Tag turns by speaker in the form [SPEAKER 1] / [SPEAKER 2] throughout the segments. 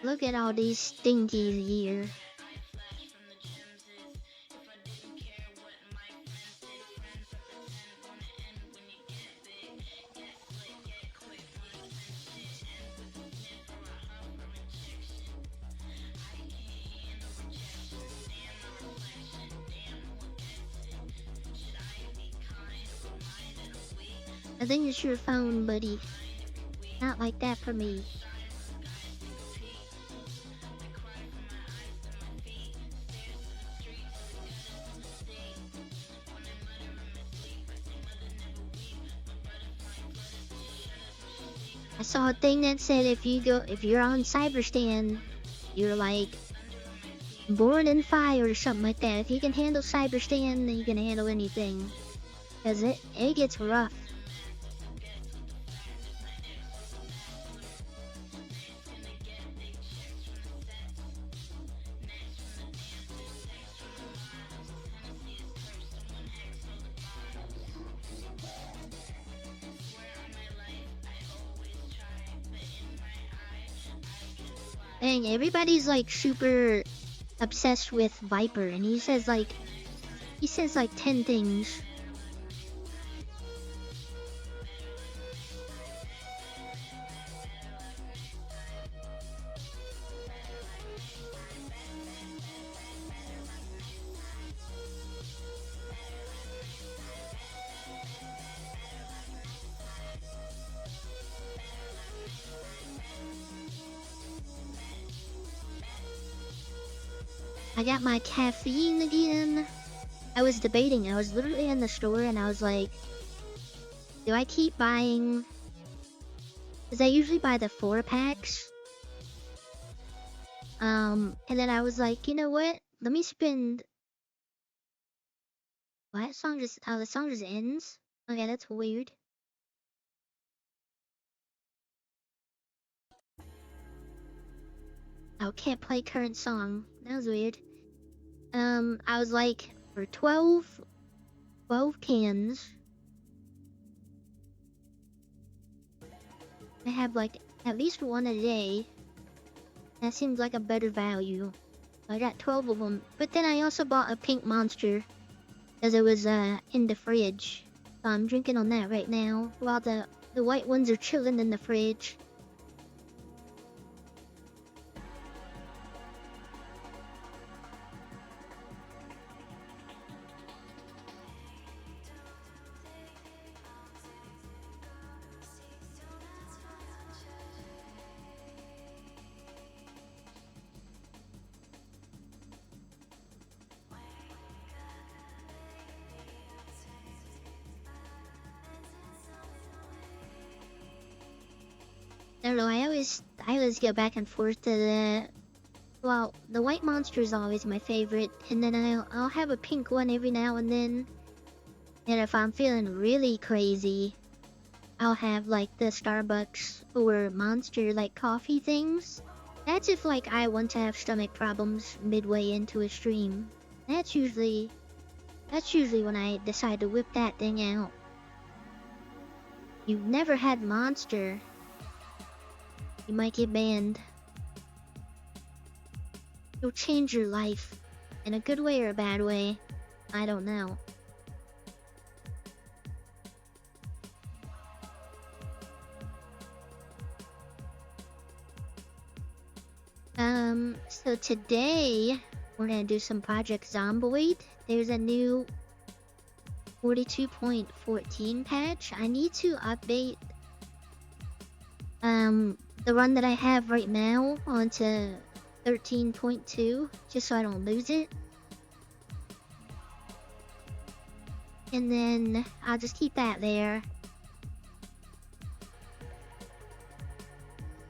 [SPEAKER 1] Look at all these stinkies here. I think it's your phone, buddy. Not like that for me. I saw a thing that said if you're on Cyberstan, you're like born in fire or something like that. If you can handle Cyberstan, then you can handle anything. Cause it gets rough. Dang, everybody's like super obsessed with Viper, and he says like 10 things. I got my caffeine again. I was debating. I was literally in the store and I was like, do I keep buying? Because I usually buy the 4-packs. And then I was like, you know what? Let me spend. What song just? Oh, the song just ends. Okay, that's weird. Oh, can't play current song. That was weird. I was like, for 12 cans, I have like at least one a day. That seems like a better value. I got 12 of them, but then I also bought a pink monster because it was in the fridge. So I'm drinking on that right now, while the white ones are chilling in the fridge. I don't know, I always go back and forth to the white monster is always my favorite, and then I'll have a pink one every now and then. And if I'm feeling really crazy, I'll have like the Starbucks or Monster like coffee things. That's if like I want to have stomach problems midway into a stream. That's usually when I decide to whip that thing out. You've never had Monster, you might get banned. It'll change your life. In a good way or a bad way, I don't know. So today, we're gonna do some Project Zomboid. There's a new 42.14 patch. I need to update the run that I have right now onto 13.2 just so I don't lose it. And then I'll just keep that there.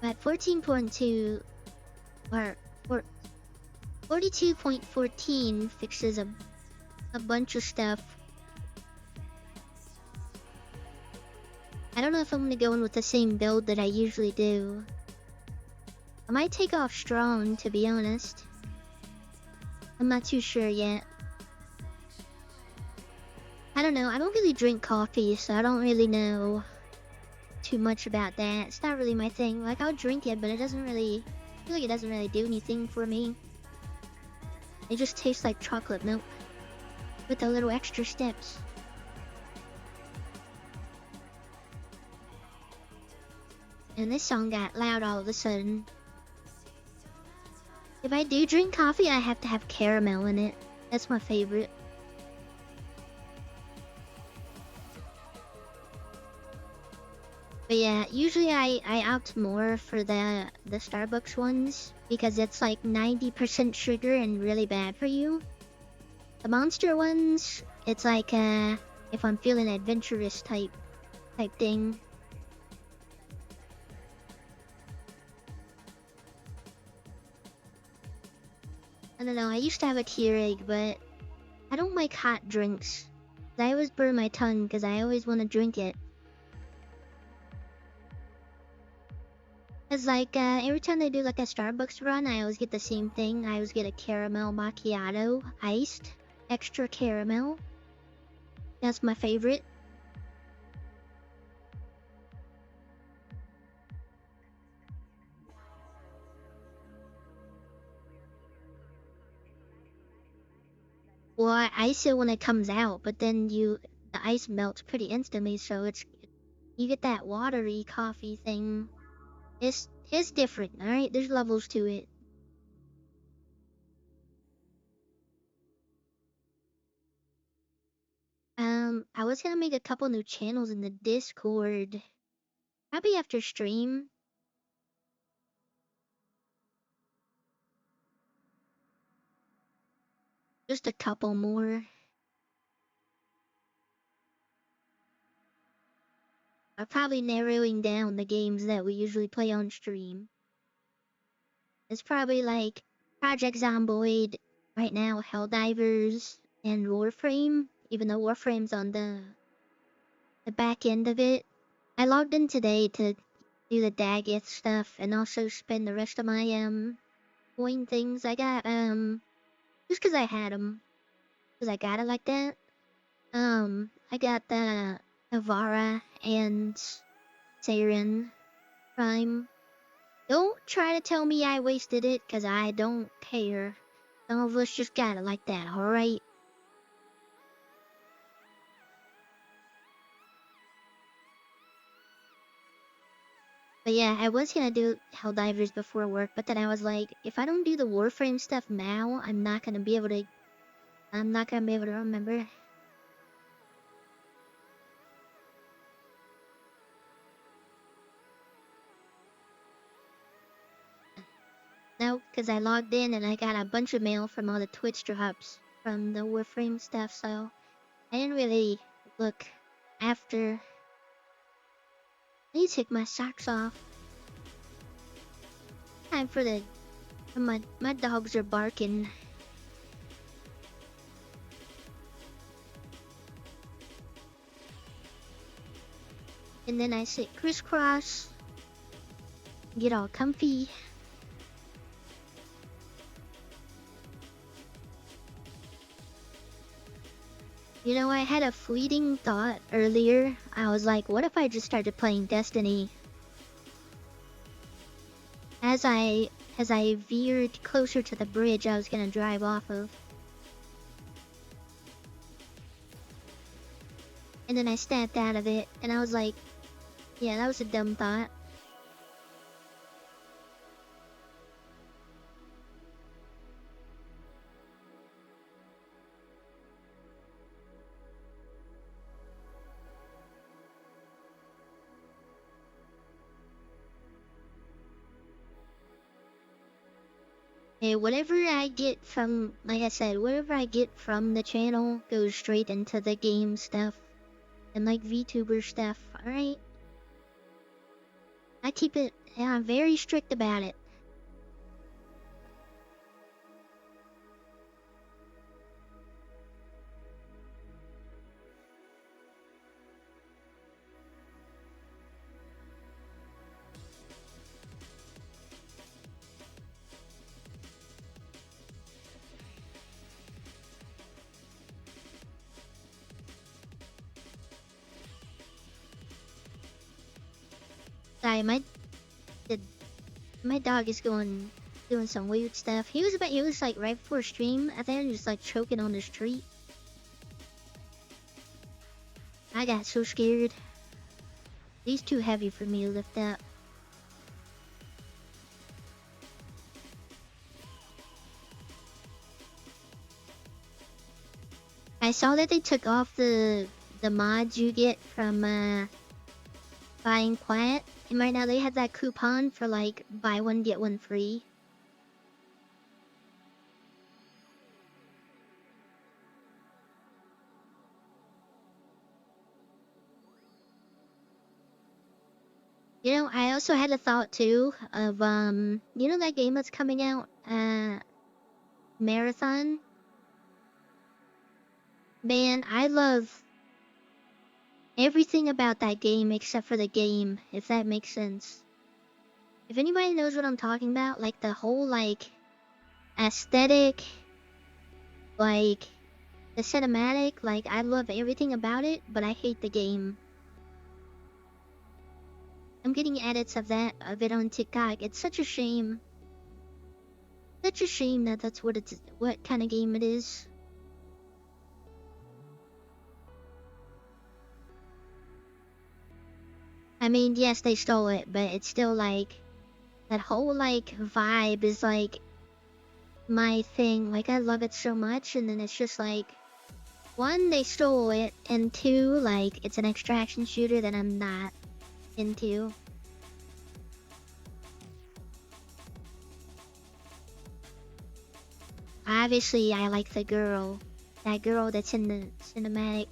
[SPEAKER 1] But 14.2 or 42.14 fixes a bunch of stuff. I don't know if I'm gonna go in with the same build that I usually do. I might take off strong, to be honest. I'm not too sure yet. I don't know, I don't really drink coffee, so I don't really know too much about that. It's not really my thing. Like, I'll drink it, but it doesn't really... I feel like it doesn't really do anything for me. It just tastes like chocolate milk with a little extra steps. And this song got loud all of a sudden. If I do drink coffee, I have to have caramel in it. That's my favorite. But yeah, usually I opt more for the Starbucks ones because it's like 90% sugar and really bad for you. The Monster ones, it's like if I'm feeling adventurous type thing. I don't know, I used to have a Keurig, but I don't like hot drinks. I always burn my tongue because I always want to drink it. Cause like every time I do like a Starbucks run, I always get the same thing. I always get a caramel macchiato, iced, extra caramel. That's my favorite. Well, I ice it when it comes out, but then the ice melts pretty instantly, so you get that watery coffee thing. It's different, alright? There's levels to it. I was gonna make a couple new channels in the Discord. Probably after stream. Just a couple more. I'm probably narrowing down the games that we usually play on stream. It's probably like Project Zomboid right now, Helldivers, and Warframe, even though Warframe's on the back end of it. I logged in today to do the Daggett stuff and also spend the rest of my coin things I got just cause I had them. Cause I got it like that. I got the Avara and Saren Prime. Don't try to tell me I wasted it, cause I don't care. Some of us just got it like that, alright? But yeah, I was gonna do Helldivers before work, but then I was like, if I don't do the Warframe stuff now, I'm not gonna be able to remember. No, because I logged in and I got a bunch of mail from all the Twitch drops from the Warframe stuff, so I didn't really look after. I need to take my socks off. Time for my dogs are barking. And then I sit crisscross, get all comfy. You know, I had a fleeting thought earlier. I was like, what if I just started playing Destiny? As I veered closer to the bridge I was gonna drive off of. And then I snapped out of it, and I was like, yeah, that was a dumb thought. Hey, whatever I get from, like I said, whatever I get from the channel goes straight into the game stuff and like VTuber stuff, alright? I keep it and I'm very strict about it. Sorry, the, my dog is going doing some weird stuff. He was like right before stream. I think he was like choking on the street. I got so scared. He's too heavy for me to lift up. I saw that they took off the mods you get from buying Quiet, and right now they have that coupon for like buy one get one free. You know, I also had a thought too of you know that game that's coming out, Marathon. Man, I love everything about that game except for the game, if that makes sense. If anybody knows what I'm talking about, like the whole like aesthetic, like the cinematic, like I love everything about it, but I hate the game. I'm getting edits of it on TikTok. It's such a shame. Such a shame that that's what kind of game it is. I mean, yes, they stole it, but it's still like that whole like vibe is like my thing. Like I love it so much, and then it's just like one, they stole it, and two, like it's an extraction shooter that I'm not into. Obviously, I like that girl that's in the cinematic.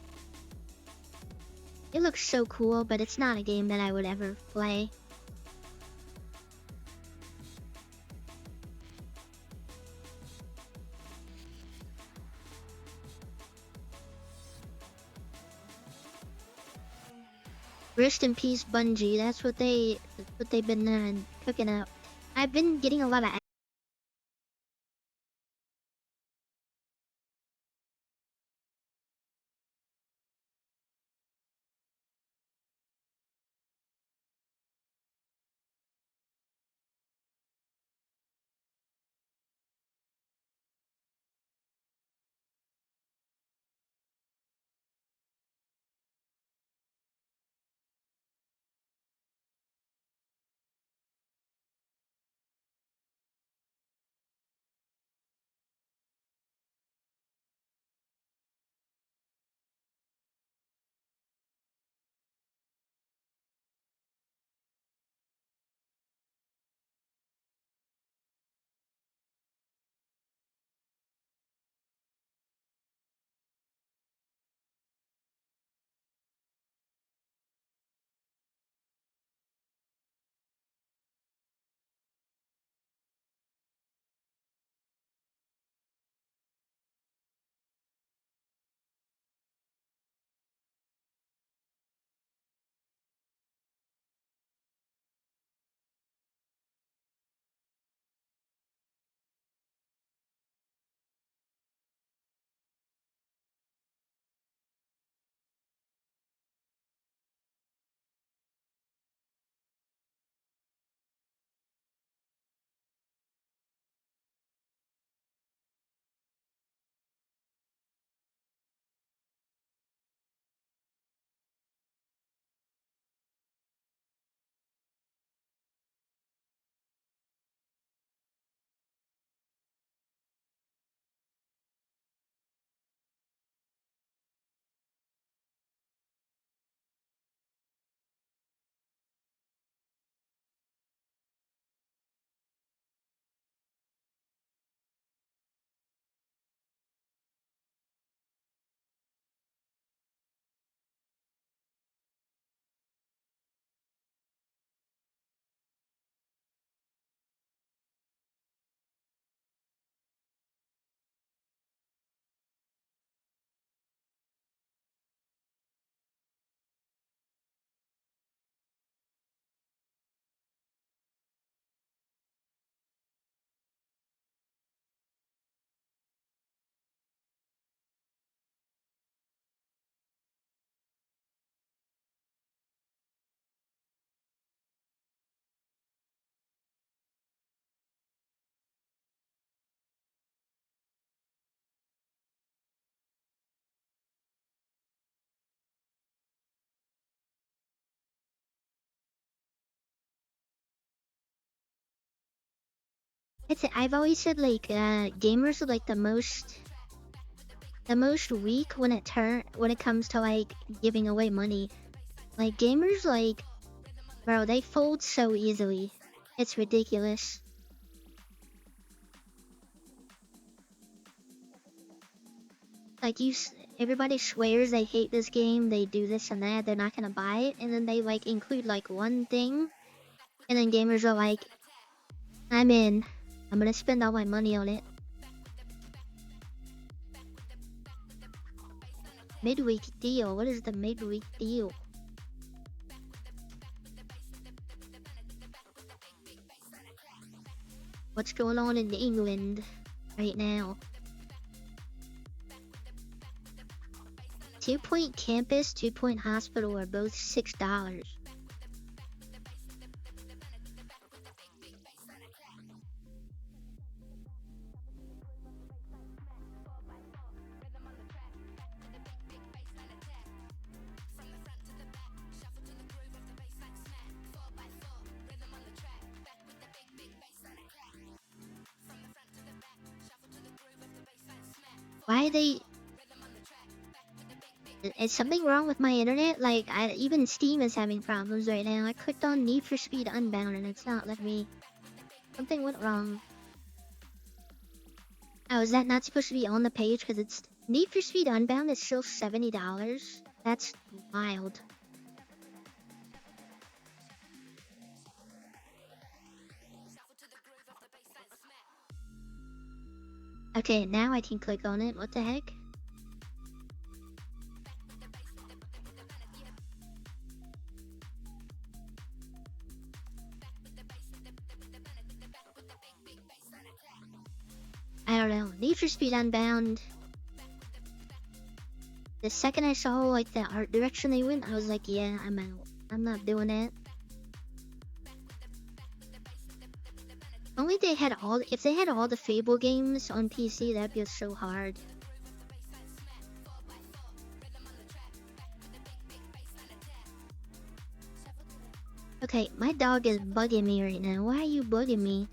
[SPEAKER 1] It looks so cool, but it's not a game that I would ever play. Rest in peace, Bungie. That's what they've been cooking up. I've been getting a lot of I've always said like gamers are like the most weak when it comes to like giving away money. Like gamers like bro, they fold so easily. It's ridiculous. Like everybody swears they hate this game, they do this and that, they're not gonna buy it, and then they like include like one thing, and then gamers are like, I'm in. I'm gonna spend all my money on it. Midweek deal. What is the midweek deal? What's going on in England right now? 2 Point Campus, 2 Point Hospital are both $6. Why are they? Is something wrong with my internet? Like, even Steam is having problems right now. I clicked on Need for Speed Unbound and it's not letting me. Something went wrong. Oh, is that not supposed to be on the page? Because it's Need for Speed Unbound is still $70. That's wild. Okay, now I can click on it. What the heck? I don't know. Need for Speed Unbound. The second I saw like the art direction they went, I was like, yeah, I'm out. I'm not doing it. Only if they had all the Fable games on PC, that'd be so hard. Okay, my dog is bugging me right now. Why are you bugging me?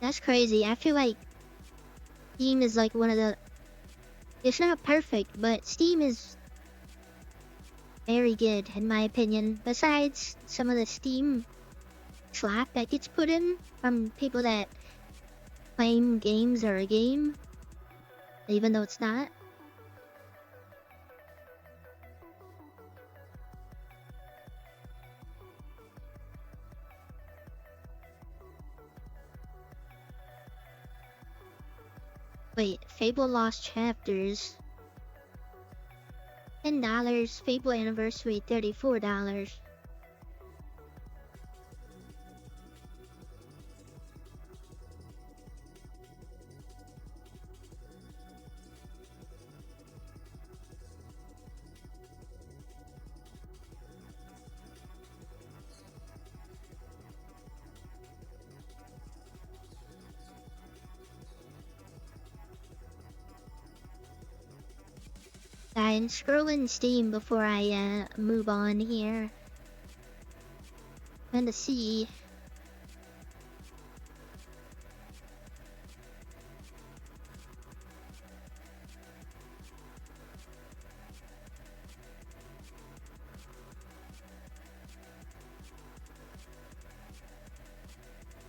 [SPEAKER 1] That's crazy. I feel like Steam is like one of the. It's not perfect, but Steam is very good in my opinion. Besides some of the Steam slap that gets put in from people that claim games are a game, even though it's not. Wait, Fable Lost Chapters. $10. Fable Anniversary, $34. I'm scrolling Steam before I move on here. Trying to see.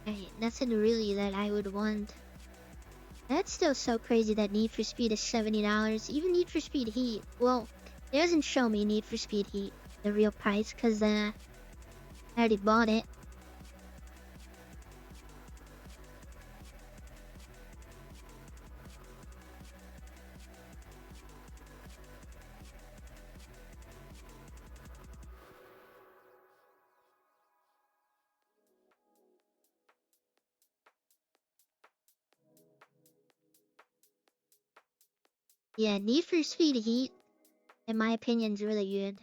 [SPEAKER 1] Right, nothing really that I would want. That's still so crazy that Need for Speed is $70. Even Need for Speed Heat. Well, It doesn't show me Need for Speed Heat, the real price, because I already bought it. Yeah, Need for Speed Heat, in my opinion, is really good.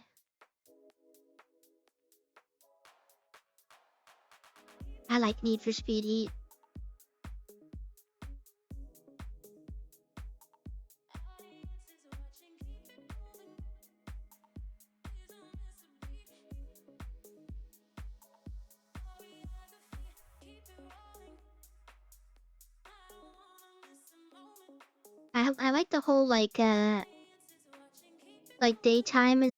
[SPEAKER 1] I like Need for Speed Heat. I like the whole like daytime and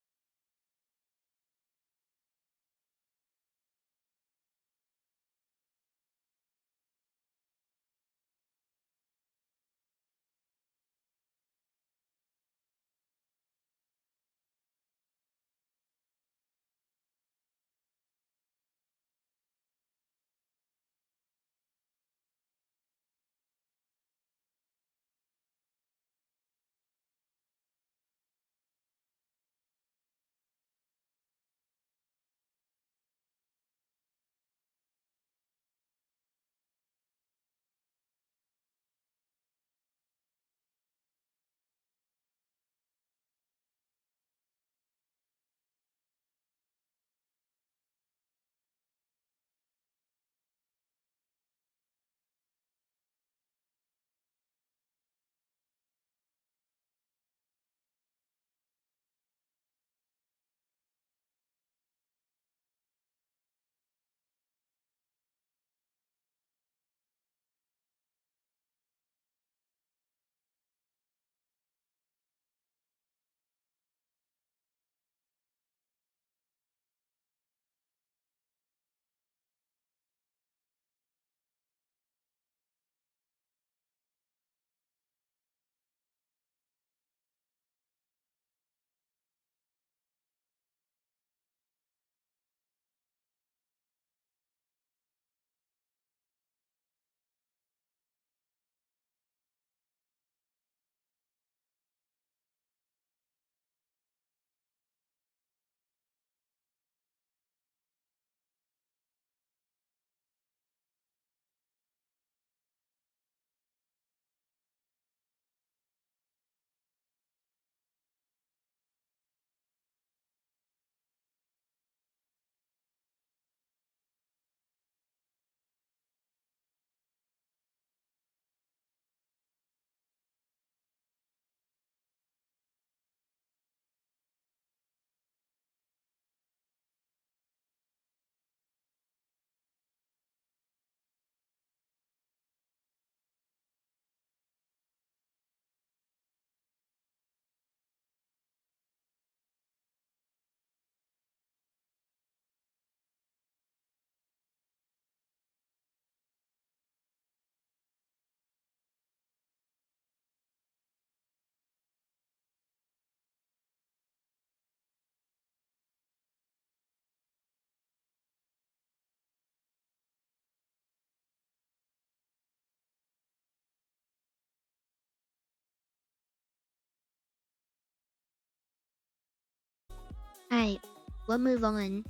[SPEAKER 1] alright, we'll move on.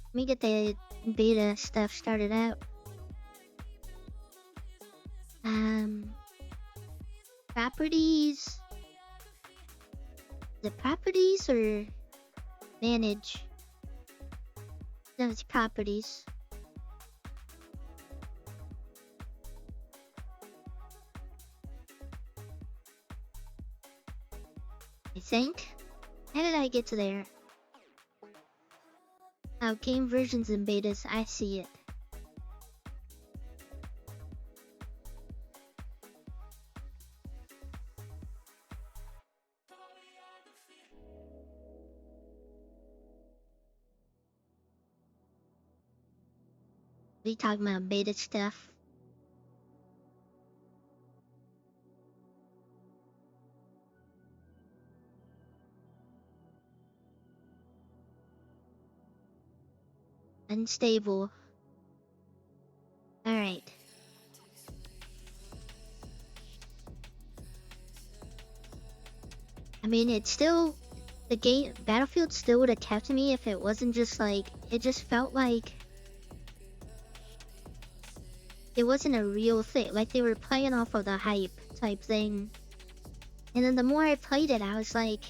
[SPEAKER 1] Let me get the beta stuff started out. Um, properties. The properties or manage? No, it's properties. I think. How did I get to there? Oh, game versions and betas. I see it. We talking about beta stuff. unstable. Alright. I mean, it's still... The game... Battlefield still would have kept me if it wasn't just like... It just felt like... It wasn't a real thing. Like, they were playing off of the hype type thing. And then the more I played it, I was like...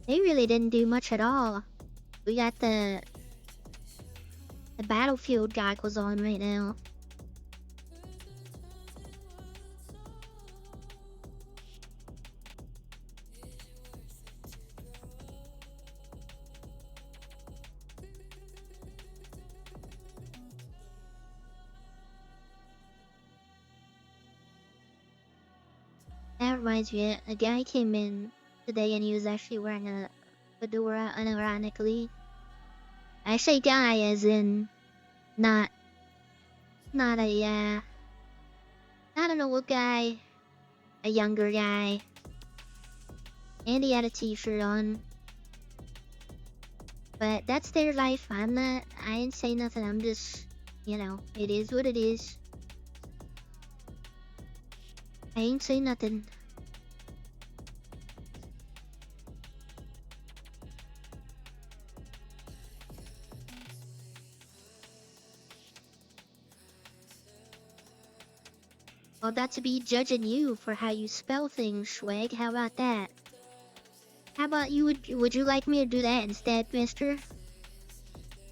[SPEAKER 1] They really didn't do much at all. We got the Battlefield goggles on right now. That reminds me, a guy came in today and he was actually wearing a fedora unironically. I say guy as in not not a not an old guy, a younger guy. And he had a t-shirt on. But that's their life. I ain't say nothing. I'm just, you know, it is what it is. I ain't say nothing. Well, that's to be judging you for how you spell things, Schwag. How about that? How about you? Would you like me to do that instead, mister?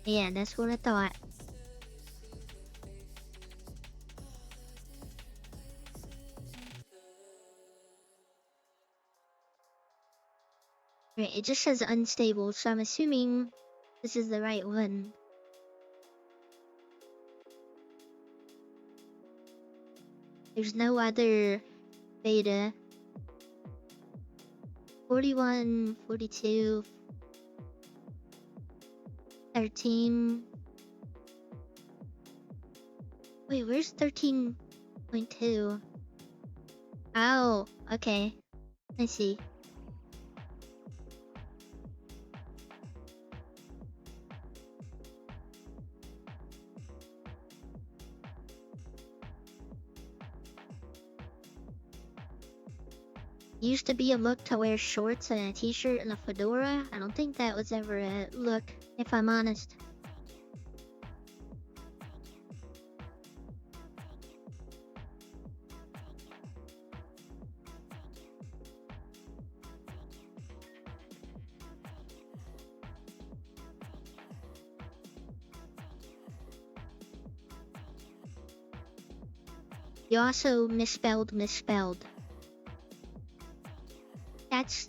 [SPEAKER 1] Yeah, that's what I thought. Right, it just says unstable, so I'm assuming this is the right one. There's no other beta. 41, 42, 13. Wait, where's 13.2? Oh, okay. I see. Used to be a look to wear shorts and a t-shirt and a fedora. I don't think that was ever a look, if I'm honest. You also misspelled.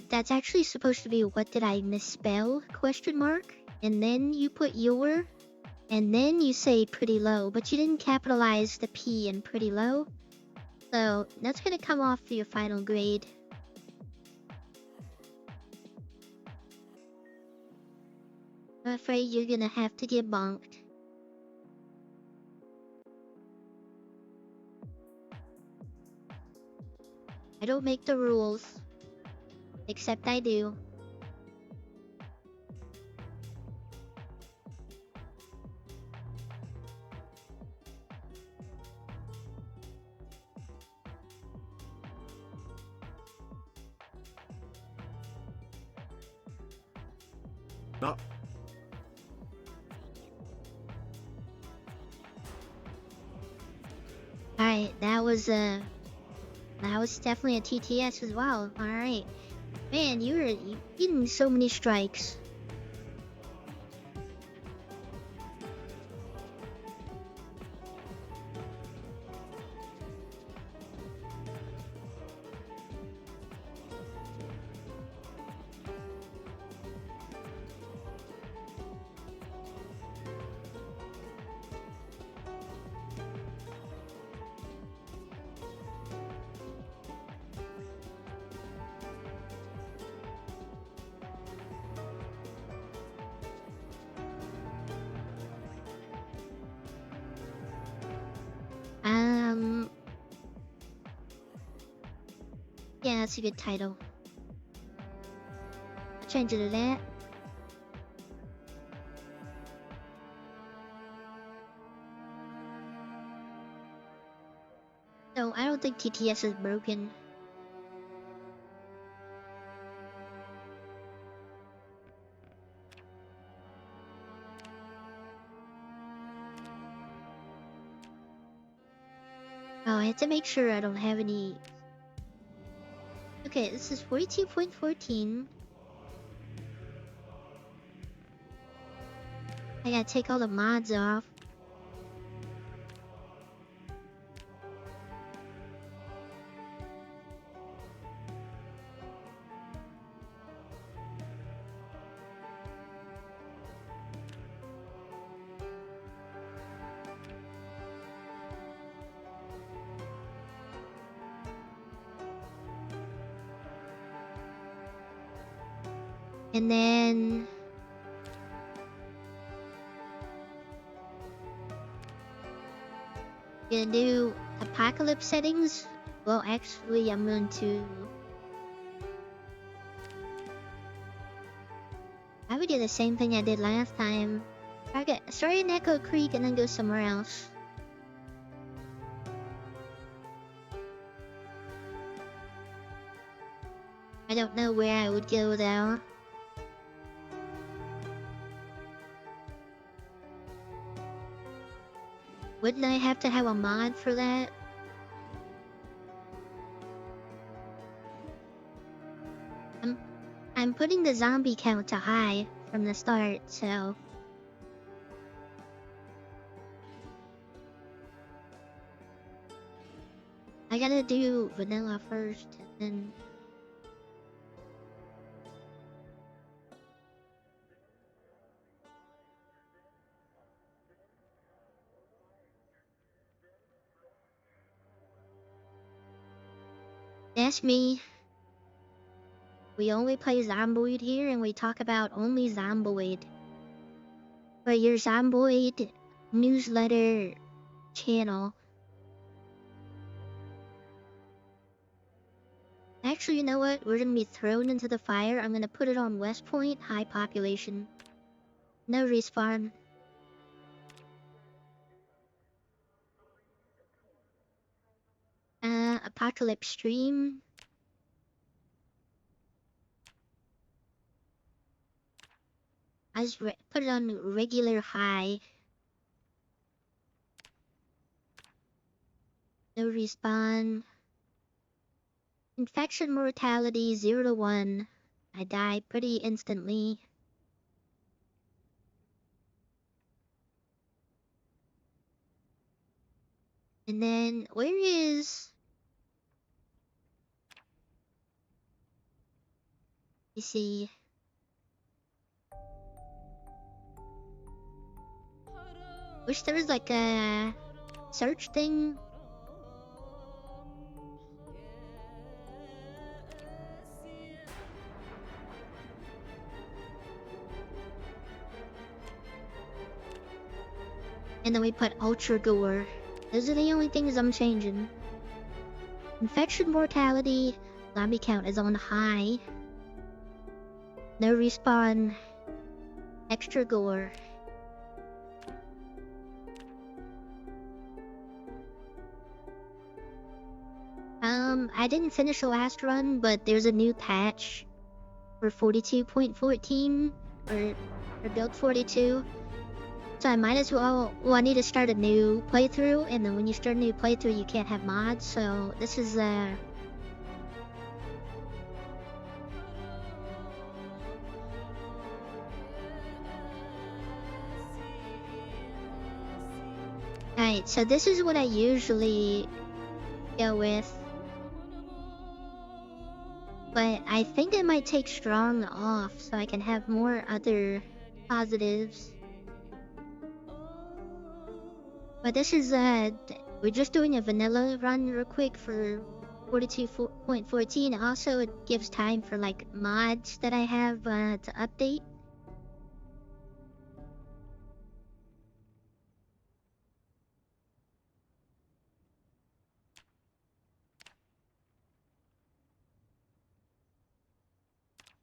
[SPEAKER 1] That's actually supposed to be what did I misspell? Question mark. And then you put your, and then you say pretty low, but you didn't capitalize the P in pretty low. So that's gonna come off for your final grade. I'm afraid you're gonna have to get bonked. I don't make the rules. Except I do.
[SPEAKER 2] No.
[SPEAKER 1] Alright, that was definitely a TTS as well. Alright. Man, you're getting so many strikes. Yeah, that's a good title. I'll change it to that. No, I don't think TTS is broken. Oh, I have to make sure I don't have any. Okay, this is 42.14. I gotta take all the mods off. And then gonna do apocalypse settings. Well, actually, I'm going to. I would do the same thing I did last time. Start in Echo Creek and then go somewhere else. I don't know where I would go though. Wouldn't I have to have a mod for that? I'm putting the zombie count to high from the start, so. I gotta do vanilla first, and then. That's me. We only play Zomboid here and we talk about only Zomboid. For your Zomboid newsletter channel. Actually, you know what? We're gonna be thrown into the fire. I'm gonna put it on West Point, high population. No respawn. Apocalypse stream. I just put it on regular high. No respawn. Infection mortality 0 to 1. I die pretty instantly. And then, where is... You see... Wish there was like a search thing. And then we put Ultra Gore. Those are the only things I'm changing. Infection mortality, zombie count is on high. No respawn. Extra gore. I didn't finish the last run, but there's a new patch for 42.14 or build 42. So I might as well, I need to start a new playthrough, and then when you start a new playthrough, you can't have mods, so this is, Alright, so this is what I usually go with. But I think I might take strong off so I can have more other positives. But this is, we're just doing a vanilla run real quick for 42.14. Also, it gives time for, like, mods that I have, to update.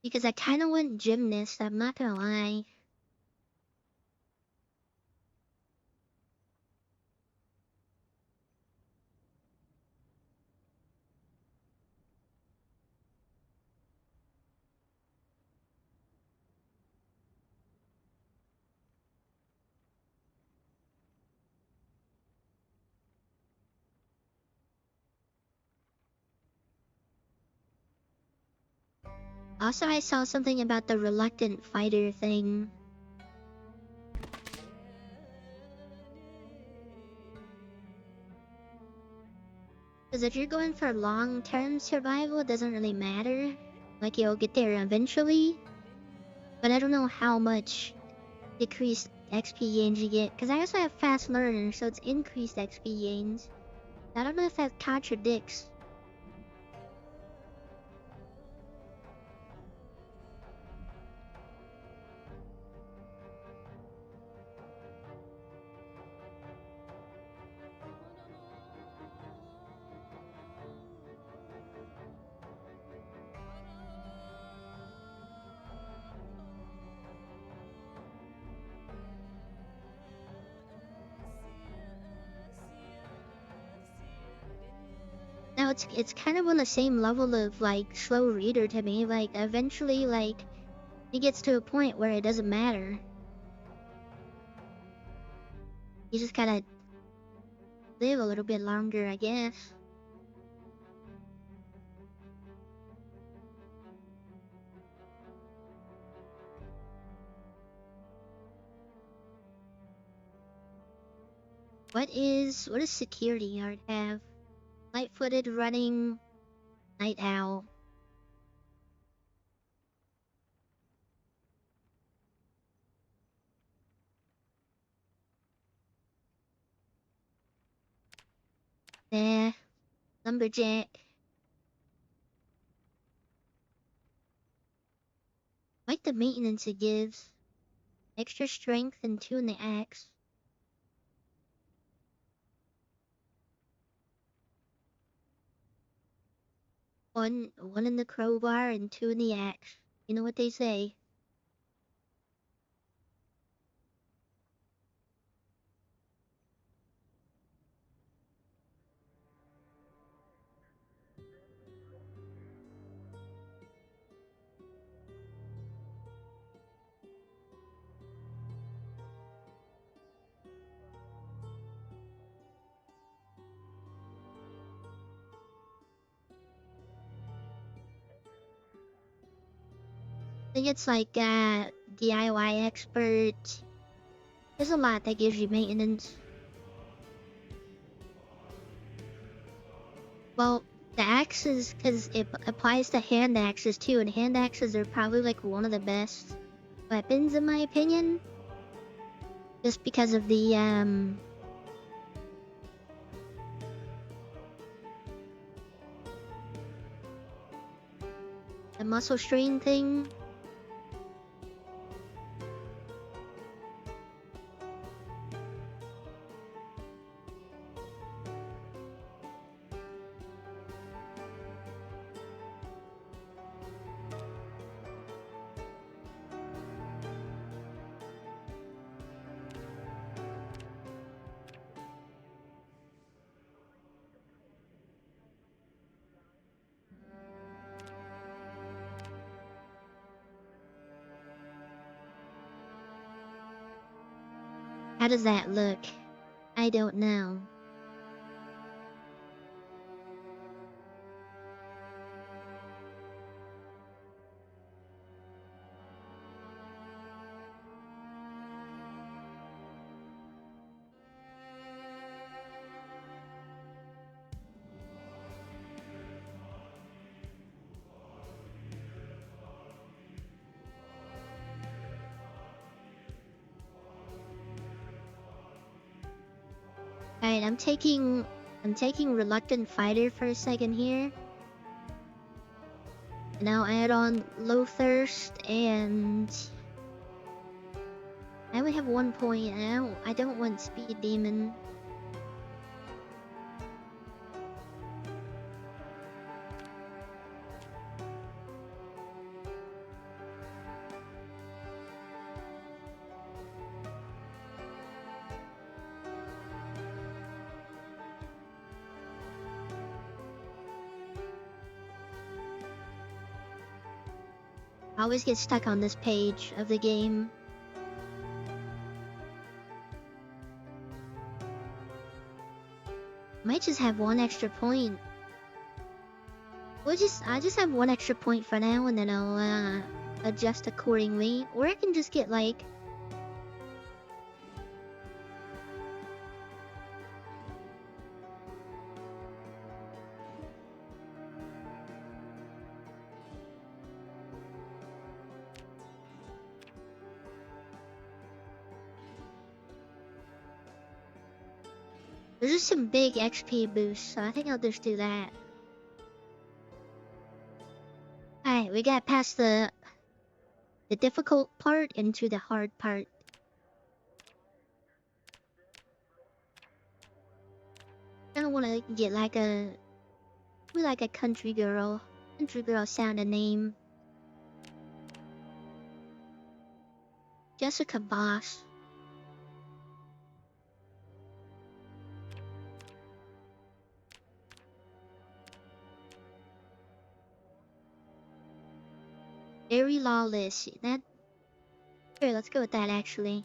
[SPEAKER 1] Because I kinda want gymnast, I'm not gonna lie. Also, I saw something about the reluctant fighter thing. Because if you're going for long-term survival, it doesn't really matter. Like, you'll get there eventually. But I don't know how much decreased XP gains you get. Because I also have fast learner, so it's increased XP gains. I don't know if that contradicts. Now it's kind of on the same level of like slow reader to me. Like eventually, like it gets to a point where it doesn't matter. You just gotta live a little bit longer, I guess. What does security art have? Light-footed, running, night owl. Nah, lumberjack. Like the maintenance it gives. Extra strength and two in the axe. One in the crowbar and two in the axe. You know what they say. I think it's like DIY expert. There's a lot that gives you maintenance. Well, the axes, because it applies to hand axes too, and hand axes are probably like one of the best weapons in my opinion. Just because of the muscle strain thing. How does that look? I don't know. Alright, I'm taking reluctant fighter for a second here. And I'll add on low thirst and I only have 1 point. I don't want speed demon. I always get stuck on this page of the game. Might just have one extra point. I just have one extra point for now, and then I'll adjust accordingly. Or I can just get like there's just some big XP boosts, so I think I'll just do that. Alright, we got past the difficult part into the hard part. I don't want to get like a country girl. Country girl sound a name. Jessica Boss. Very lawless. That. Sure, let's go with that actually.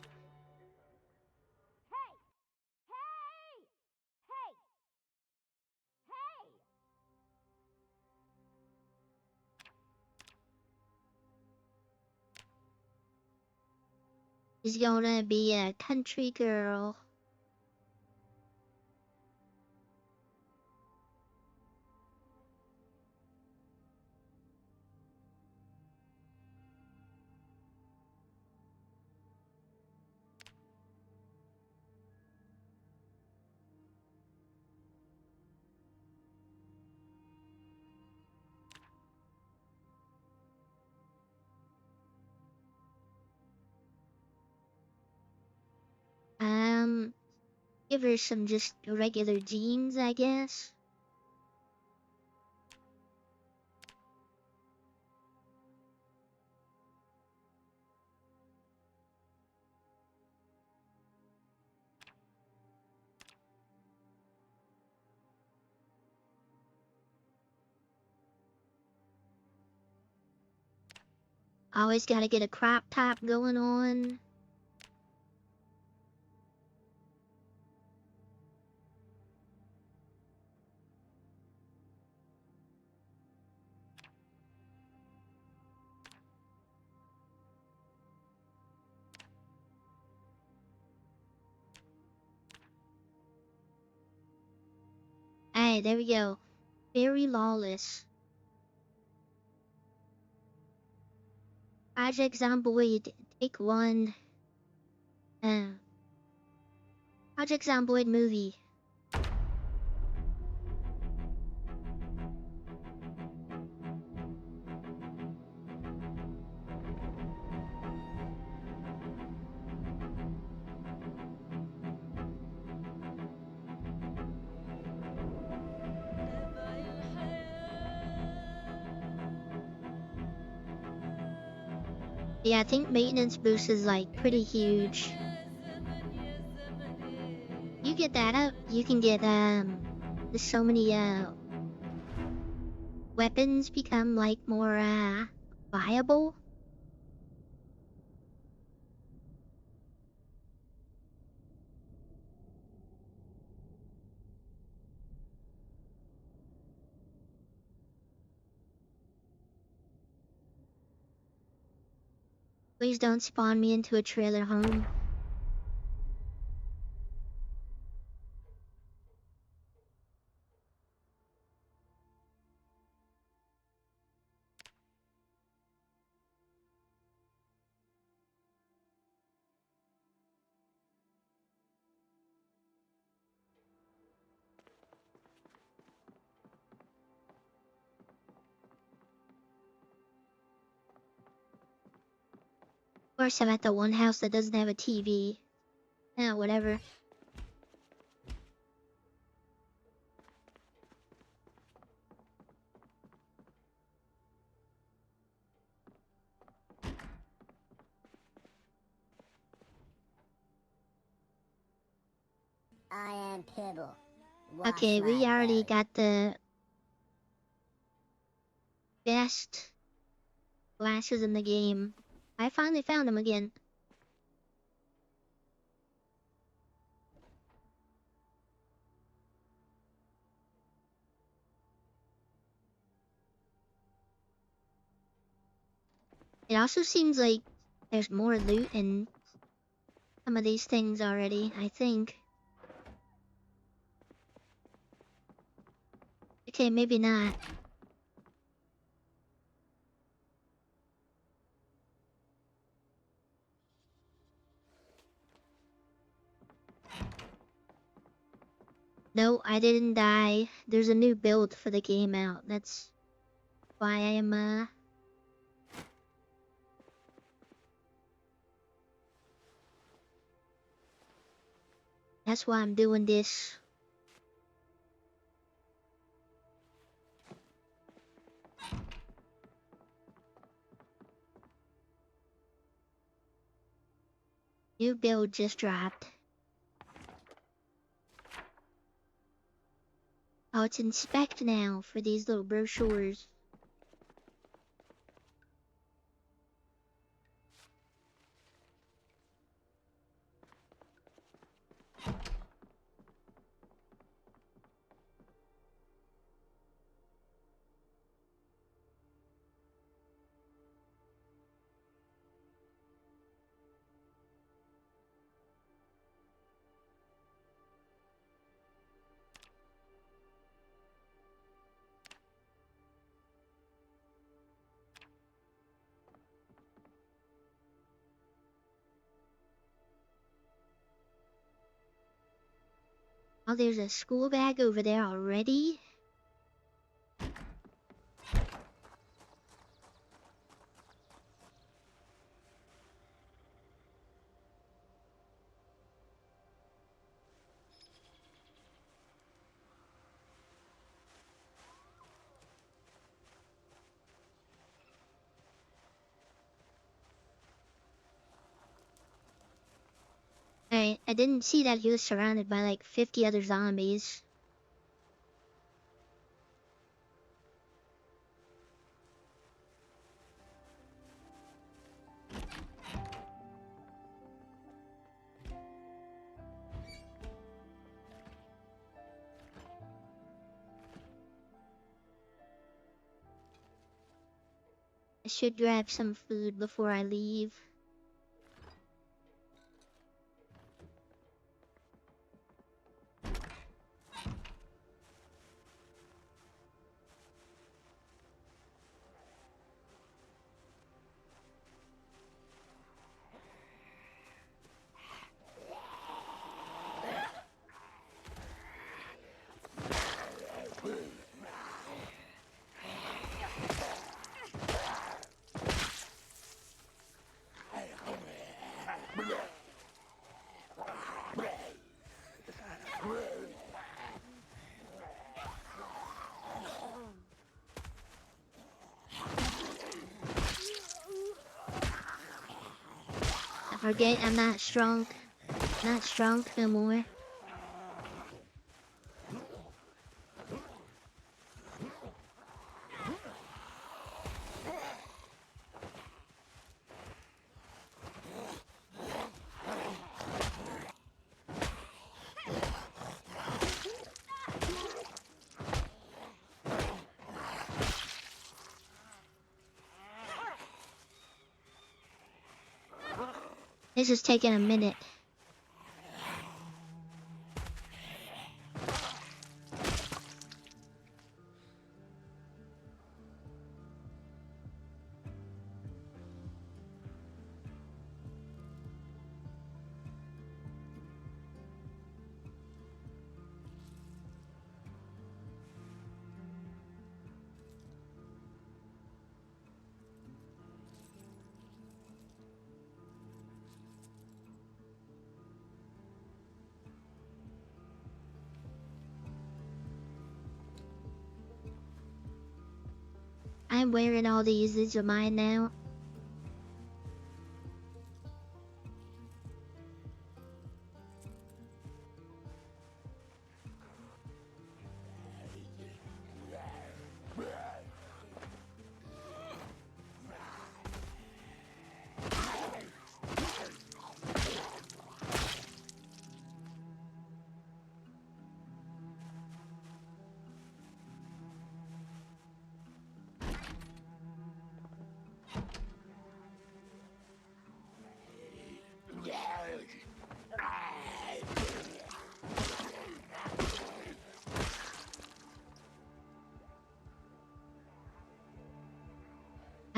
[SPEAKER 1] She's gonna be a country girl. Um, give her some just regular jeans, I guess. Always gotta get a crop top going on. Alright, there we go. Very lawless. Project Zomboid, take one. Project Zomboid movie. Yeah, I think maintenance boost is like pretty huge. You get that up, you can get there's so many weapons become like more viable. Please don't spawn me into a trailer home. Of course, I'm at the one house that doesn't have a TV. Yeah, whatever.
[SPEAKER 2] I am Pibble.
[SPEAKER 1] Okay, we already got the best glasses in the game. I finally found them again. It also seems like there's more loot in some of these things already, I think. Okay, maybe not. No, I didn't die. There's a new build for the game out. That's why I am, that's why I'm doing this. New build just dropped. Oh, it's inspect now for these little brochures. Oh, there's a school bag over there already? I didn't see that he was surrounded by like 50 other zombies. I should grab some food before I leave. I forget I'm not strong. Not strong no more. This is taking a minute. I'm wearing all these. These are mine now.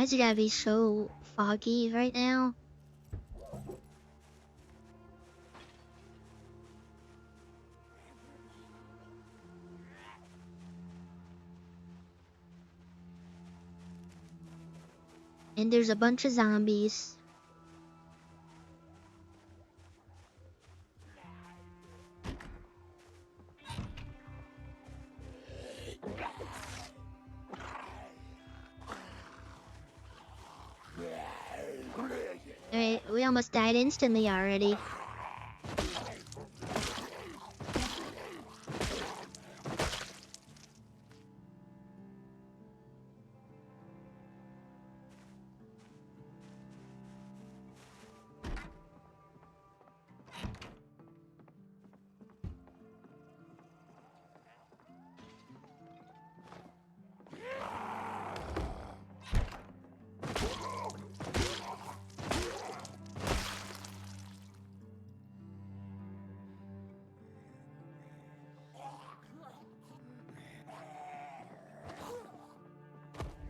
[SPEAKER 1] Why is it gotta be so foggy right now? And there's a bunch of zombies. Alright, we almost died instantly already.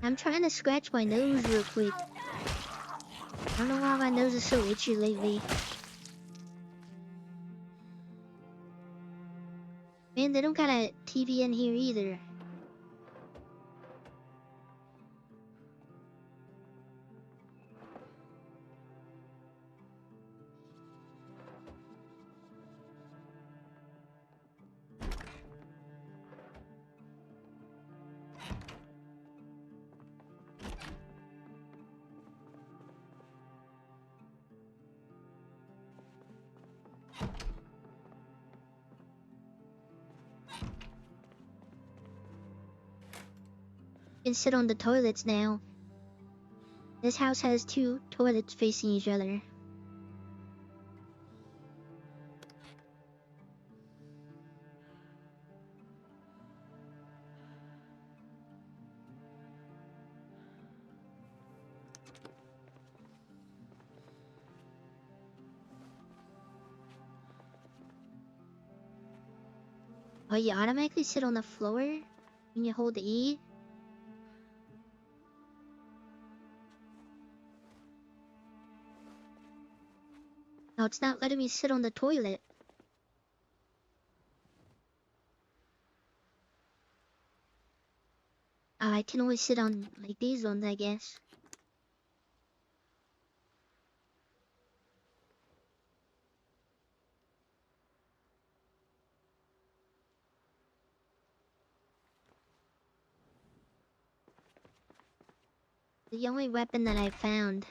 [SPEAKER 1] I'm trying to scratch my nose real quick. I don't know why my nose is so itchy lately. Man, they don't got a TV in here either. You can sit on the toilets now. This house has 2 toilets facing each other. Oh, you automatically sit on the floor when you hold the E? No, it's not letting me sit on the toilet. I can only sit on like these ones, I guess. The only weapon that I found.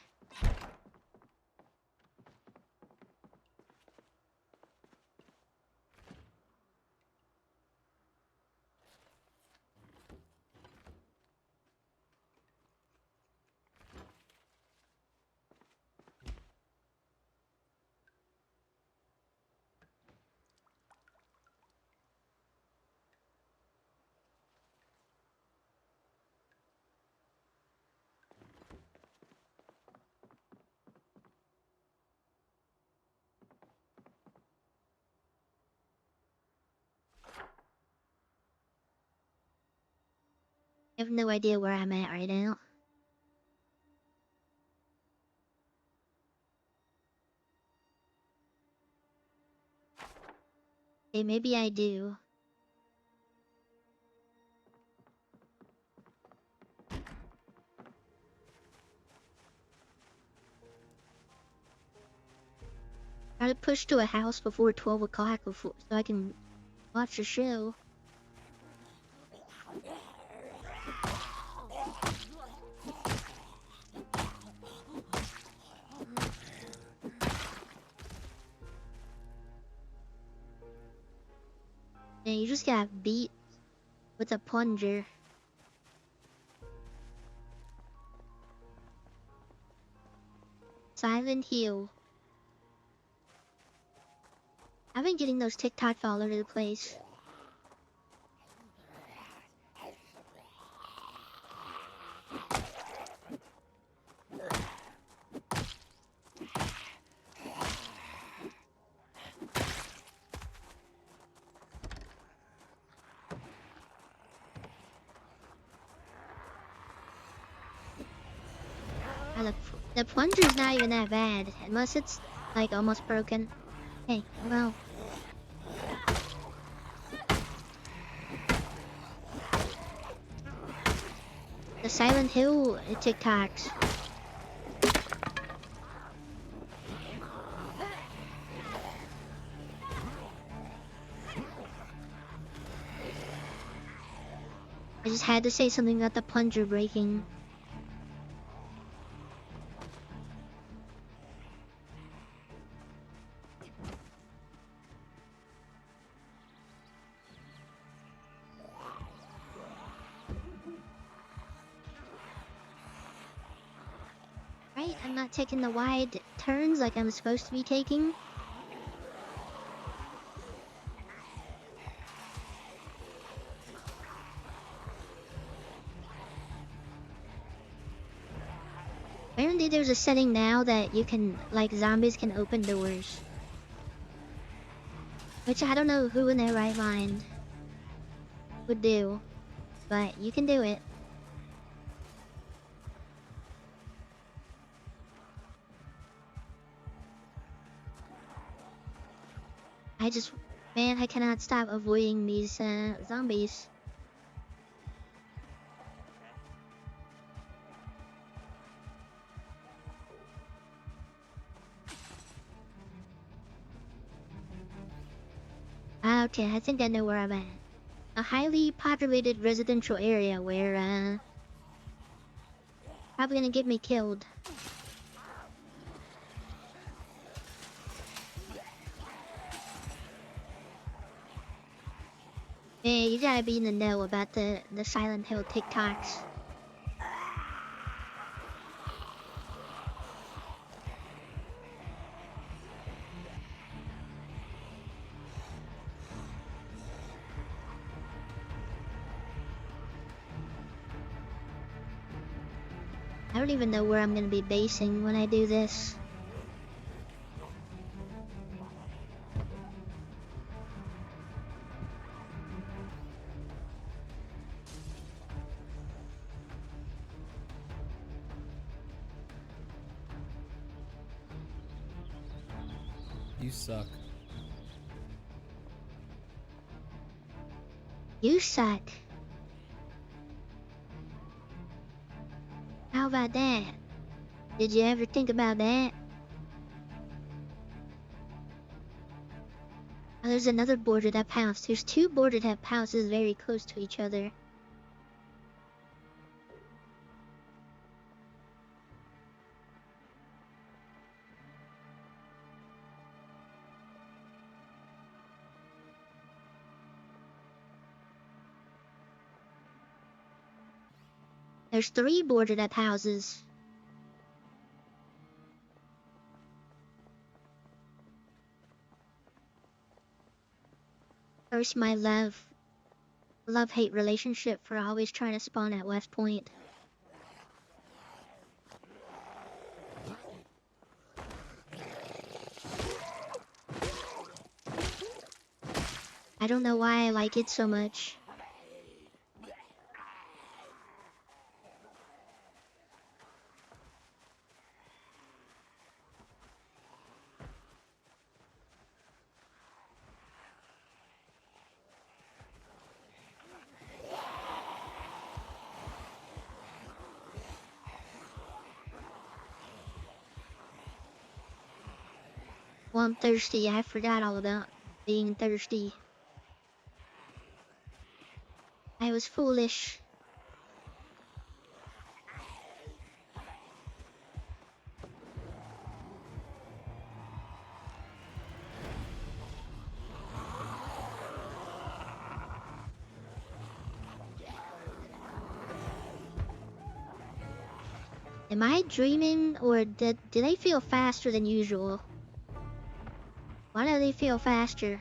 [SPEAKER 1] I have no idea where I'm at right now. Okay, maybe I do. Gotta push to a house before 12 o'clock so I can watch the show. Yeah, you just got beat with a plunger. Silent Hill. I've been getting those TikToks all over the place. The plunger's not even that bad, unless it's like almost broken. Hey, well, the Silent Hill TikToks. I just had to say something about the plunger breaking. Right, I'm not taking the wide turns like I'm supposed to be taking. Apparently there's a setting now that you can, like, zombies can open doors. Which I don't know who in their right mind would do, but you can do it. Man, I cannot stop avoiding these zombies. Okay, I think I know where I'm at. A highly populated residential area where, probably gonna get me killed. Hey, you gotta be in the know about the Silent Hill TikToks. I don't even know where I'm gonna be basing when I do this.
[SPEAKER 2] You suck.
[SPEAKER 1] You suck. How about that? Did you ever think about that? Oh, there's another boarded up house. There's two boarded up houses very close to each other. There's three boarded up houses. First, my love-hate relationship for always trying to spawn at West Point. I don't know why I like it so much. Well, I'm thirsty. I forgot all about being thirsty. I was foolish. Am I dreaming, or do they feel faster than usual? Why do they feel faster?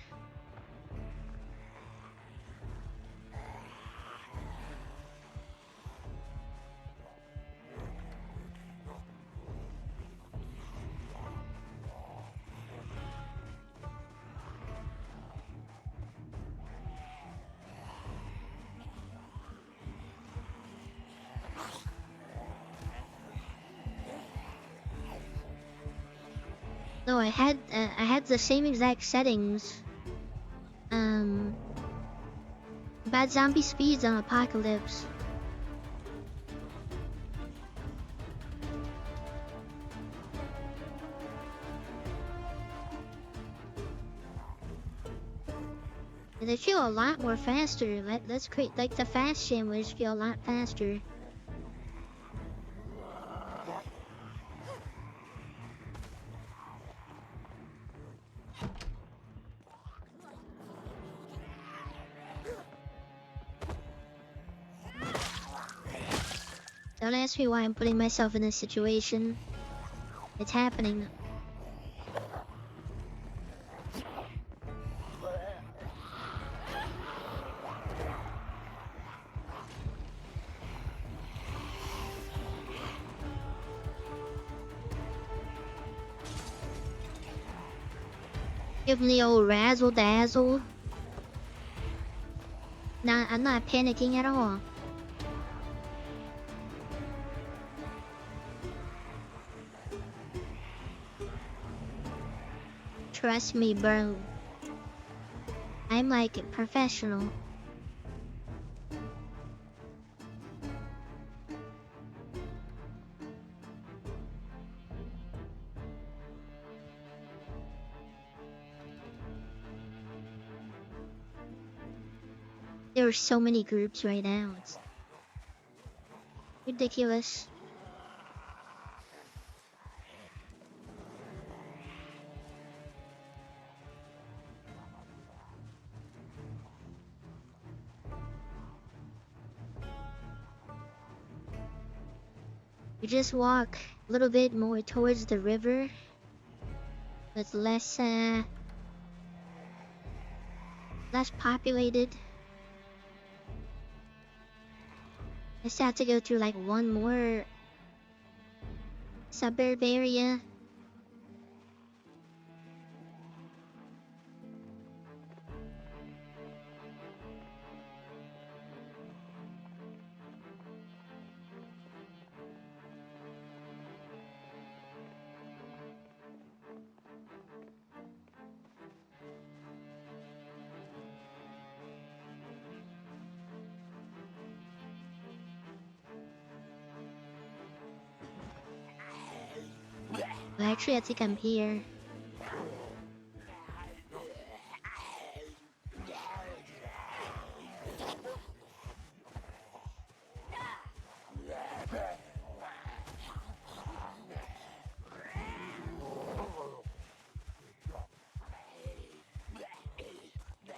[SPEAKER 1] No, I had the same exact settings. Um, Bad zombie speeds on Apocalypse. And they feel a lot more faster. Let's create like the fast sandwich feel a lot faster. Don't ask me why I'm putting myself in this situation. It's happening. Give me the old razzle dazzle. Nah, I'm not panicking at all. Trust me, bro. I'm like a professional. There are so many groups right now. It's ridiculous. You just walk a little bit more towards the river with less populated. I just have to go through like one more suburb area. Well, actually, I think I'm here.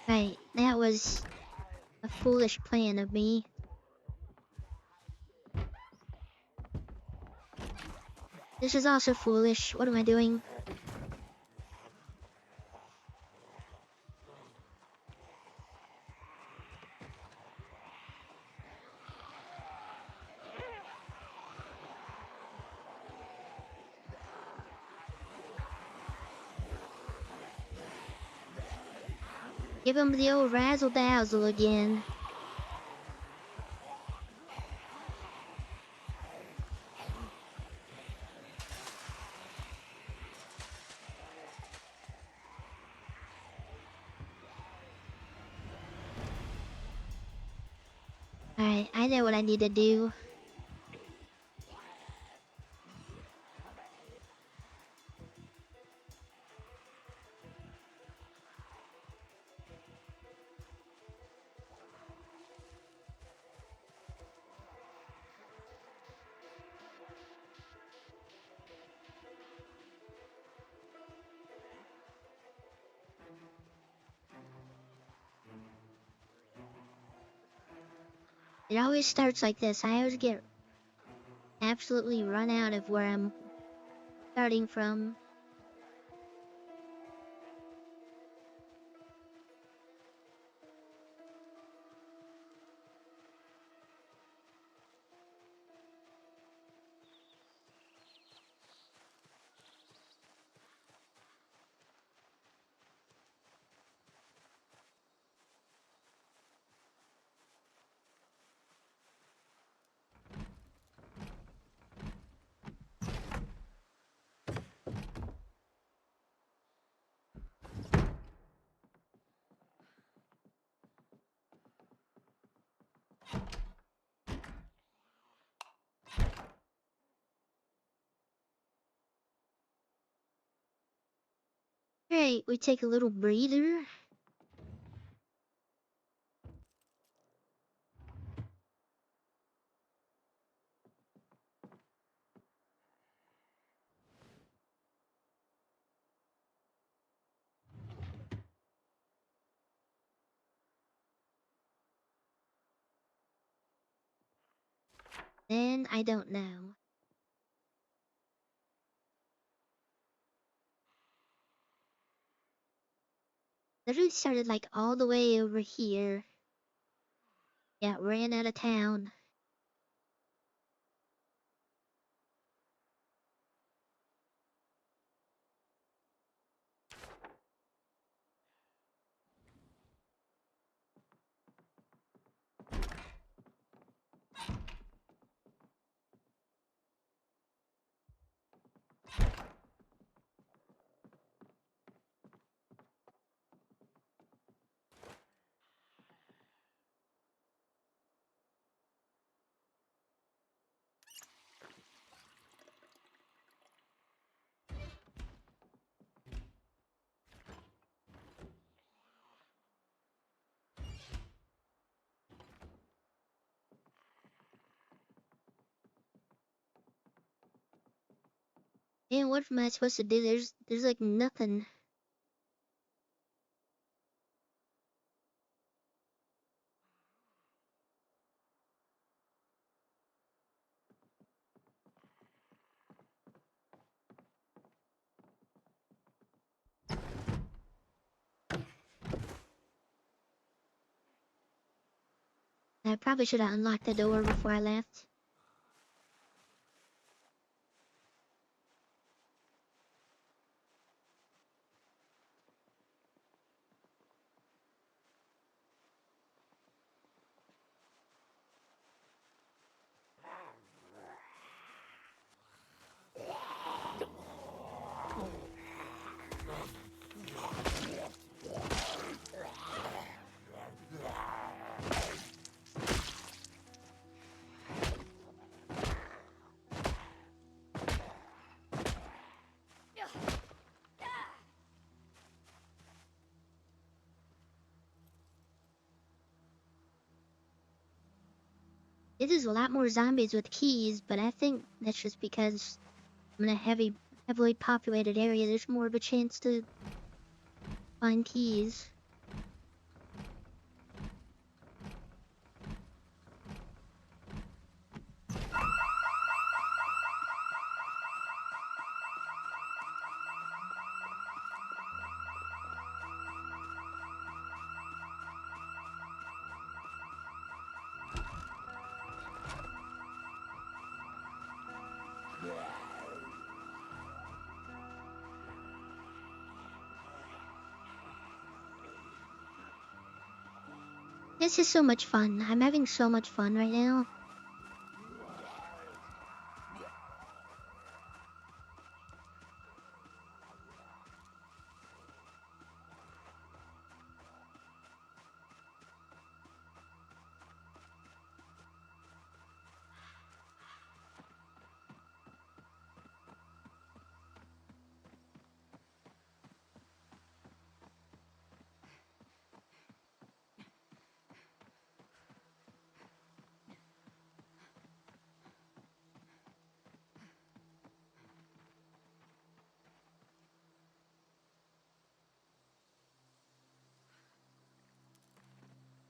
[SPEAKER 1] Right, that was a foolish plan of me. This is also foolish. What am I doing? Give him the old razzle dazzle again. Alright, I know what I need to do. It always starts like this. I always get absolutely run out of where I'm starting from. Alright, we take a little breather. Then I don't know. Literally started like all the way over here. Yeah, ran out of town. And what am I supposed to do? There's like nothing. I probably should have unlocked the door before I left. This is a lot more zombies with keys, but I think that's just because I'm in a heavily populated area. There's more of a chance to find keys. This is so much fun. I'm having so much fun right now.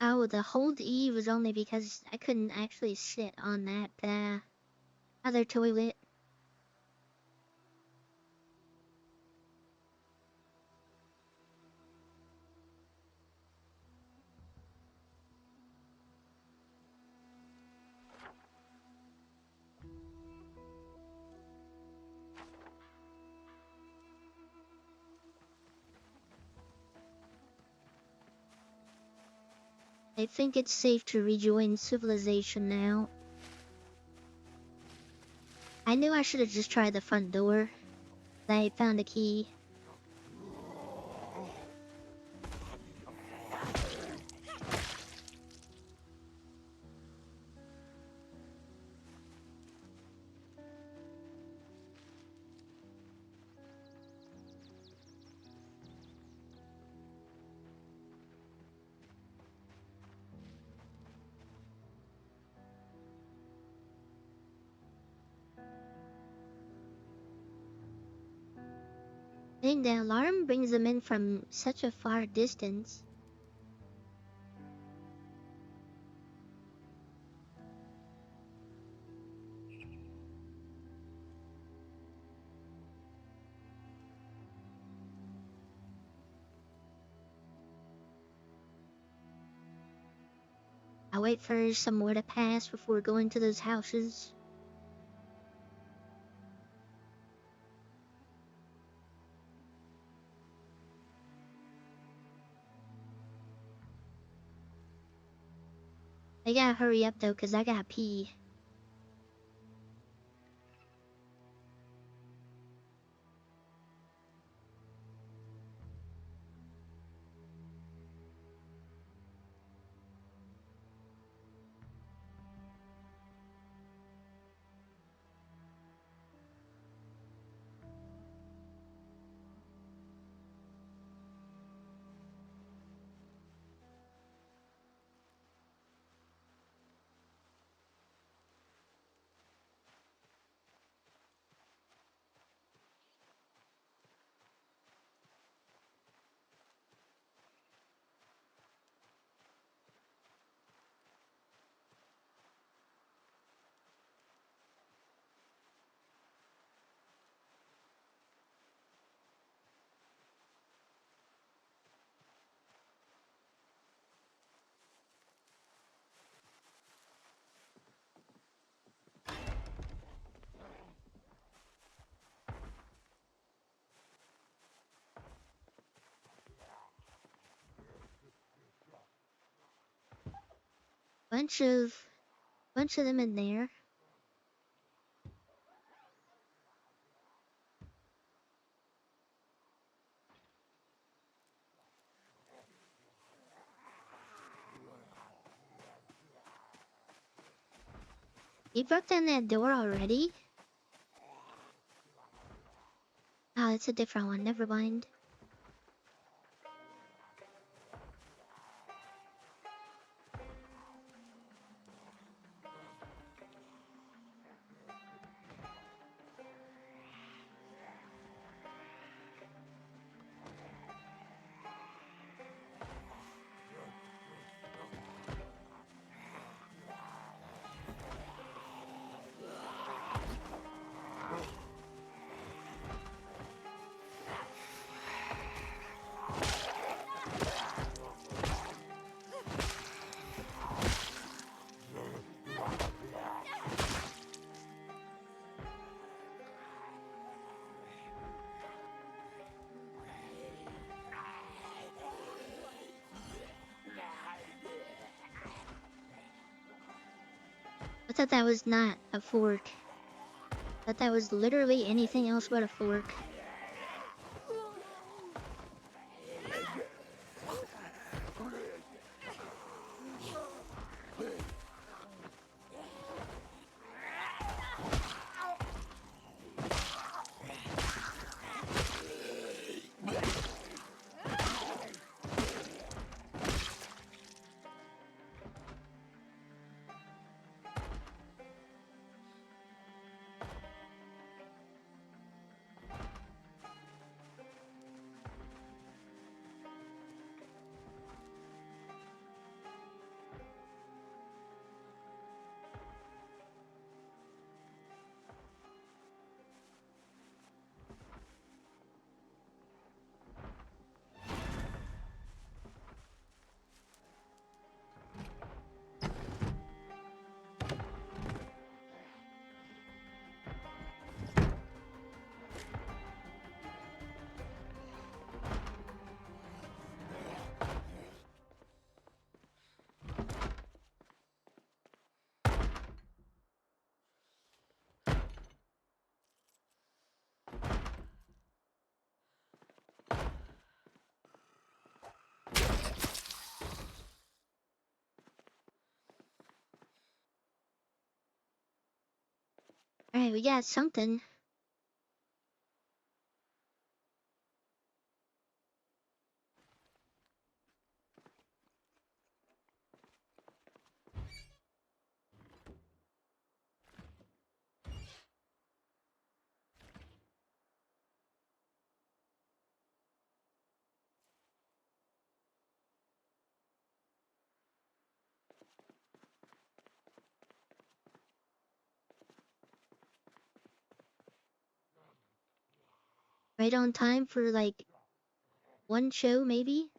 [SPEAKER 1] Oh, the hold E was only because I couldn't actually sit on that other toilet. I think it's safe to rejoin civilization now. I knew I should have just tried the front door. I found a key. I think the alarm brings them in from such a far distance. I wait for some more to pass before going to those houses. I gotta hurry up though, 'cause I gotta pee. Bunch of them in there. You broke down that door already? Oh, it's a different one. Never mind. I thought that was not a fork. I thought that was literally anything else but a fork. Alright, we got something. right on time for like one show, maybe.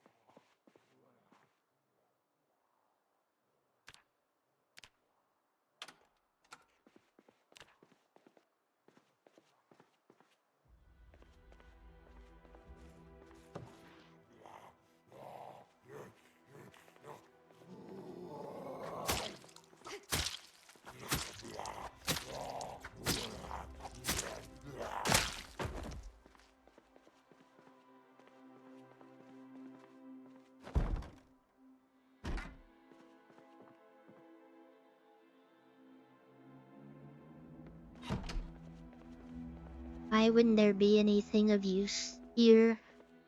[SPEAKER 1] Why wouldn't there be anything of use here?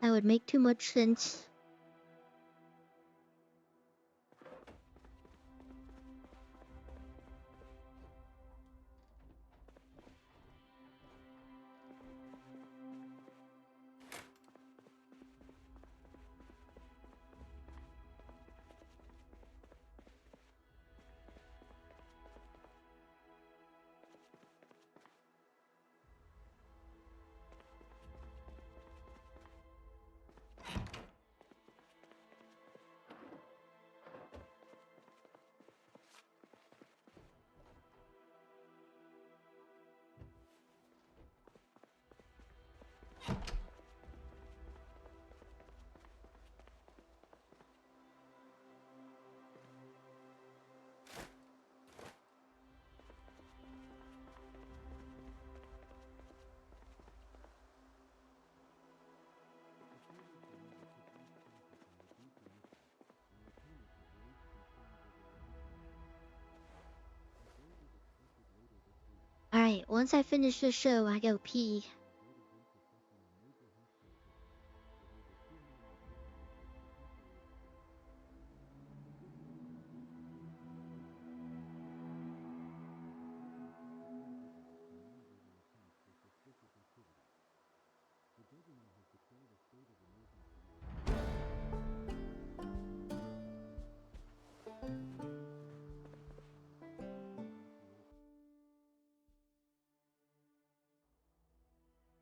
[SPEAKER 1] That would make too much sense. Alright, once I finish the show, I go pee.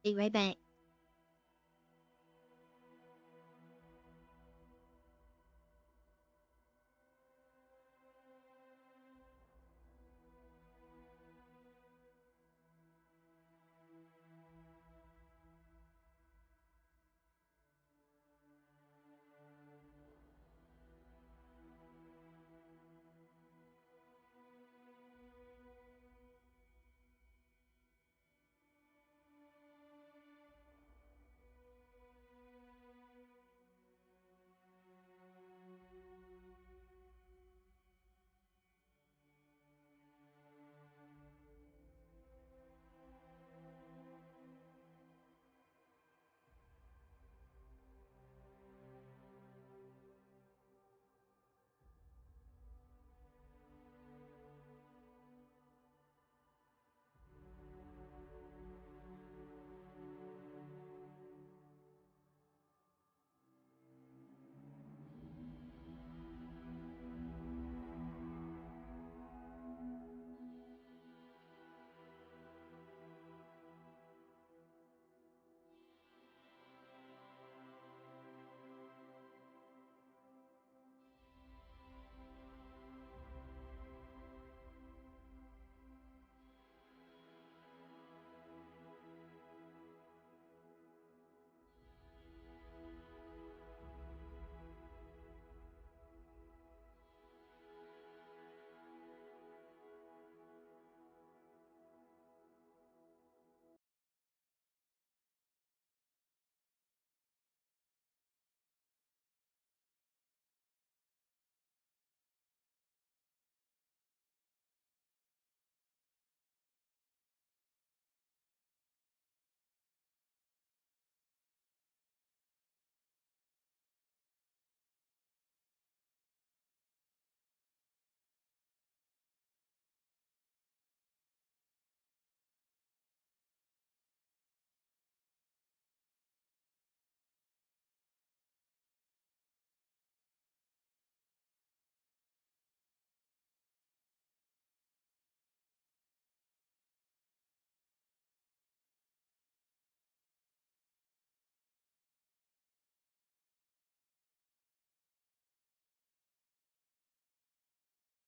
[SPEAKER 1] Be right back.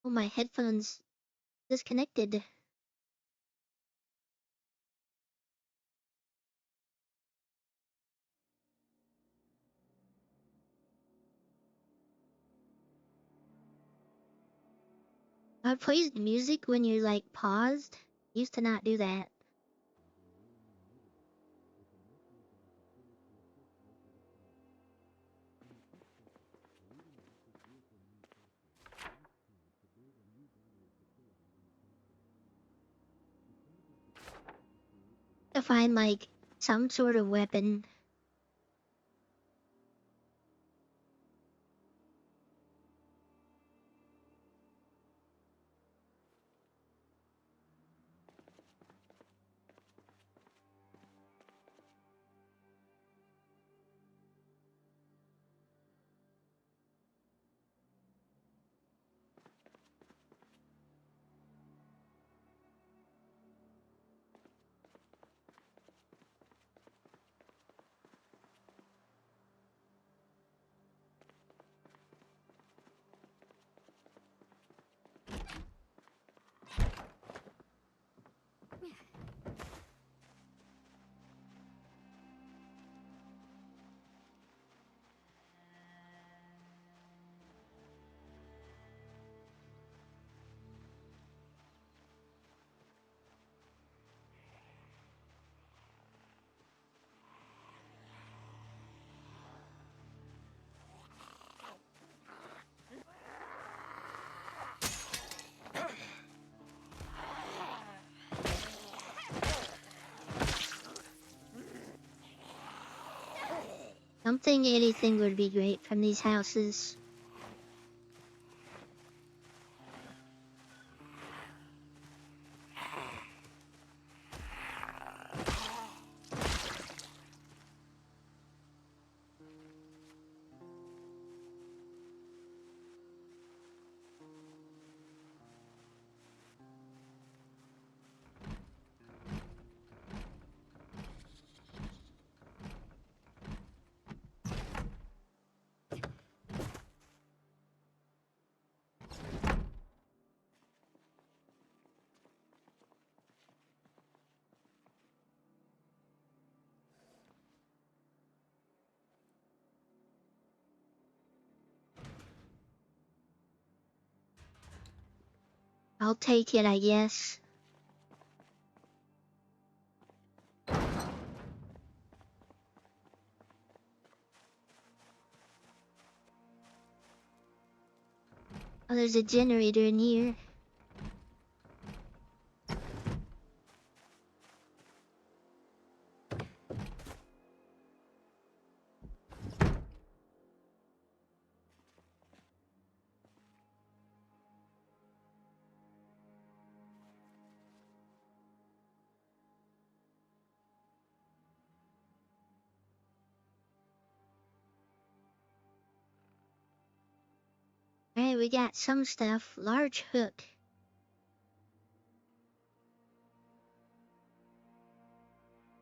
[SPEAKER 1] Oh, my headphones disconnected. It plays music when you're like paused. Used to not do that. To find like some sort of weapon. Something, anything would be great from these houses. I'll take it, I guess. Oh, there's a generator in here. Alright, we got some stuff. Large hook.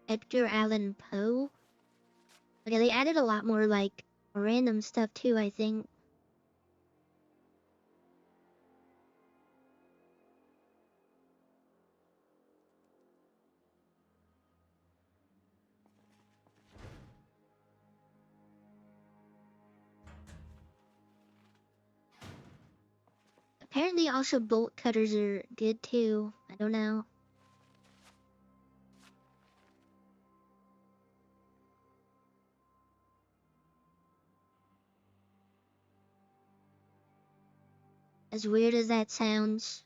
[SPEAKER 1] Edgar Allan Poe. Okay, they added a lot more like random stuff too, I think. Apparently also bolt cutters are good too. I don't know. As weird as that sounds.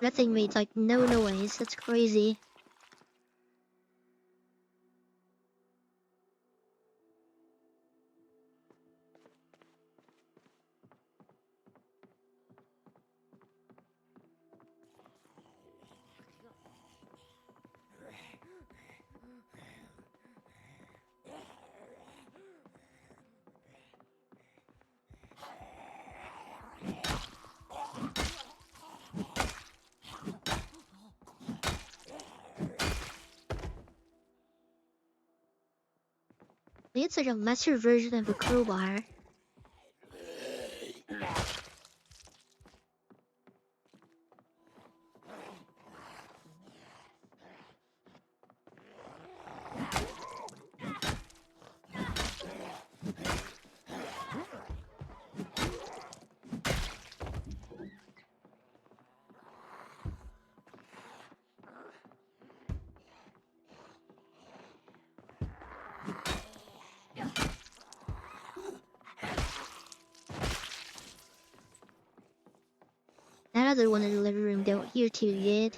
[SPEAKER 1] That thing made like no noise. That's crazy. It's like a lesser version of a crowbar. That other one in the living room don't hear too good.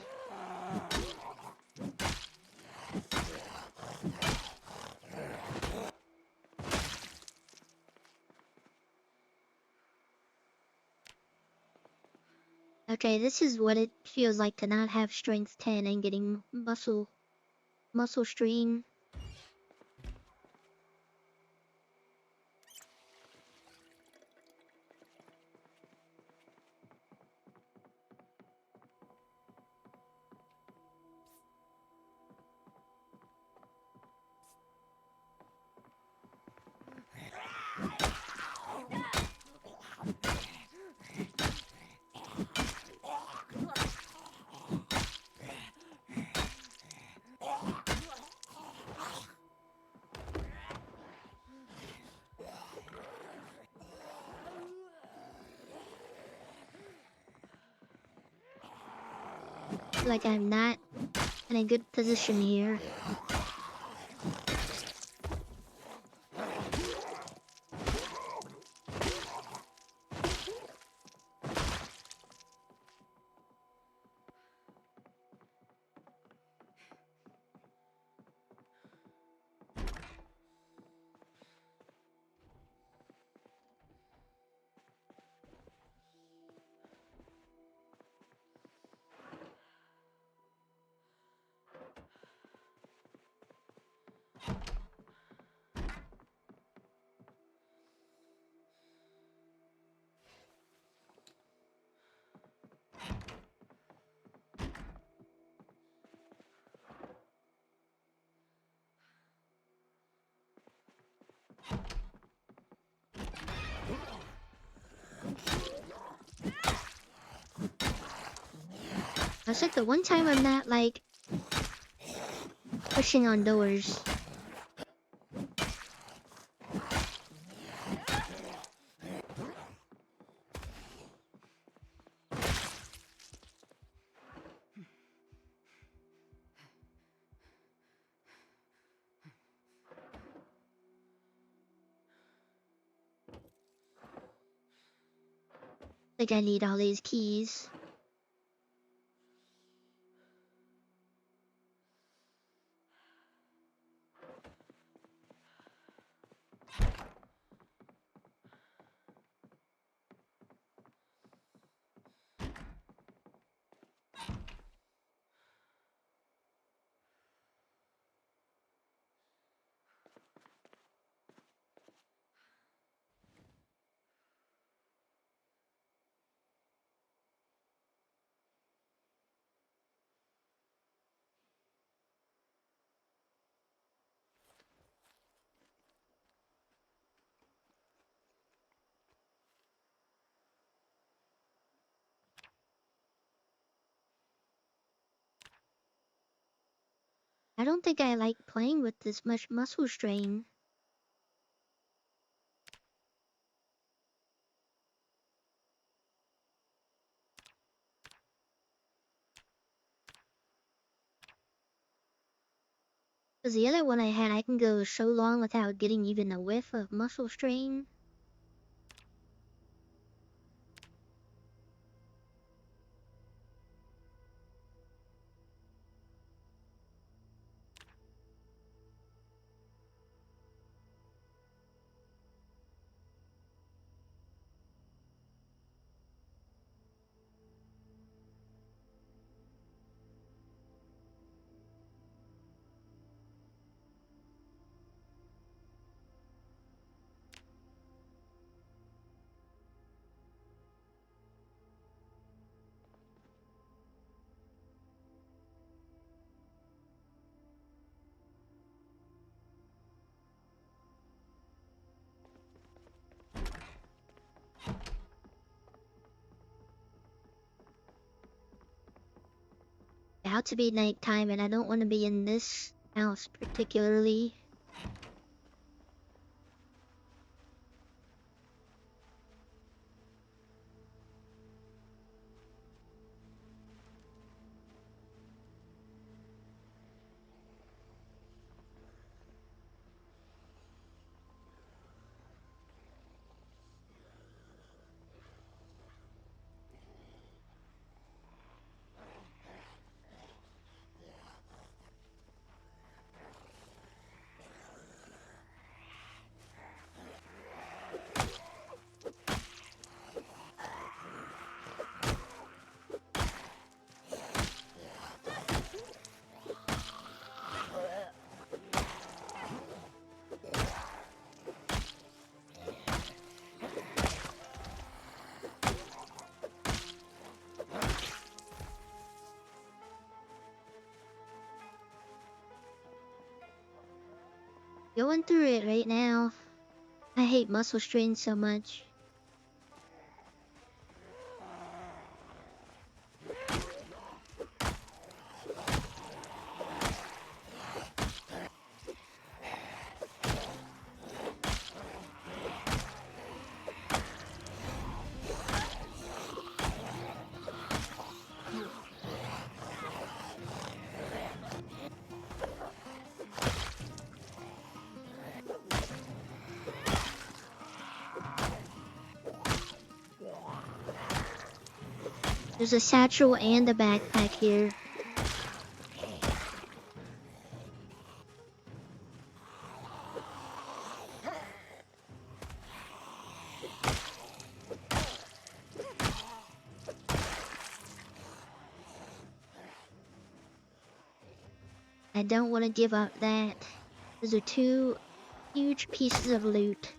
[SPEAKER 1] Okay, this is what it feels like to not have strength 10 and getting muscle strain. Like I'm not in a good position here. That's like the one time I'm not like pushing on doors. Like I need all these keys. I don't think I like playing with this much muscle strain. Because the other one I had, I can go so long without getting even a whiff of muscle strain. about to be nighttime and I don't want to be in this house particularly. Going through it right now. I hate muscle strain so much. There's a satchel and a backpack here. I don't want to give up that. Those are two huge pieces of loot.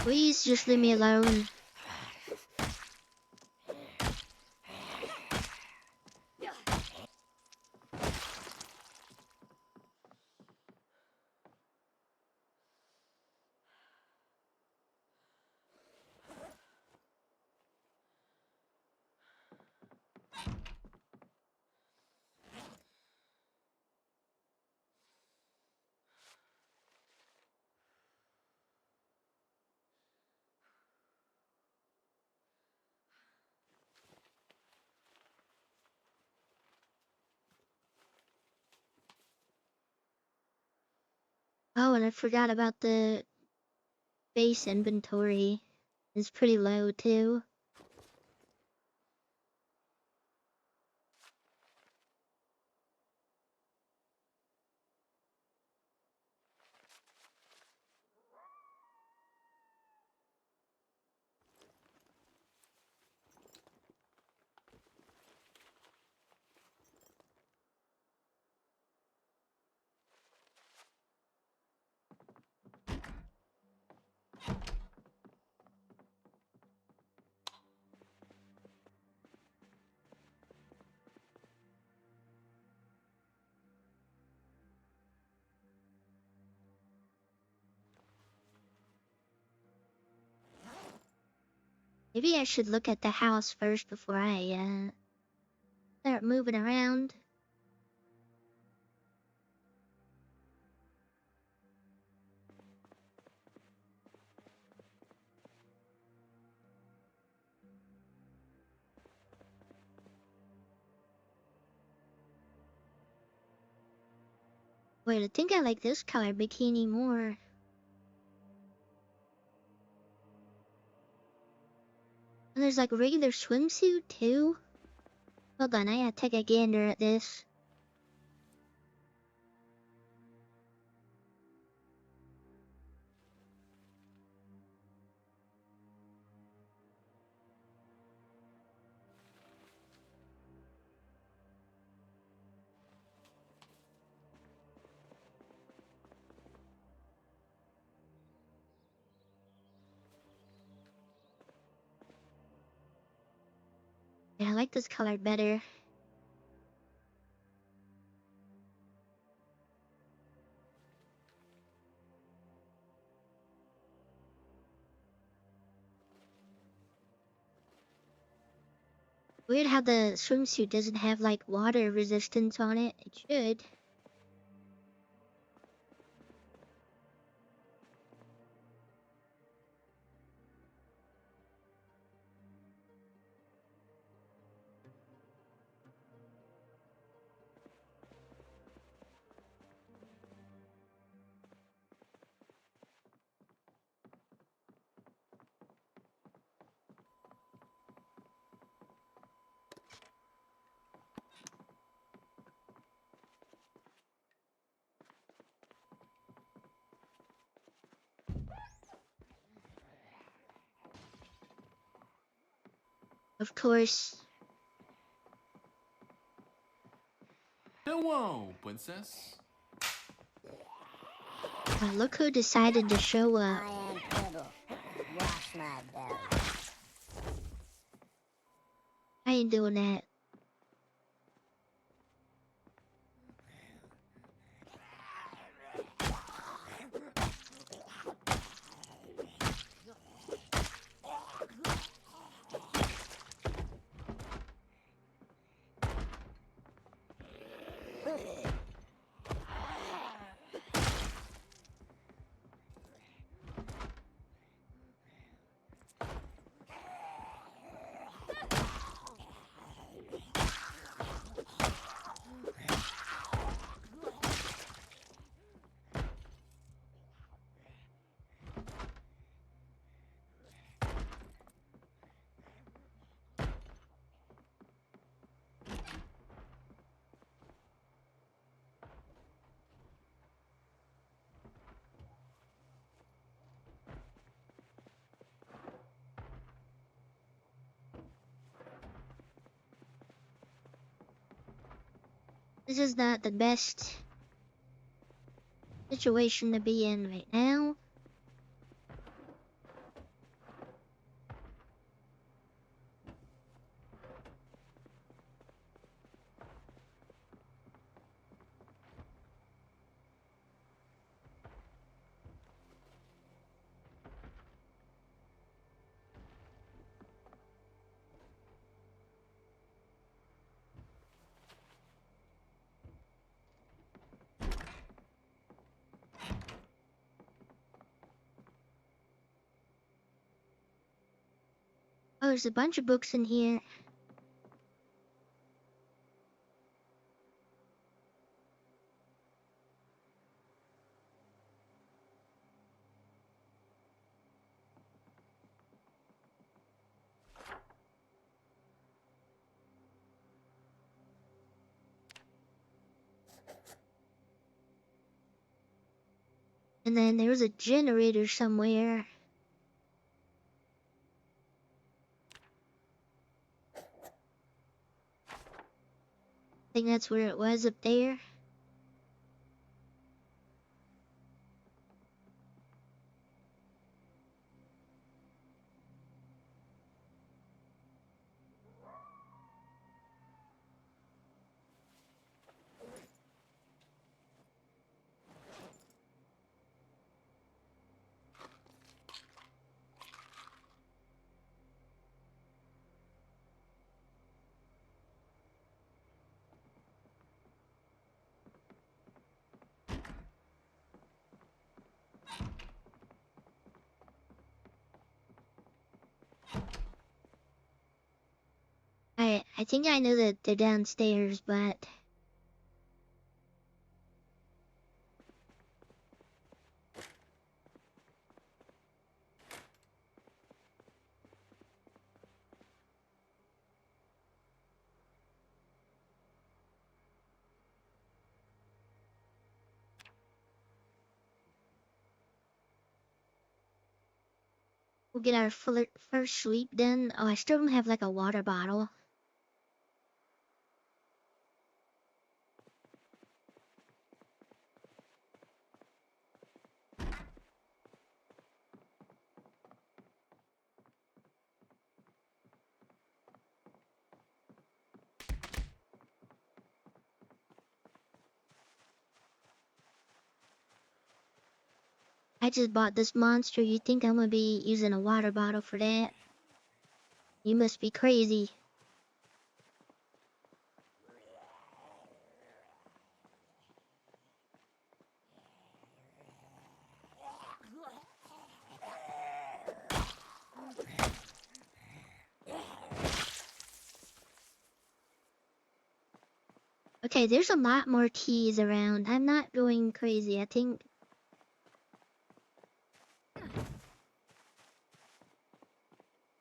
[SPEAKER 1] Please just leave me alone. Oh, and I forgot about the base inventory. It's pretty low too. Maybe I should look at the house first before I start moving around. Wait, I think I like this color bikini more. There's like a regular swimsuit too. Hold on, I gotta take a gander at this. Yeah, I like this color better. Weird how the swimsuit doesn't have like water resistance on it. It should. Of course.
[SPEAKER 3] Hello, princess.
[SPEAKER 1] Well, look who decided to show up.
[SPEAKER 4] I am Fiddle. Wash my belly.
[SPEAKER 1] I ain't doing that. This is not the best situation to be in right now. Oh, there's a bunch of books in here. And then there's a generator somewhere. I think that's where it was up there. I think I know that they're downstairs, but We'll get our first sleep then. Oh, I still don't have like a water bottle. I just bought this monster. You think I'm gonna be using a water bottle for that? You must be crazy. Okay, there's a lot more keys around. I'm not going crazy, I think.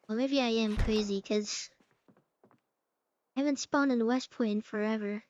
[SPEAKER 1] Well, maybe I am crazy, because I haven't spawned in West Point in forever.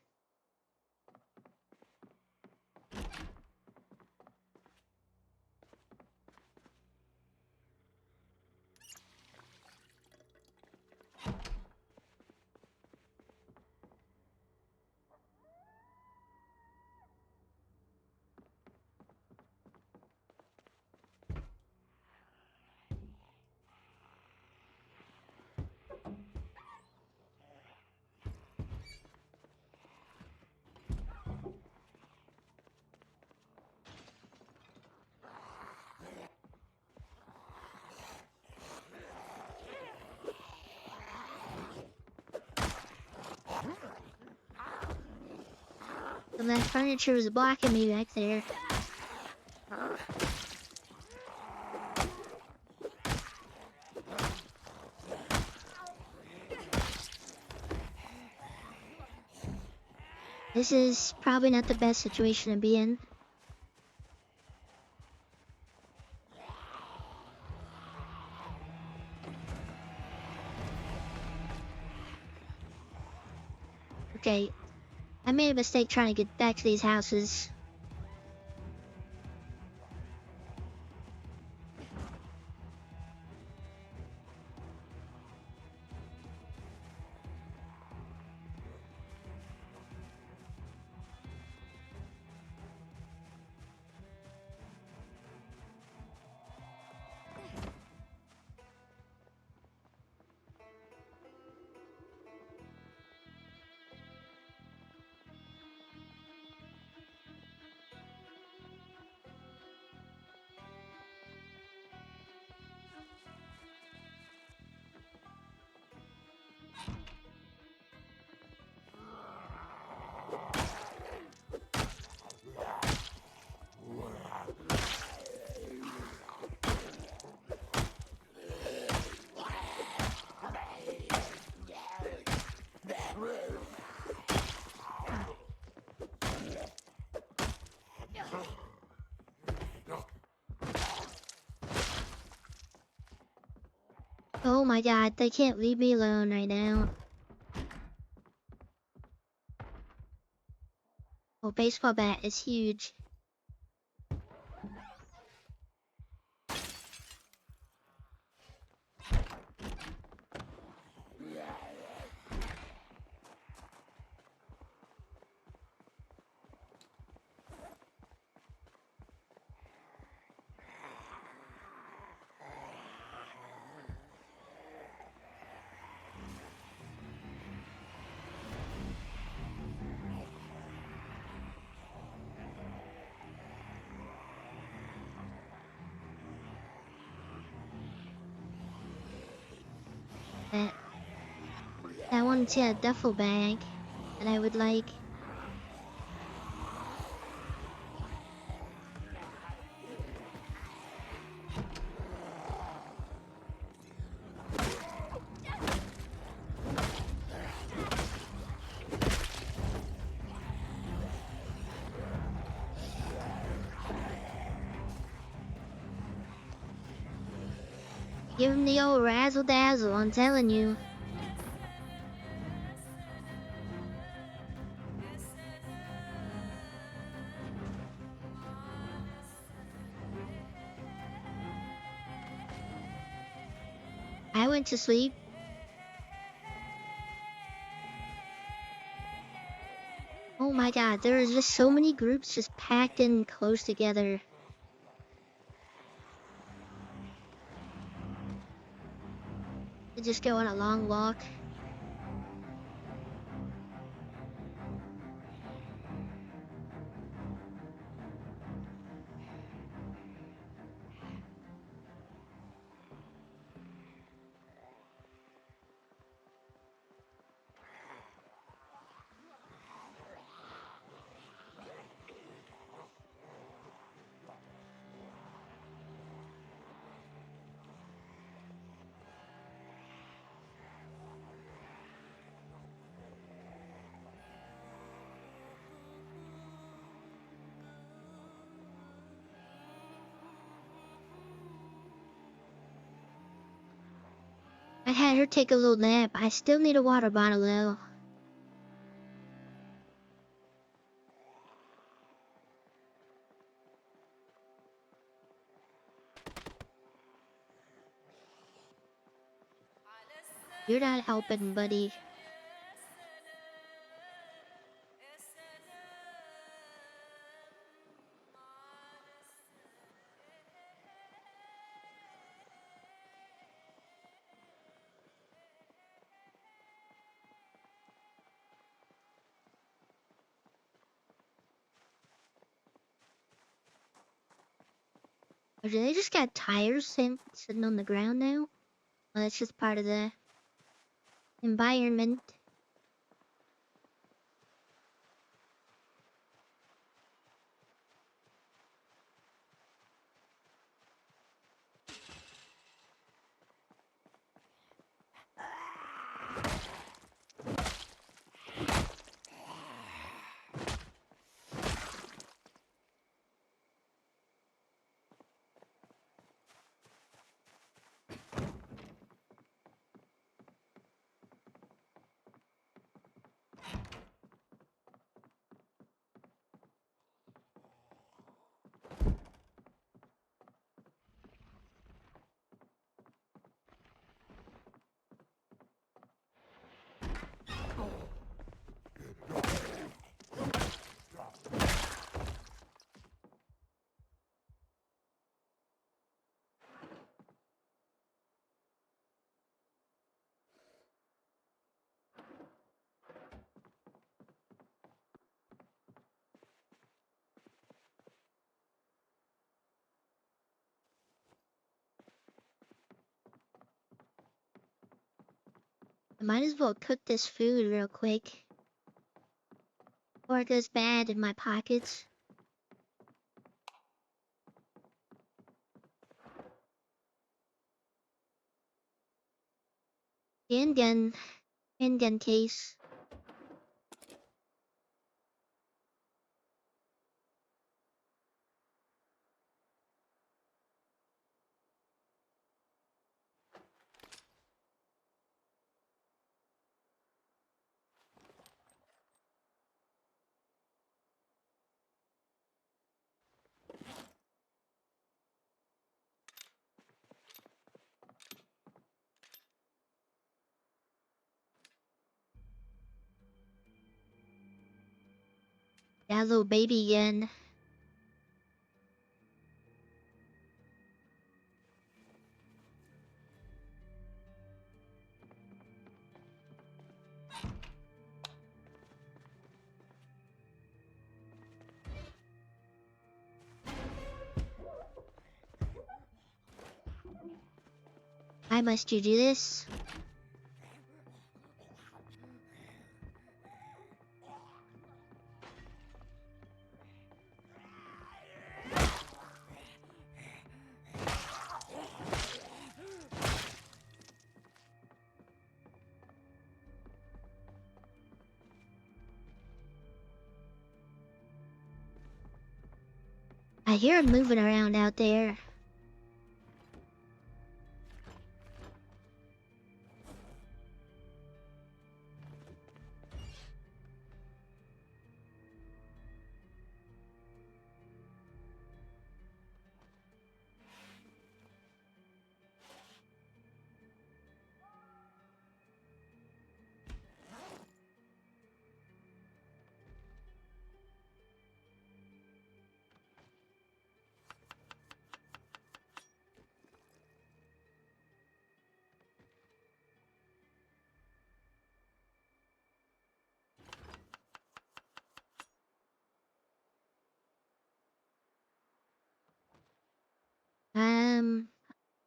[SPEAKER 1] So that furniture is blocking me back there. This is probably not the best situation to be in. Okay, I made a mistake trying to get back to these houses. Oh my god, they can't leave me alone right now. Oh, baseball bat is huge. That I wanted to a duffel bag that I would like. Give him the old razzle dazzle, I'm telling you. went to sleep. Oh my god, there are just so many groups just packed in close together. To just go on a long walk. I had her take a little nap. I still need a water bottle though. You're not helping, buddy. Or do they just got tires sitting on the ground now? Well, that's just part of the environment. I might as well cook this food real quick. Or it goes bad in my pockets. Handgun. Handgun case. That little baby gun. Why must you do this? I hear him moving around out there.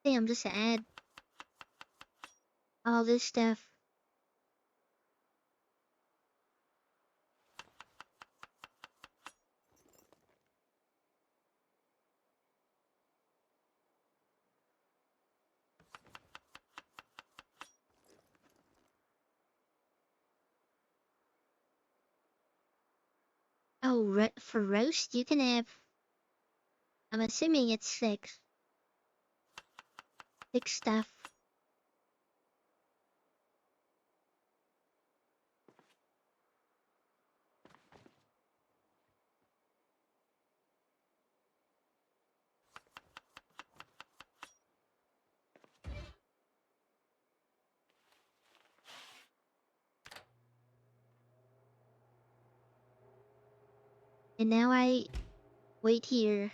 [SPEAKER 1] think I'm just gonna add all this stuff. Oh, for roast, you can have. I'm assuming it's six. Six stuff. And now I wait here.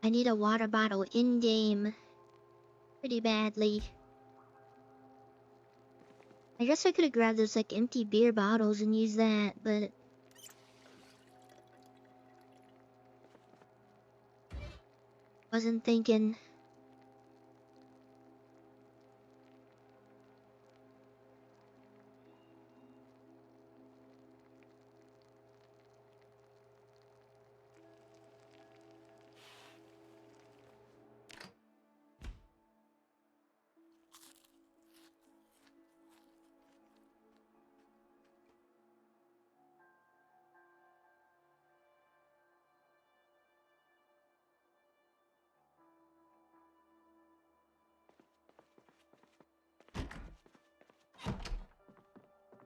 [SPEAKER 1] I need a water bottle in game. Pretty badly. I guess I could have grabbed those like empty beer bottles and used that, but wasn't thinking.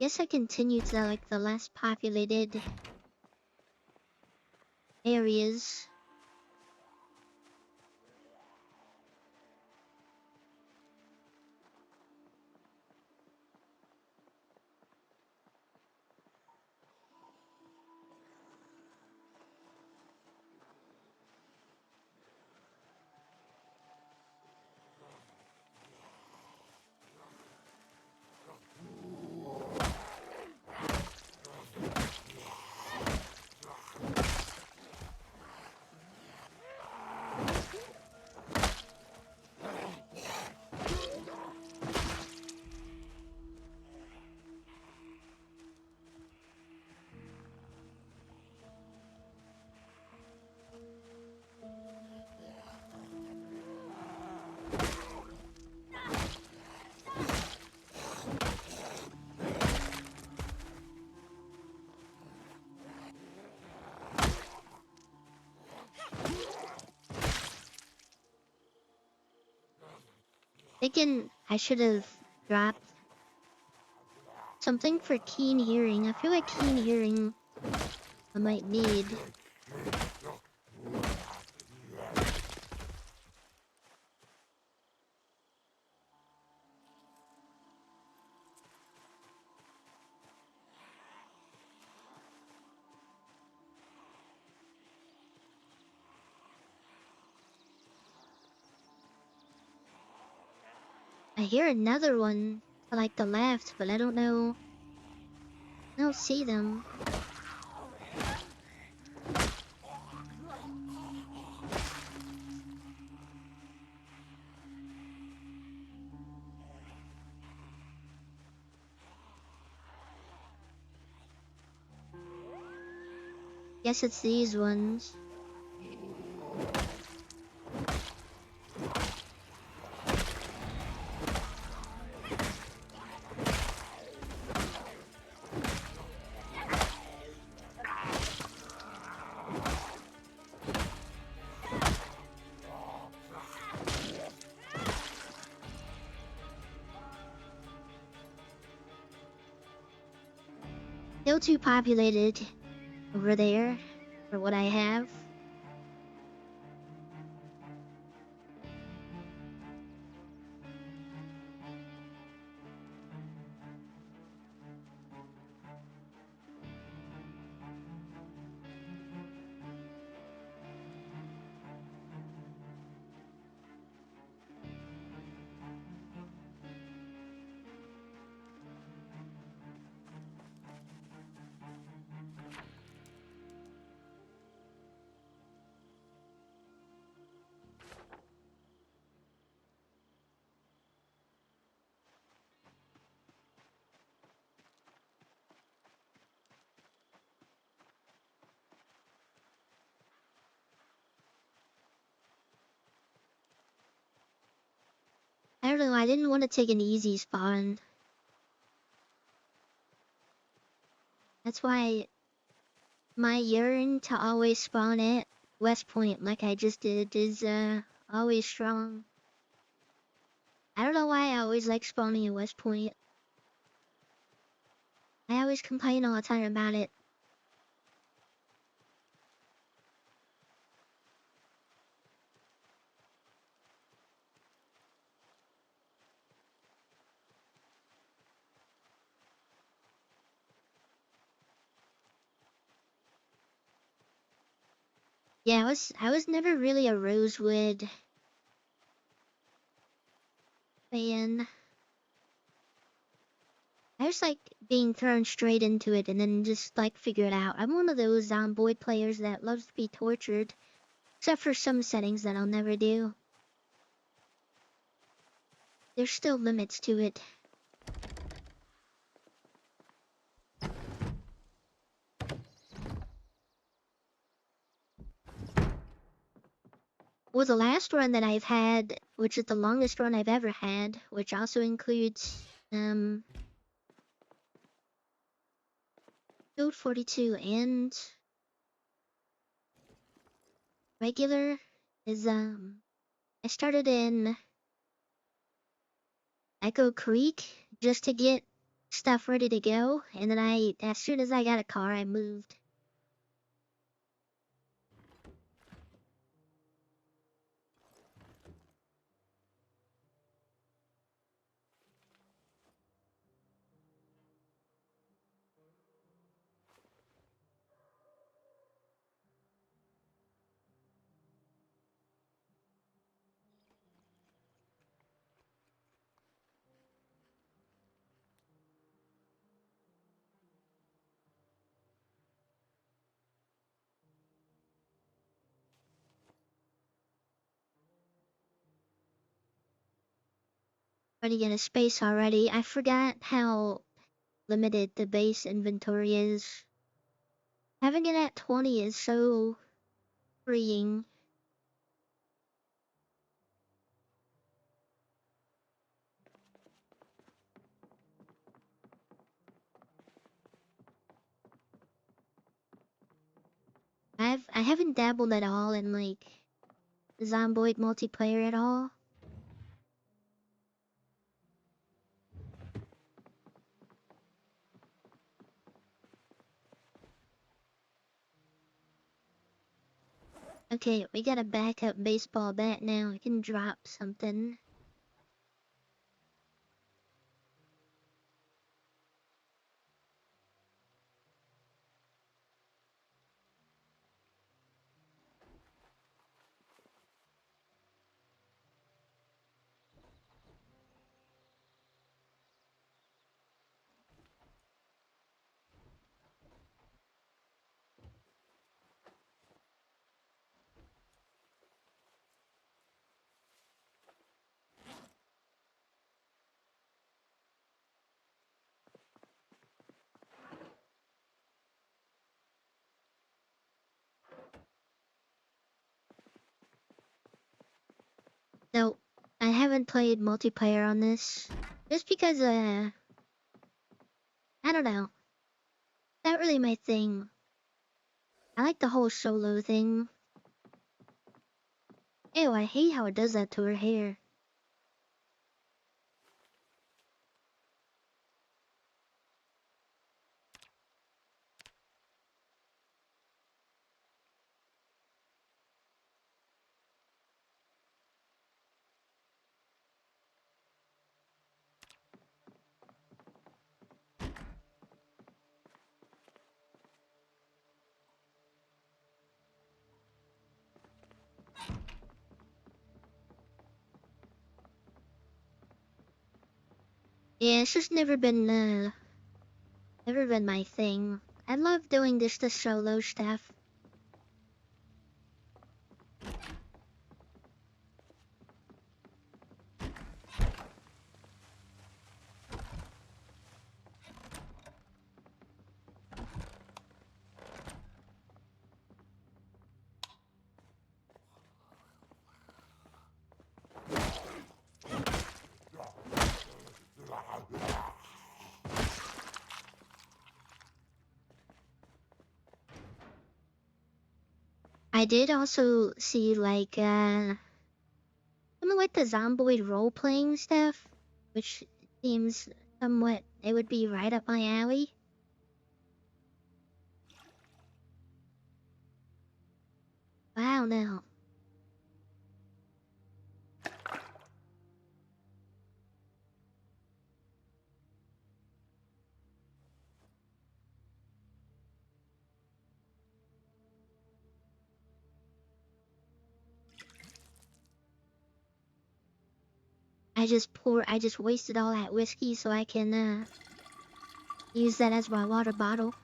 [SPEAKER 1] Guess I continue to like the less populated areas. Thinking I should have dropped something for keen hearing. I feel like keen hearing I might need. I hear another one to like the left, but I don't know. I don't see them. Guess it's these ones. Still too populated over there for what I have. I don't know, I didn't want to take an easy spawn. That's why my yearn to always spawn at West Point like I just did is always strong. I don't know why I always like spawning at West Point. I always complain all the time about it. Yeah, I was never really a Rosewood fan. I just like being thrown straight into it and then just like figure it out. I'm one of those Zomboid players that loves to be tortured, except for some settings that I'll never do. There's still limits to it. Well, the last run that I've had, which is the longest run I've ever had, which also includes Code 42 and regular, is I started in Echo Creek just to get stuff ready to go, and then as soon as I got a car, I moved. Running out of space already. I forgot how limited the base inventory is. Having it at 20 is so freeing. I haven't dabbled at all in like Zomboid multiplayer at all. Okay, we got a backup baseball bat now. We can drop something. No, I haven't played multiplayer on this. Just because, I don't know. Not really my thing. I like the whole solo thing. Ew, I hate how it does that to her hair. Yeah, it's just never been my thing. I love doing the solo stuff. I did also see like something like the Zomboid role playing stuff, which seems somewhat it would be right up my alley. I don't know. I just wasted all that whiskey so I can use that as my water bottle.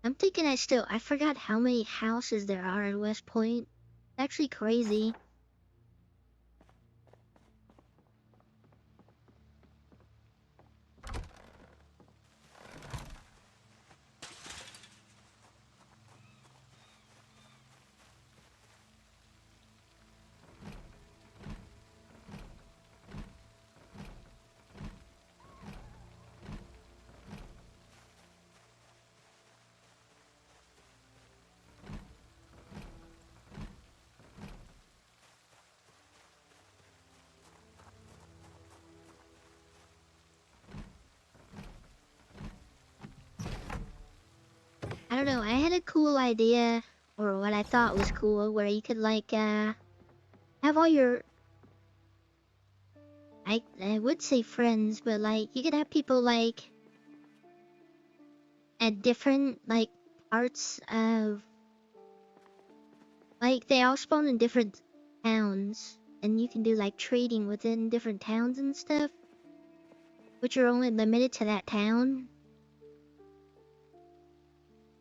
[SPEAKER 1] I'm thinking I forgot how many houses there are in West Point. It's actually crazy. I don't know, I had a cool idea, or what I thought was cool, where you could like have all your I would say friends, but like you could have people like at different like parts of like they all spawn in different towns, and you can do like trading within different towns and stuff, but you're only limited to that town.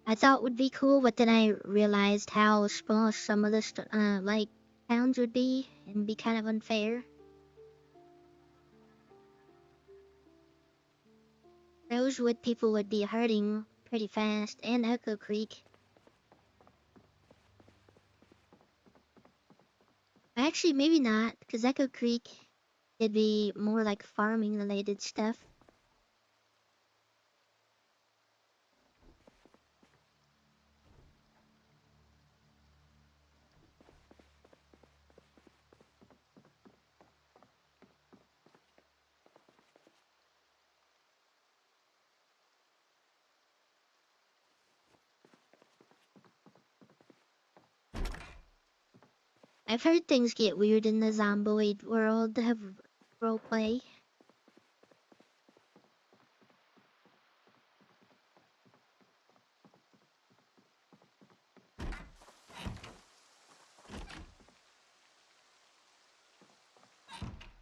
[SPEAKER 1] I thought would be cool, but then I realized how small some of the like towns would be and be kind of unfair. Rosewood people would be hurting pretty fast, and Echo Creek. Actually, maybe not, because Echo Creek it'd be more like farming related stuff. I've heard things get weird in the Zomboid world of roleplay.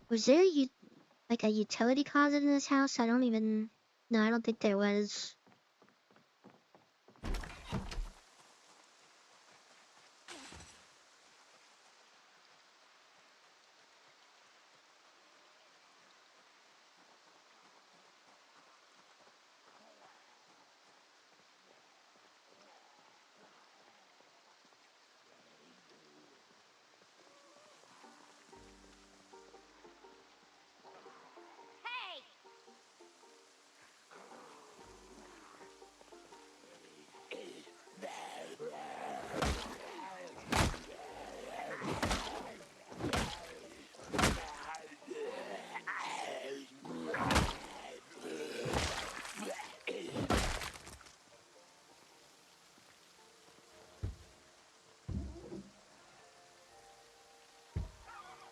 [SPEAKER 1] Was there like a utility closet in this house? I don't even. No, I don't think there was.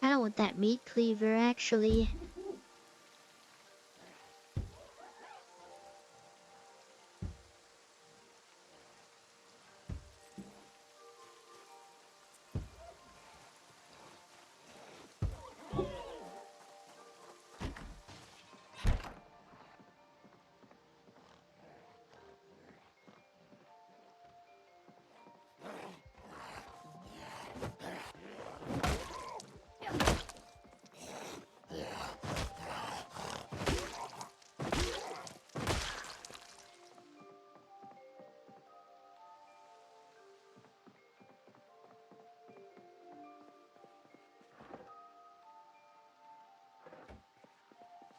[SPEAKER 1] kinda want that meat cleaver actually.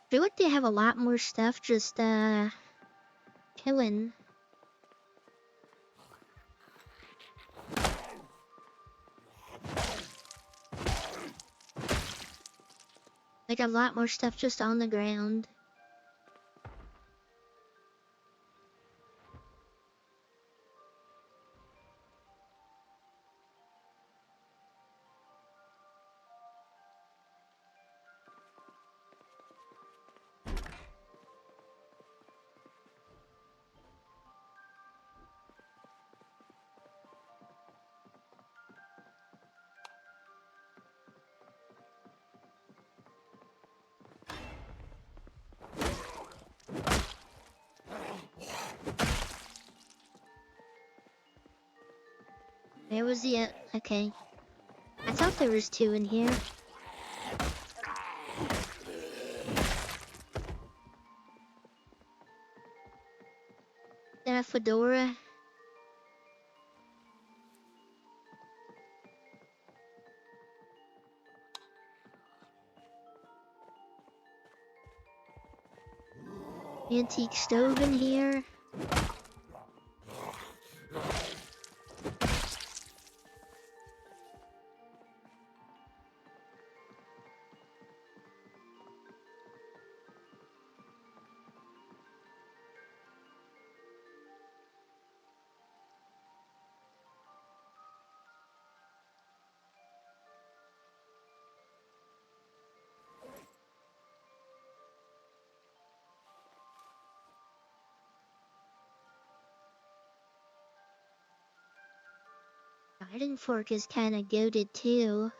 [SPEAKER 1] I feel like they have a lot more stuff just killing. Like a lot more stuff just on the ground. There was the okay. I thought there was two in here. Is that a fedora? Antique stove in here. Garden fork is kinda goated too.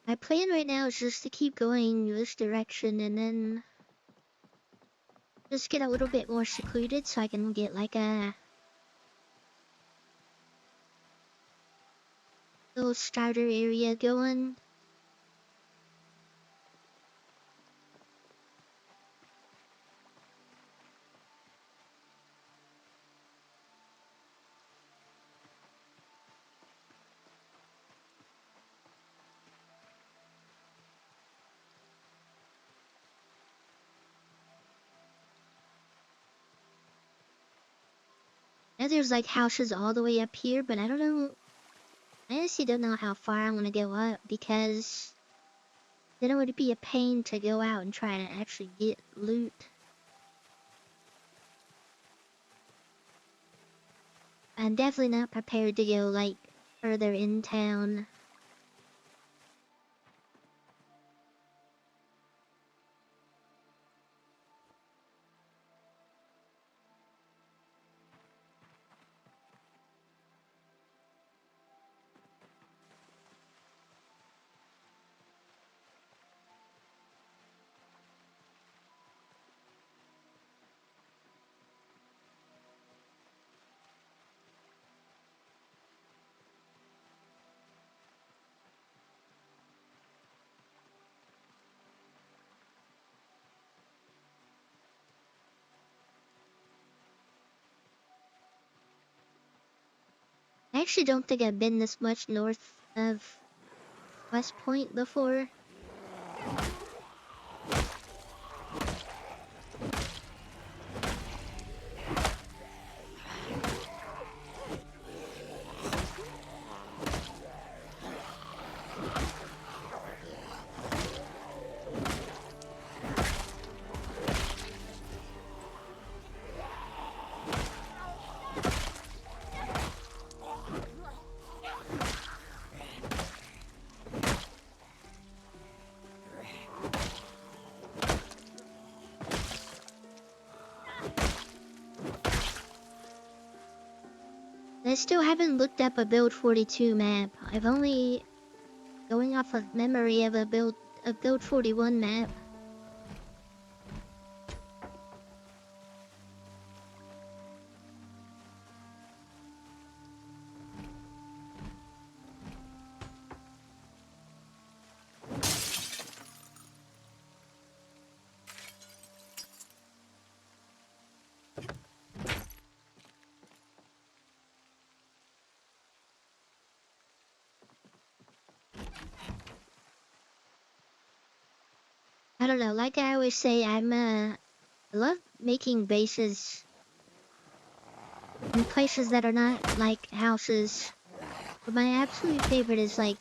[SPEAKER 1] My plan right now is just to keep going this direction and then just get a little bit more secluded so I can get like a little starter area going. Now there's like houses all the way up here, but I don't know. I honestly don't know how far I want to go up because then it would be a pain to go out and try to actually get loot. I'm definitely not prepared to go like further in town. actually don't think I've been this much north of West Point before. I still haven't looked up a Build 42 map. I've only going off of memory of a Build 41 map. I don't know, like I always say, I love making bases in places that are not like houses. But my absolute favorite is like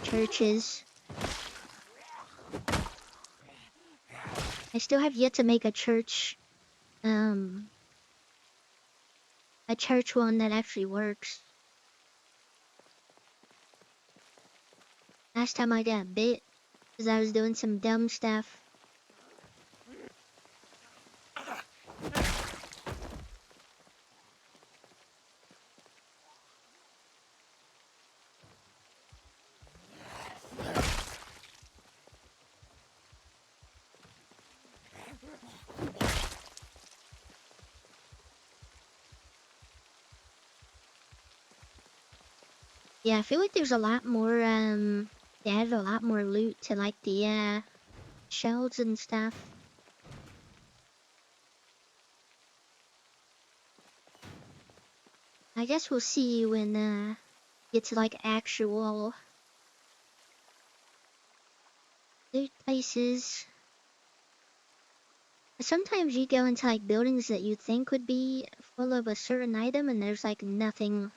[SPEAKER 1] churches. I still have yet to make um, a church one that actually works. Last time I got bit because I was doing some dumb stuff. Yeah, I feel like there's a lot more, they added a lot more loot to like the, shells and stuff. I guess we'll see when, get to like actual loot places. Sometimes you go into like buildings that you think would be full of a certain item and there's like nothing.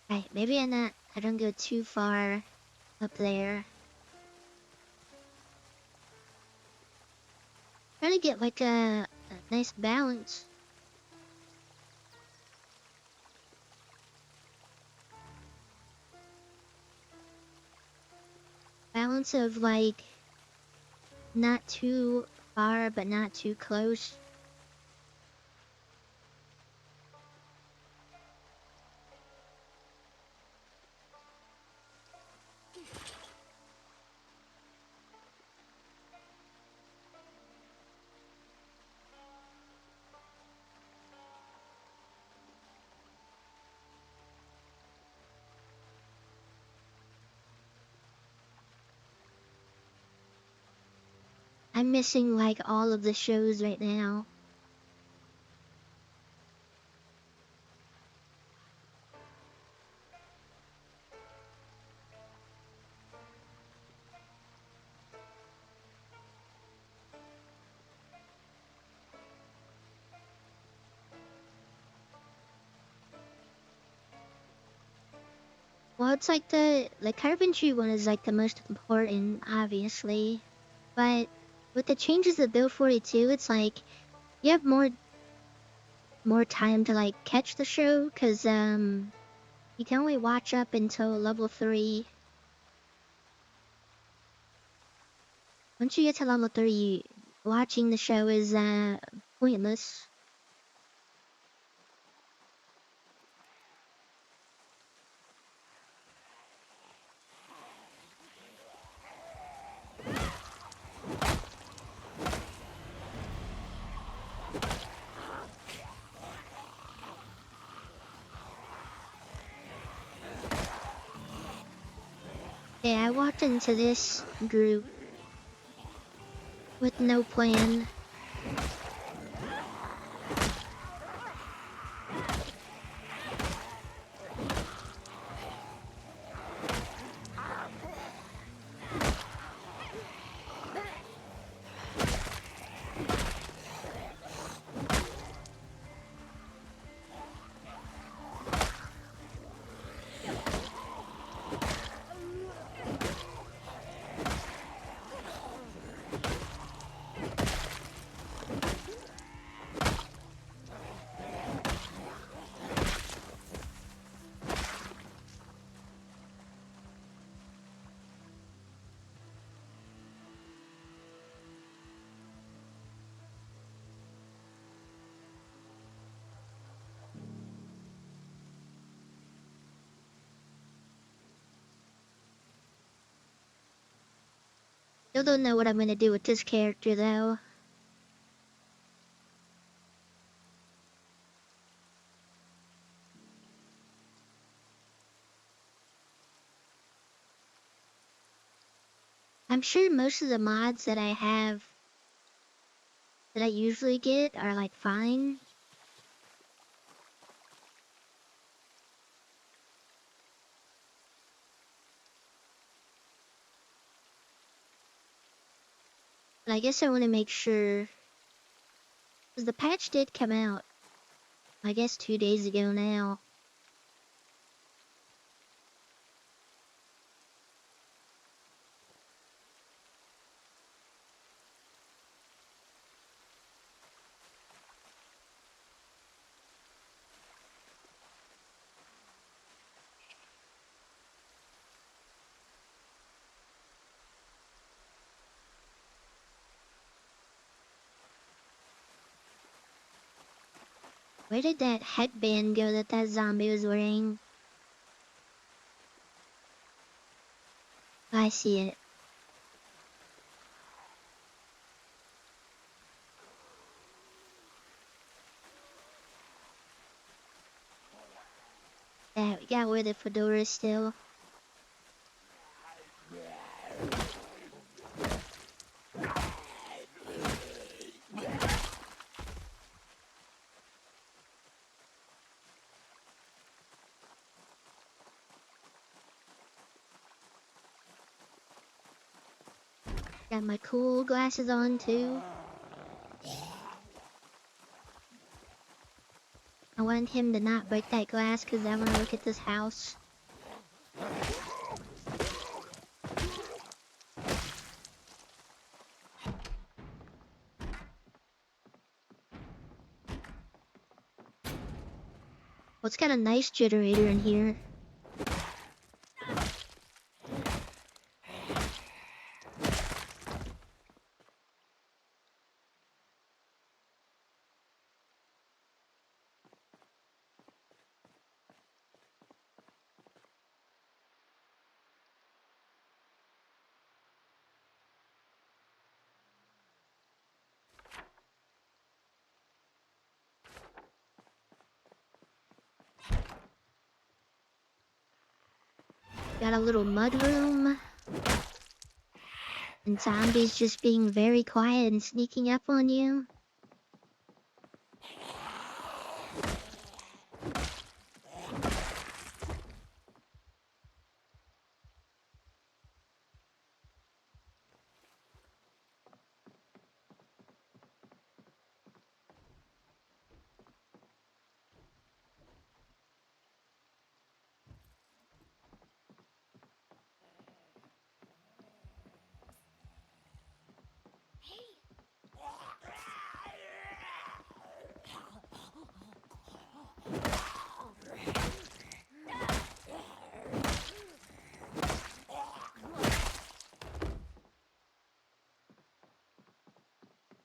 [SPEAKER 1] Right, maybe I don't go too far up there. Trying to get like a nice balance. Balance of like not too far but not too close. I'm missing like all of the shows right now. Well, it's like the carpentry one is like the most important, obviously. But with the changes of Build 42, it's like you have more time to like catch the show, cause you can only watch up until level 3. Once you get to level 30, watching the show is pointless. Yeah, I walked into this group with no plan. Still don't know what I'm gonna do with this character though. I'm sure most of the mods that I have that I usually get are like fine. But I guess I want to make sure, because the patch did come out, I guess 2 days ago now. Where did that headband go that that zombie was wearing? I see it. Yeah, we gotta wear the fedora still. Got my cool glasses on too. I want him to not break that glass because I want to look at this house. Well, it's got a nice generator in here. Got a little mud room. And zombies just being very quiet and sneaking up on you.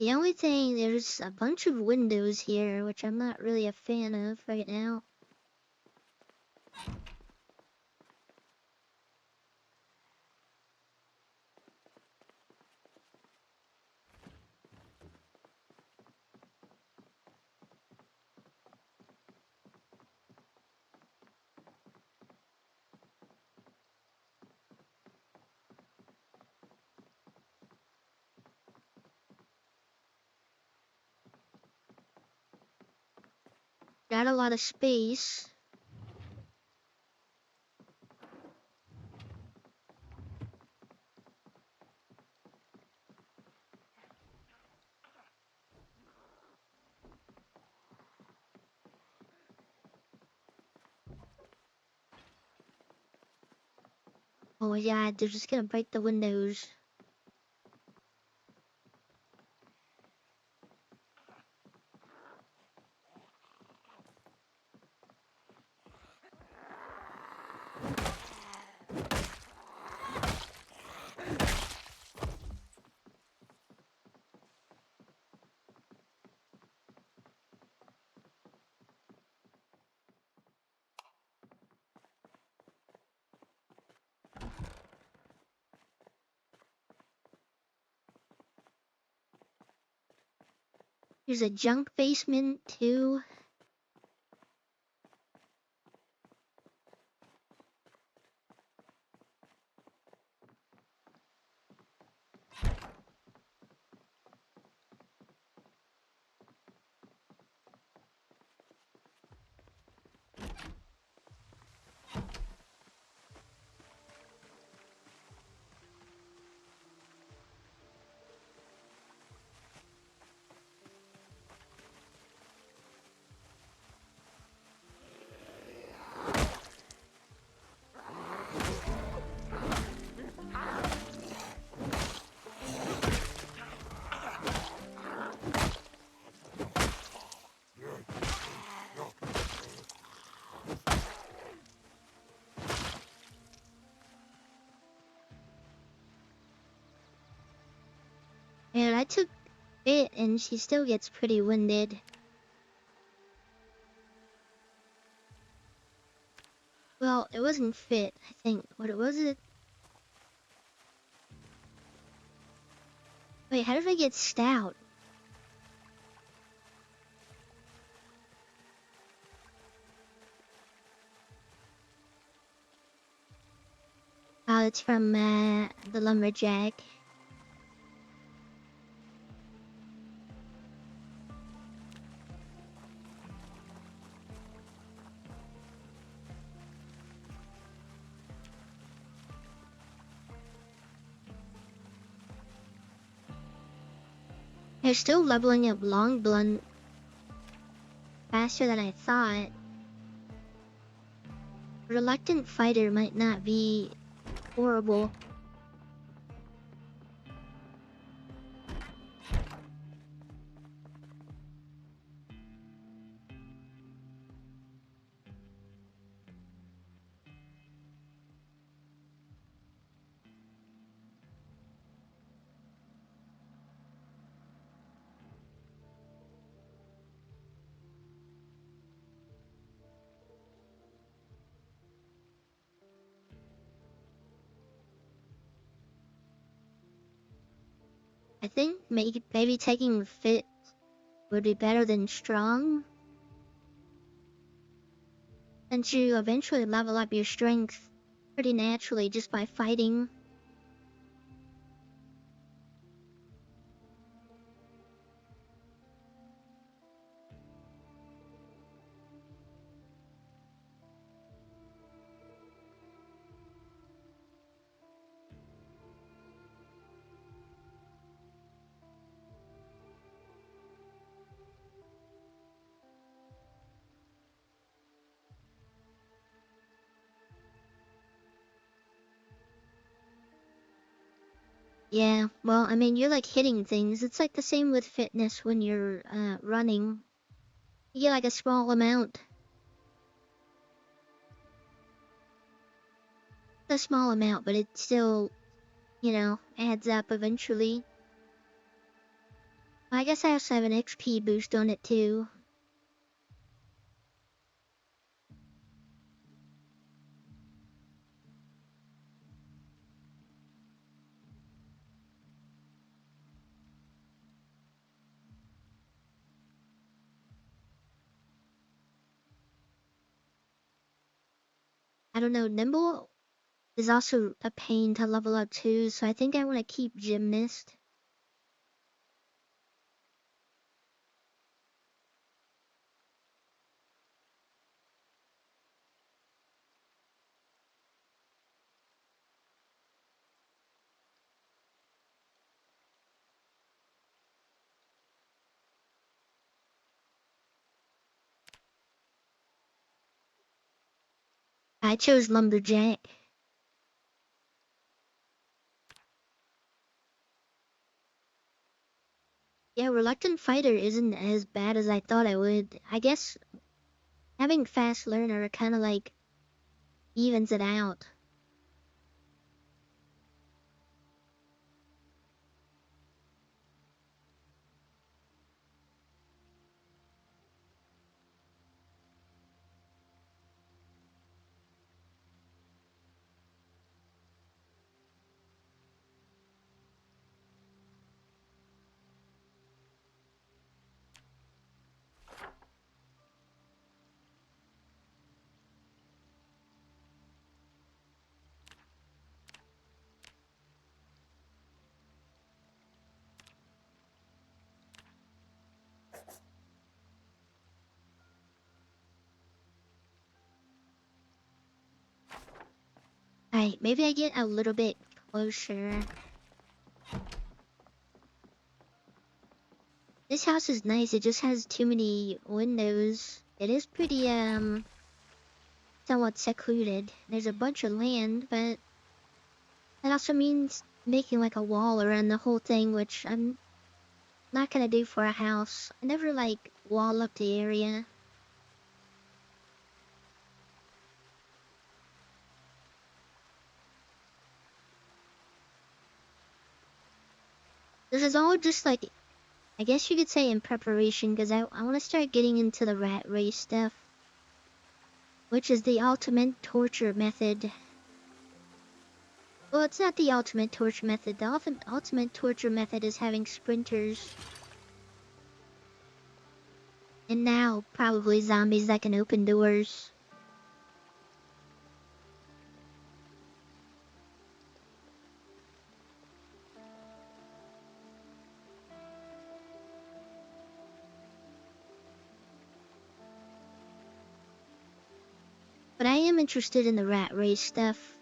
[SPEAKER 1] The only thing, there's a bunch of windows here, which I'm not really a fan of right now. Not a lot of space. Oh yeah, they're just gonna break the windows. There's a junk basement too. And I took it and she still gets pretty winded. Well, it wasn't fit, I think. What was it? Wait, how did I get stout? Oh, it's from the lumberjack. They're still leveling up long blunt faster than I thought. Reluctant fighter might not be horrible. I think maybe taking fit would be better than strong. Since you eventually level up your strength pretty naturally just by fighting. Yeah, well, I mean, you're like hitting things. It's like the same with fitness when you're running. You get like a small amount. A small amount, but it still, adds up eventually. I guess I also have an XP boost on it too. I don't know, Nimble is also a pain to level up too, so I think I want to keep Gymnast. I chose Lumberjack. Yeah, Reluctant Fighter isn't as bad as I thought it would. I guess having Fast Learner kind of like evens it out. Alright, maybe I get a little bit closer. This house is nice, it just has too many windows. It is pretty, somewhat secluded. There's a bunch of land, but that also means making like a wall around the whole thing, which I'm not gonna do for a house. I never like wall up the area. This is all just like, I guess you could say in preparation, because I want to start getting into the rat race stuff, which is the ultimate torture method. Well, it's not the ultimate torture method. The ultimate torture method is having sprinters. And now, probably zombies that can open doors. But I am interested in the rat race stuff.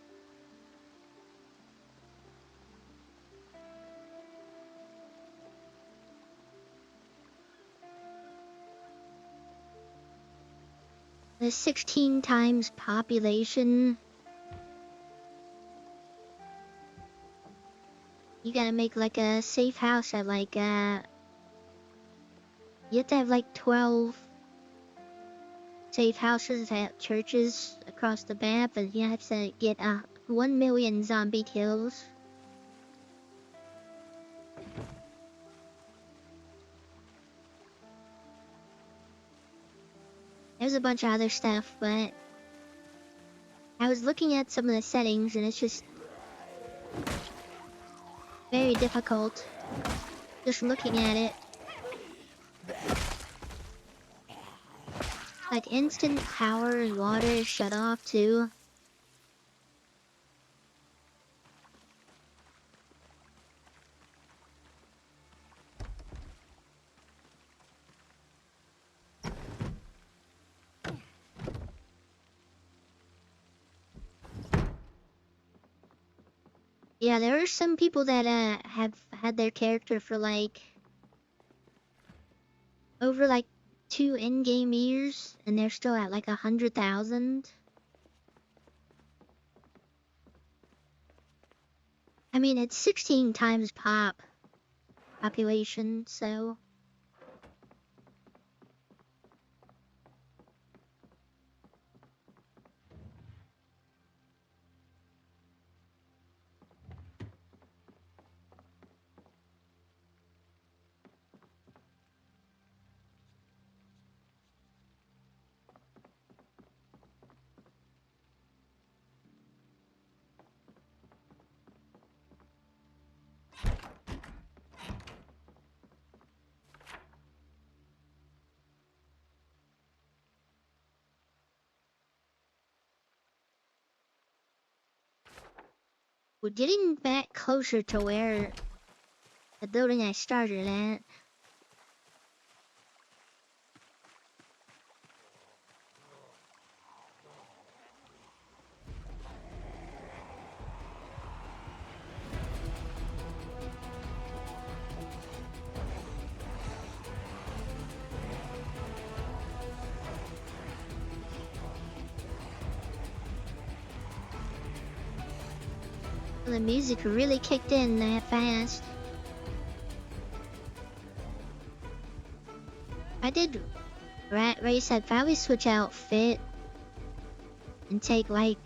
[SPEAKER 1] The 16 times population. You gotta make like a safe house at like, you have to have like 12 safe houses at churches across the map, and you have to get 1 million zombie kills. There's a bunch of other stuff, but I was looking at some of the settings and it's just very difficult just looking at it. Like instant power and water is shut off too. Yeah, there are some people that have had their character for like over like 2 in-game years and they're still at like 100,000. I mean, it's 16 times population, so We're getting back closer to where the building I started at. The music really kicked in that fast. I did Rat Race, I'd probably switch out Fit and take like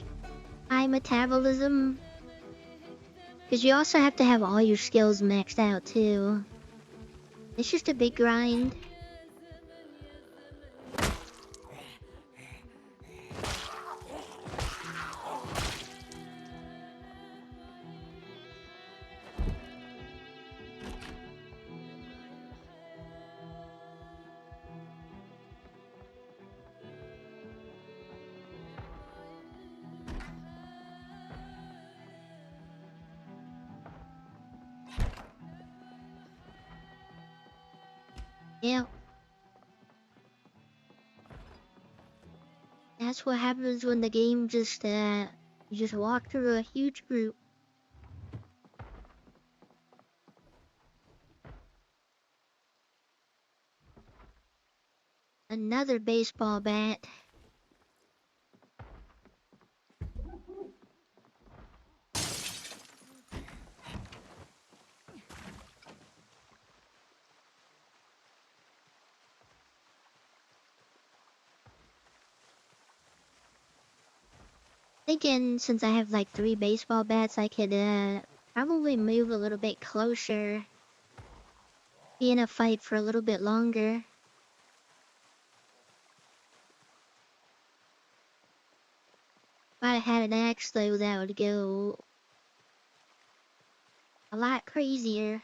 [SPEAKER 1] high metabolism. Because you also have to have all your skills maxed out too. It's just a big grind. Yeah. That's what happens when the game just, you just walk through a huge group. Another baseball bat. Thinking since I have like 3 baseball bats, I could, probably move a little bit closer. Be in a fight for a little bit longer. If I had an axe though, that would go a lot crazier.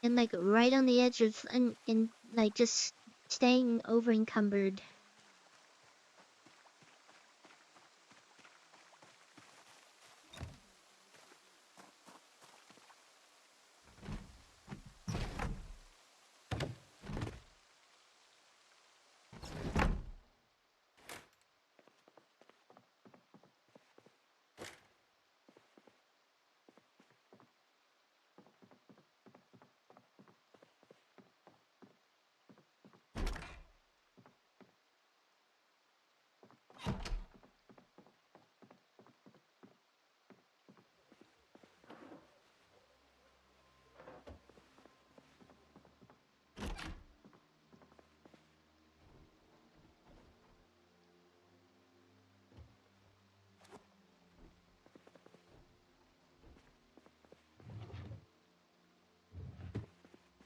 [SPEAKER 1] And like right on the edge of, and like just staying over encumbered.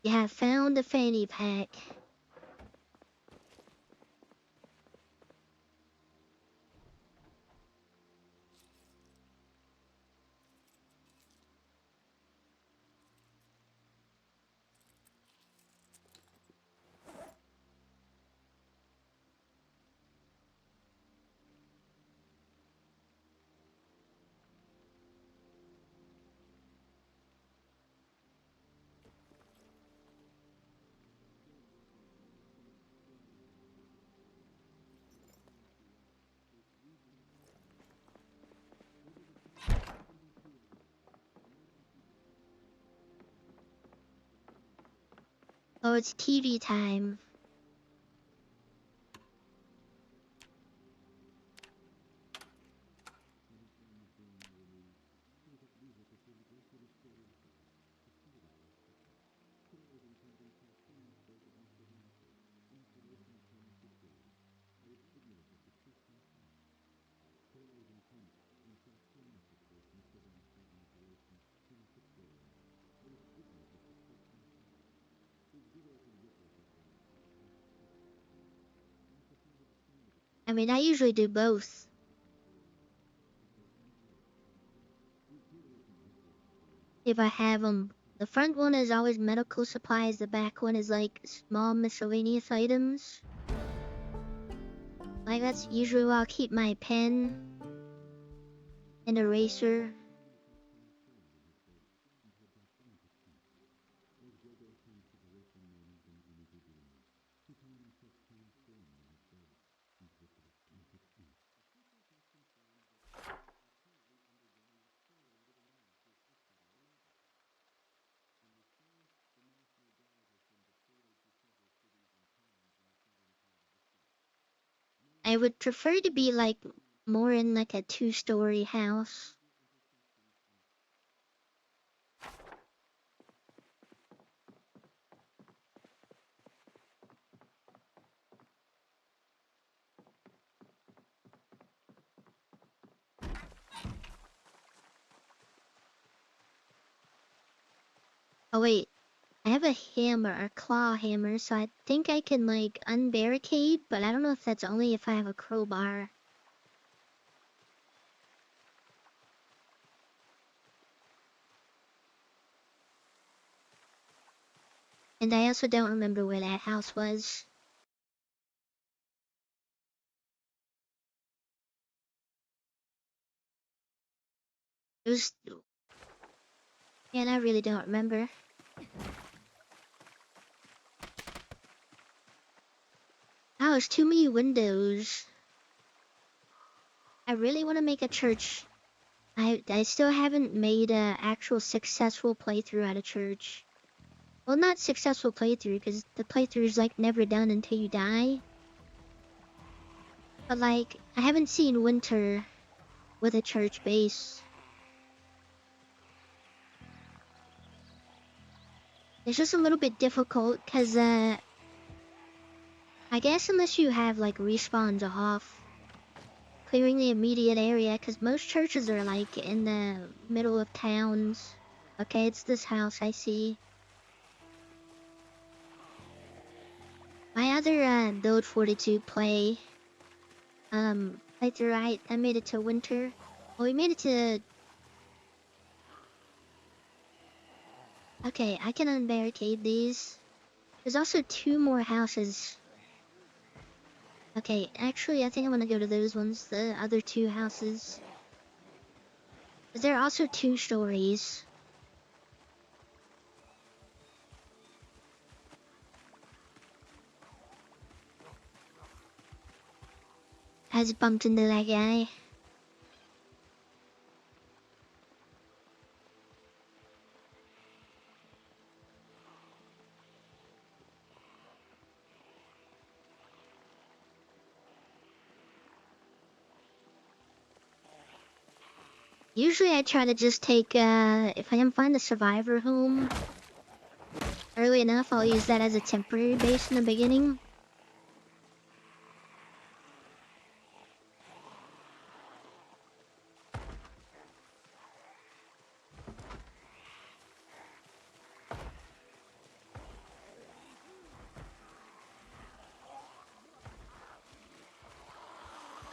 [SPEAKER 1] You have found the fanny pack. Oh, it's TV time. I mean, I usually do both. If I have them. The front one is always medical supplies, the back one is like small miscellaneous items. Like that's usually where I'll keep my pen and eraser. I would prefer to be like more in like a two-story house. Oh wait, I have a hammer, a claw hammer, so I think I can like unbarricade, but I don't know if that's only if I have a crowbar. And I also don't remember where that house was. It was... Man, I really don't remember. Oh, there's too many windows. I really want to make a church. I still haven't made a actual successful playthrough at a church. Well, not successful playthrough, because the playthrough is like never done until you die. But like, I haven't seen Winter with a church base. It's just a little bit difficult, because I guess unless you have like respawns off, clearing the immediate area, because most churches are like in the middle of towns. Okay, it's this house I see. My other Build 42 playthrough, I made it to Winter. Well, we made it to... Okay, I can unbarricade these. There's also 2 more houses. Okay, actually, I think I'm gonna go to those ones, the other 2 houses. But there are also 2 stories. I just bumped into that guy. Usually I try to just take, if I can find a survivor home early enough, I'll use that as a temporary base in the beginning.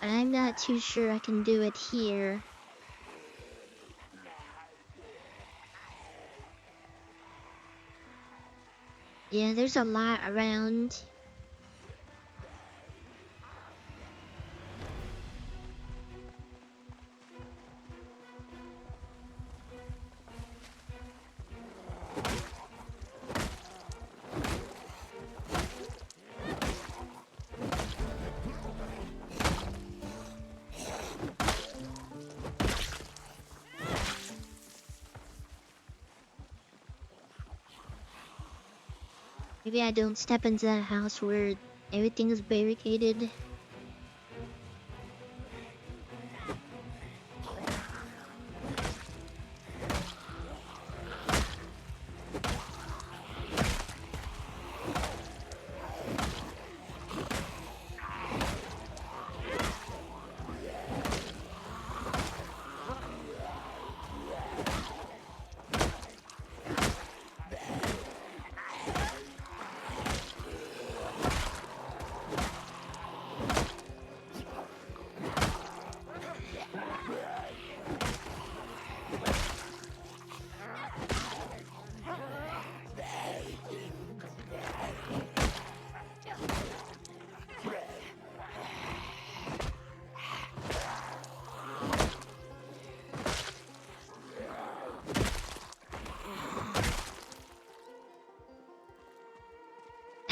[SPEAKER 1] But I'm not too sure I can do it here. Yeah, there's a lot around. Maybe I don't step into that house where everything is barricaded.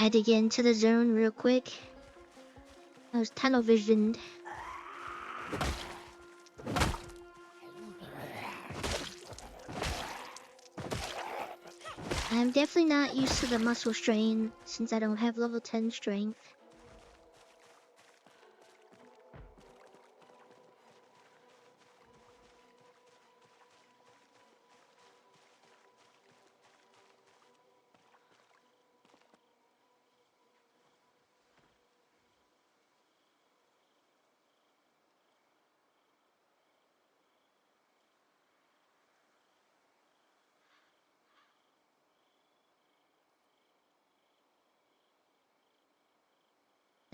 [SPEAKER 1] had to get into the zone real quick. I was tunnel visioned. I'm definitely not used to the muscle strain since I don't have level 10 strength.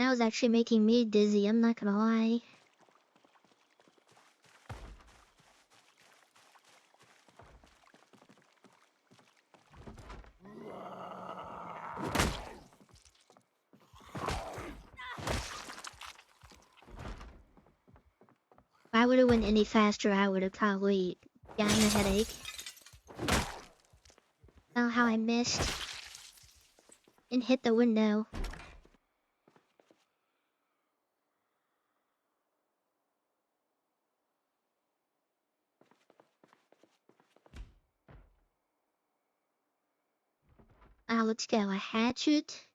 [SPEAKER 1] That was actually making me dizzy, I'm not gonna lie. If I would've went any faster, I would've probably gotten a headache. Oh, how I missed. And hit the window. Let's go. A hatchet.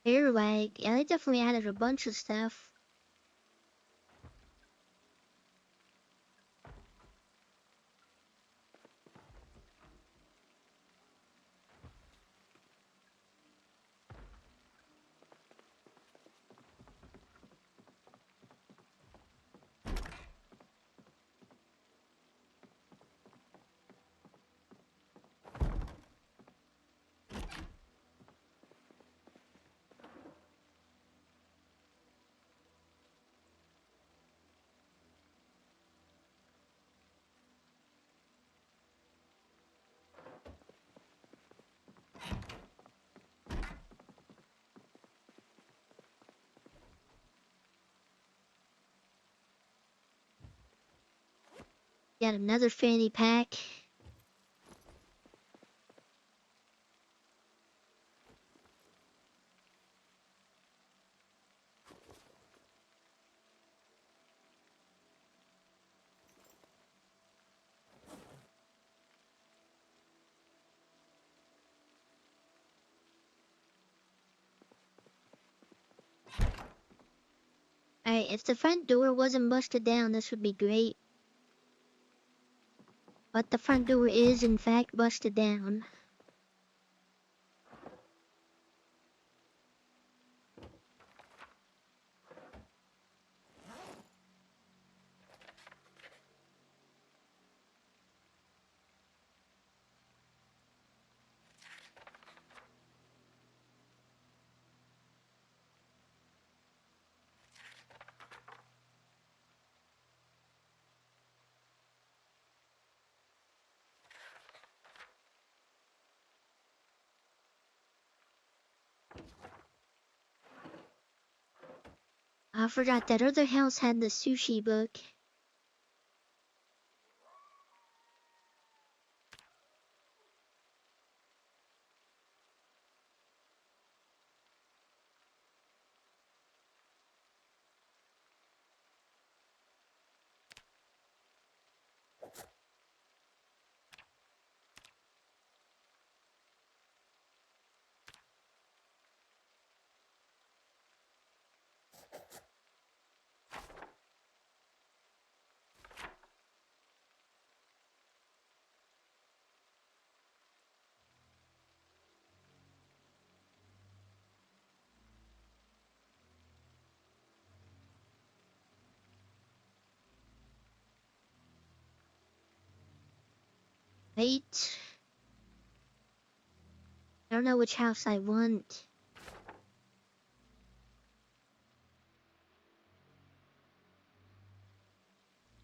[SPEAKER 1] Earwag. Yeah, they definitely added a bunch of stuff. Got another fanny pack. Alright, if the front door wasn't busted down, this would be great. But the front door is, in fact, busted down. I forgot that other house had the sushi book. Wait. I don't know which house I want.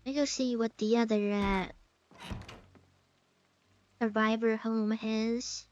[SPEAKER 1] Let me go see what the other survivor home has.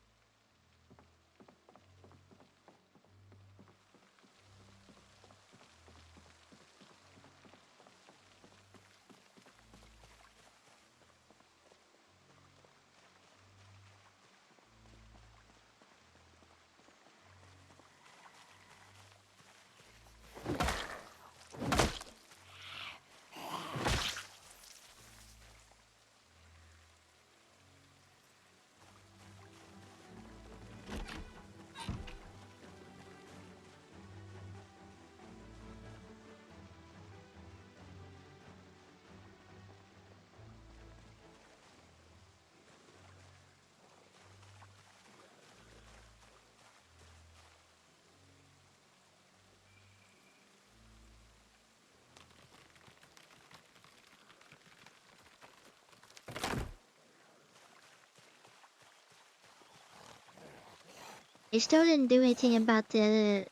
[SPEAKER 1] They still didn't do anything about the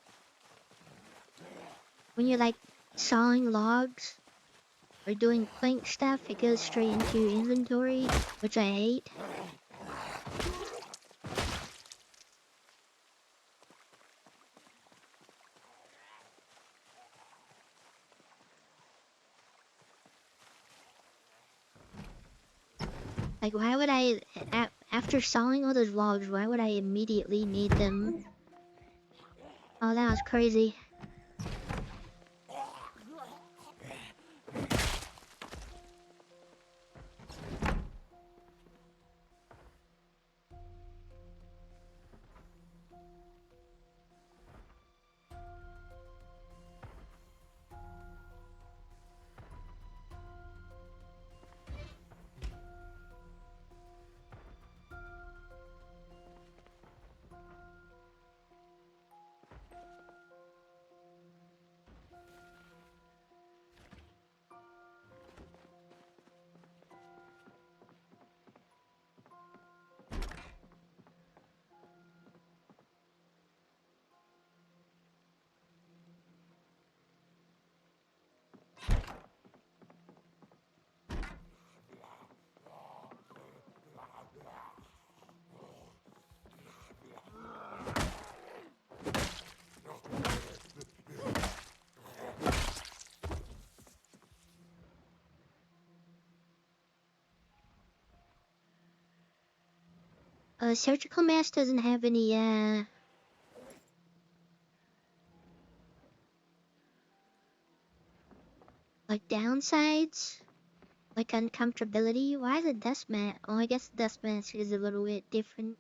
[SPEAKER 1] when you're like sawing logs or doing plank stuff, it goes straight into your inventory, which I hate. Like, why would I, after sawing all those logs, why would I immediately need them? Oh, that was crazy. Surgical mask doesn't have any, like downsides? Like uncomfortability? Why is it dust mask? Oh, I guess dust mask is a little bit different.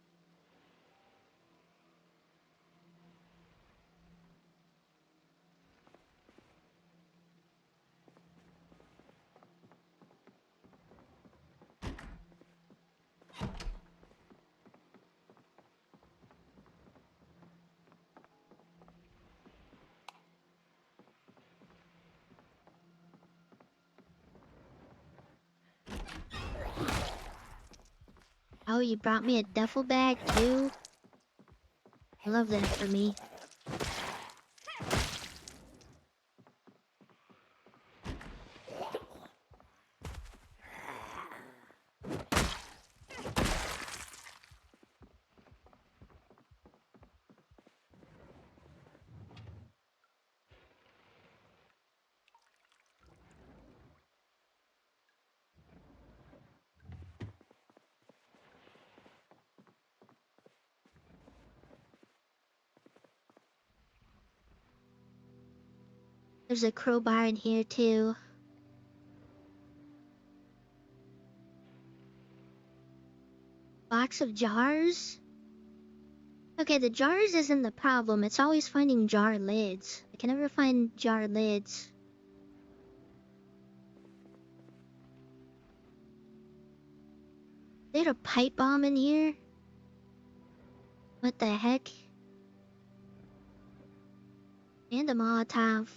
[SPEAKER 1] Oh, you brought me a duffel bag too? I love that for me. There's a crowbar in here too. Box of jars? Okay, the jars isn't the problem. It's always finding jar lids. I can never find jar lids. Is there a pipe bomb in here? What the heck? And a Molotov.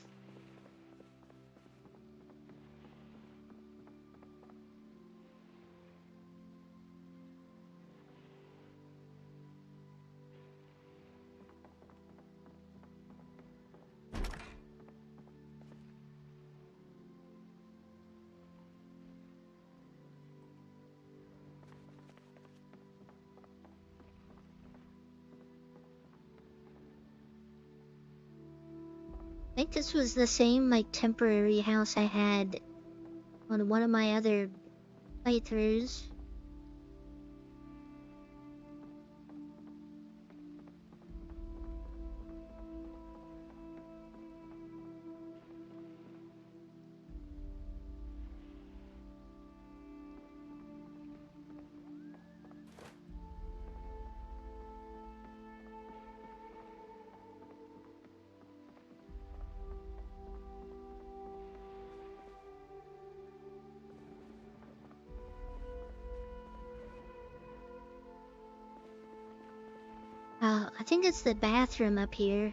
[SPEAKER 1] think this was the same like temporary house I had on one of my other playthroughs. I think it's the bathroom up here.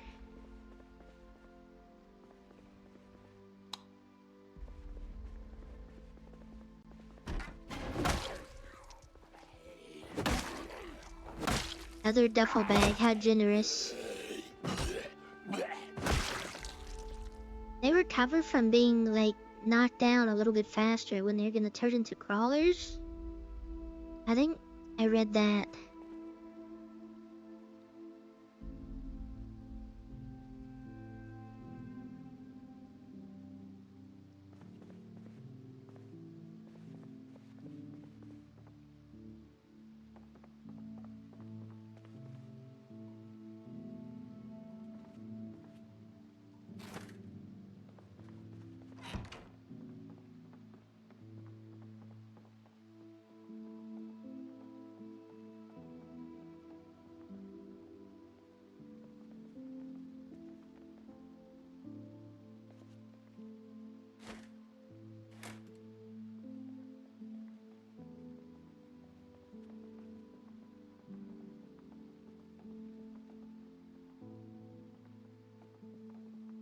[SPEAKER 1] Another duffel bag, how generous. They recover from being, like, knocked down a little bit faster when they're gonna turn into crawlers. I think I read that.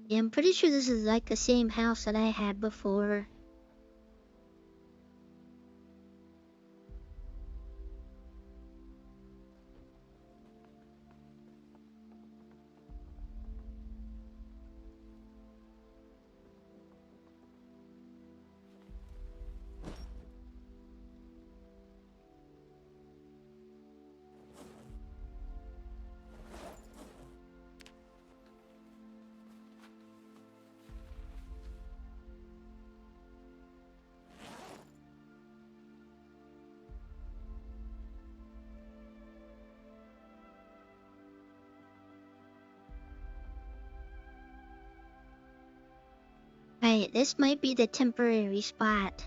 [SPEAKER 1] Yeah, I'm pretty sure this is like the same house that I had before. Right, this might be the temporary spot.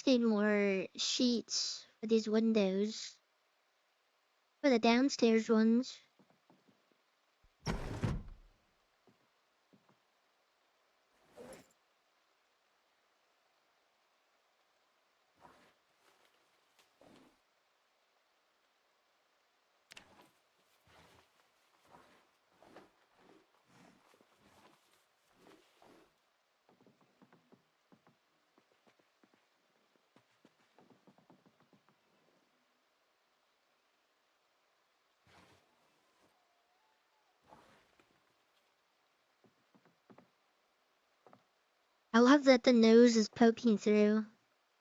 [SPEAKER 1] Need more sheets for these windows. For the downstairs ones. I love that the nose is poking through.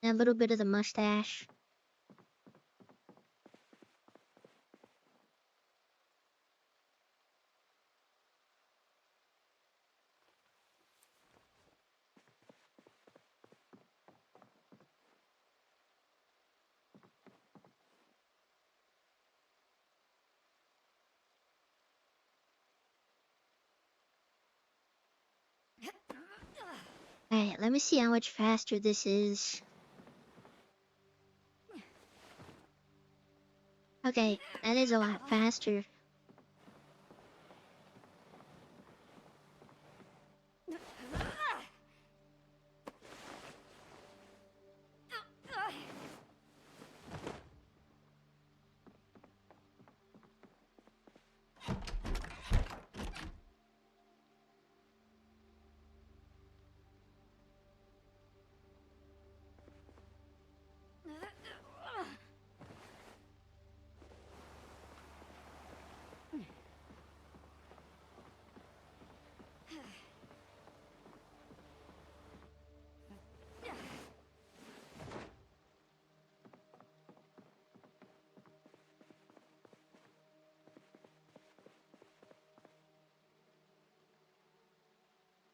[SPEAKER 1] And a little bit of the mustache. Alright, let me see how much faster this is. Okay, that is a lot faster.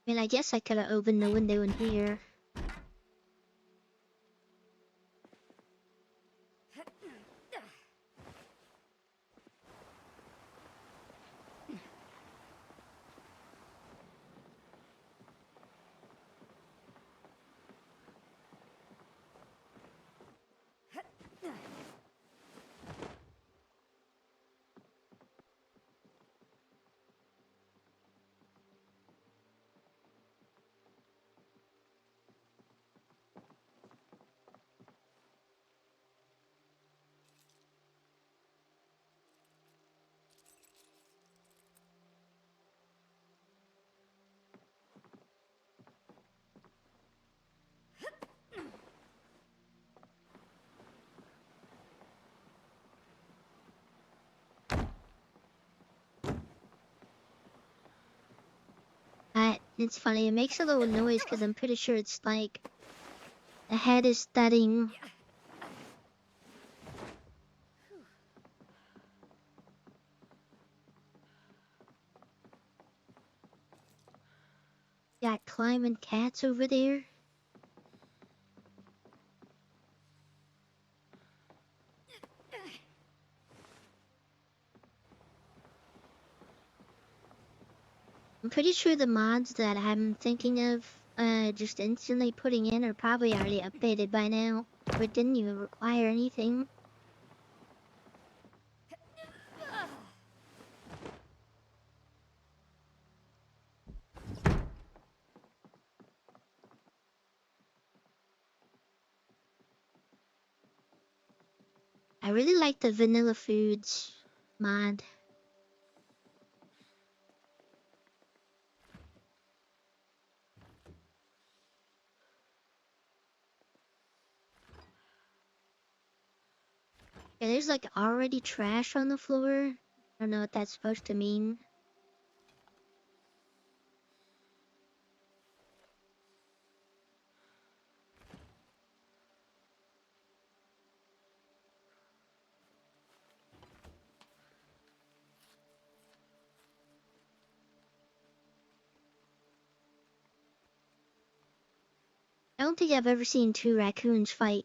[SPEAKER 1] I mean, I guess I could have opened the window in here. It's funny, it makes a little noise because I'm pretty sure it's like the head is studying. Got climbing cats over there. I'm pretty sure the mods that I'm thinking of just instantly putting in are probably already updated by now, or didn't even require anything. I really like the vanilla foods mod. Yeah, there's like already trash on the floor. I don't know what that's supposed to mean. I don't think I've ever seen two raccoons fight.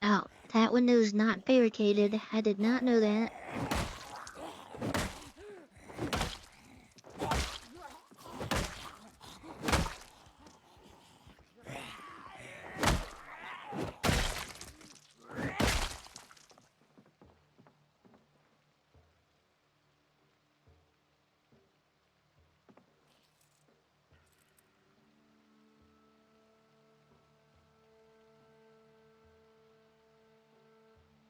[SPEAKER 1] Oh, that window's not barricaded. I did not know that.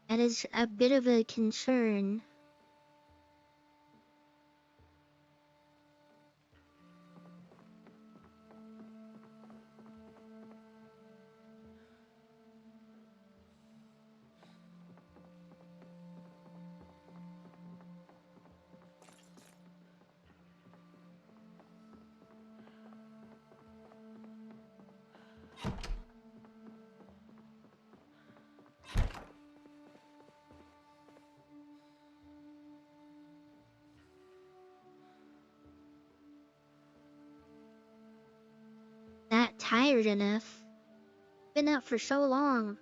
[SPEAKER 1] That is a bit of a concern. Not tired enough. Been up for so long.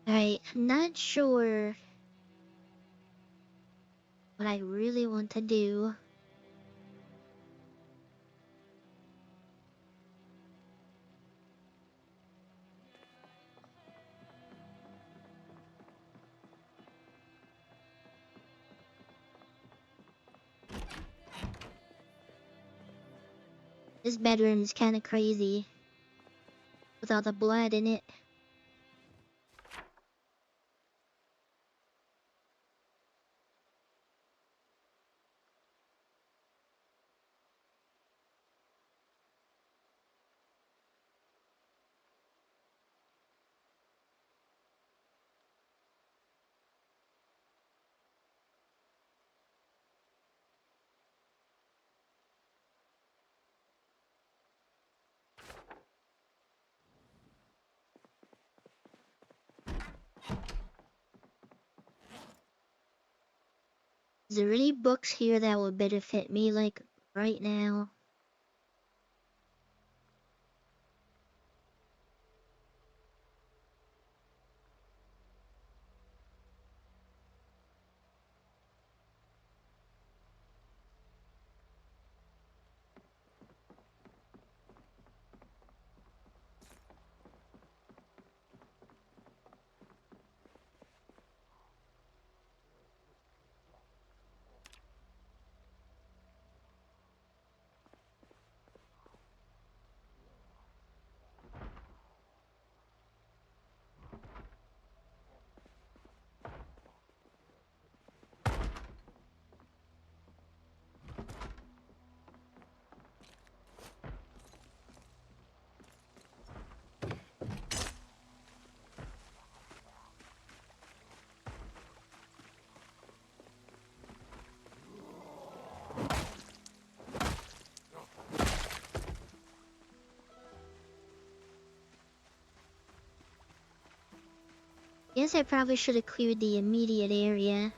[SPEAKER 1] Alright, I'm not sure what I really want to do. This bedroom is kind of crazy with all the blood in it. Is there any books here that would benefit me, like, right now? Guess I probably should have cleared the immediate area.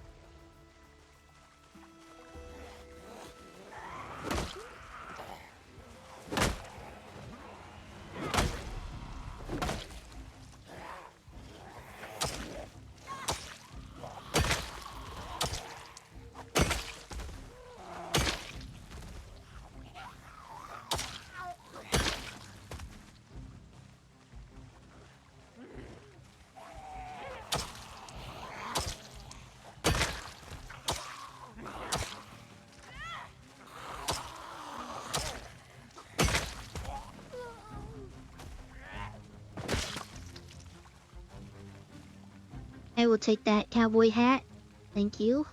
[SPEAKER 1] I will take that cowboy hat. Thank you.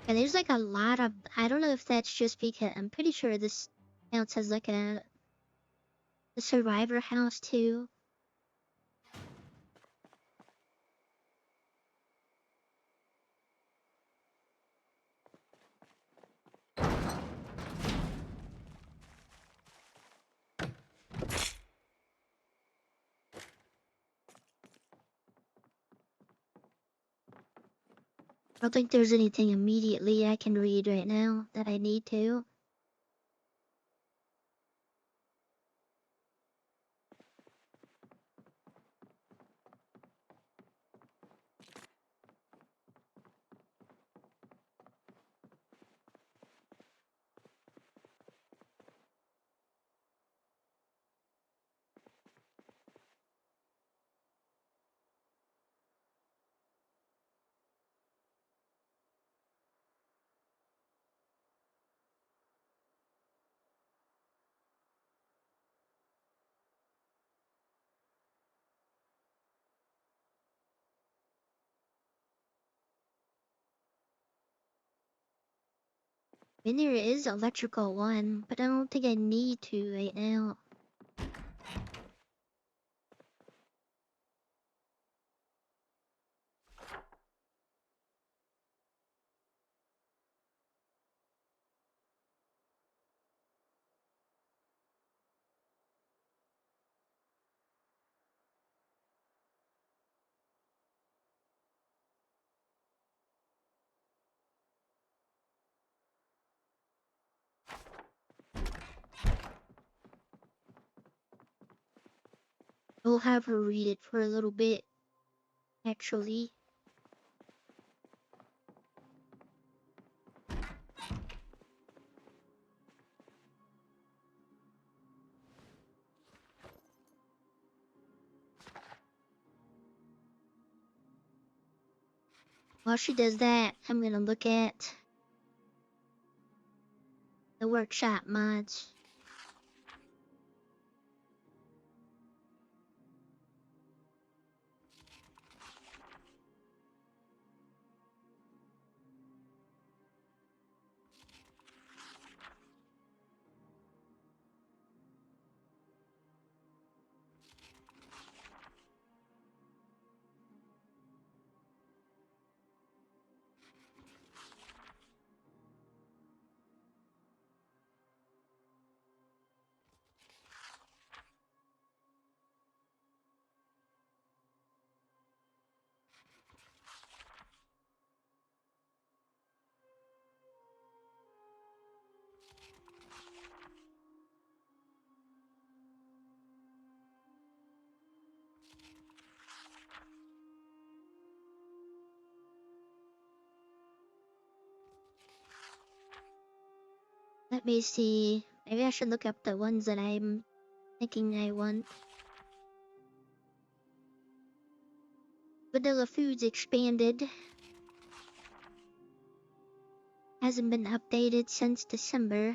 [SPEAKER 1] And there's like a lot of, I don't know if that's just because I'm pretty sure this counts as like a survivor house too. I don't think there's anything immediately I can read right now that I need to. And there is electrical one, but I don't think I need to right now. We'll have her read it for a little bit, actually. While she does that, I'm gonna look at the workshop mods. Let me see. Maybe I should look up the ones that I'm thinking I want. Vanilla Foods expanded. Hasn't been updated since December.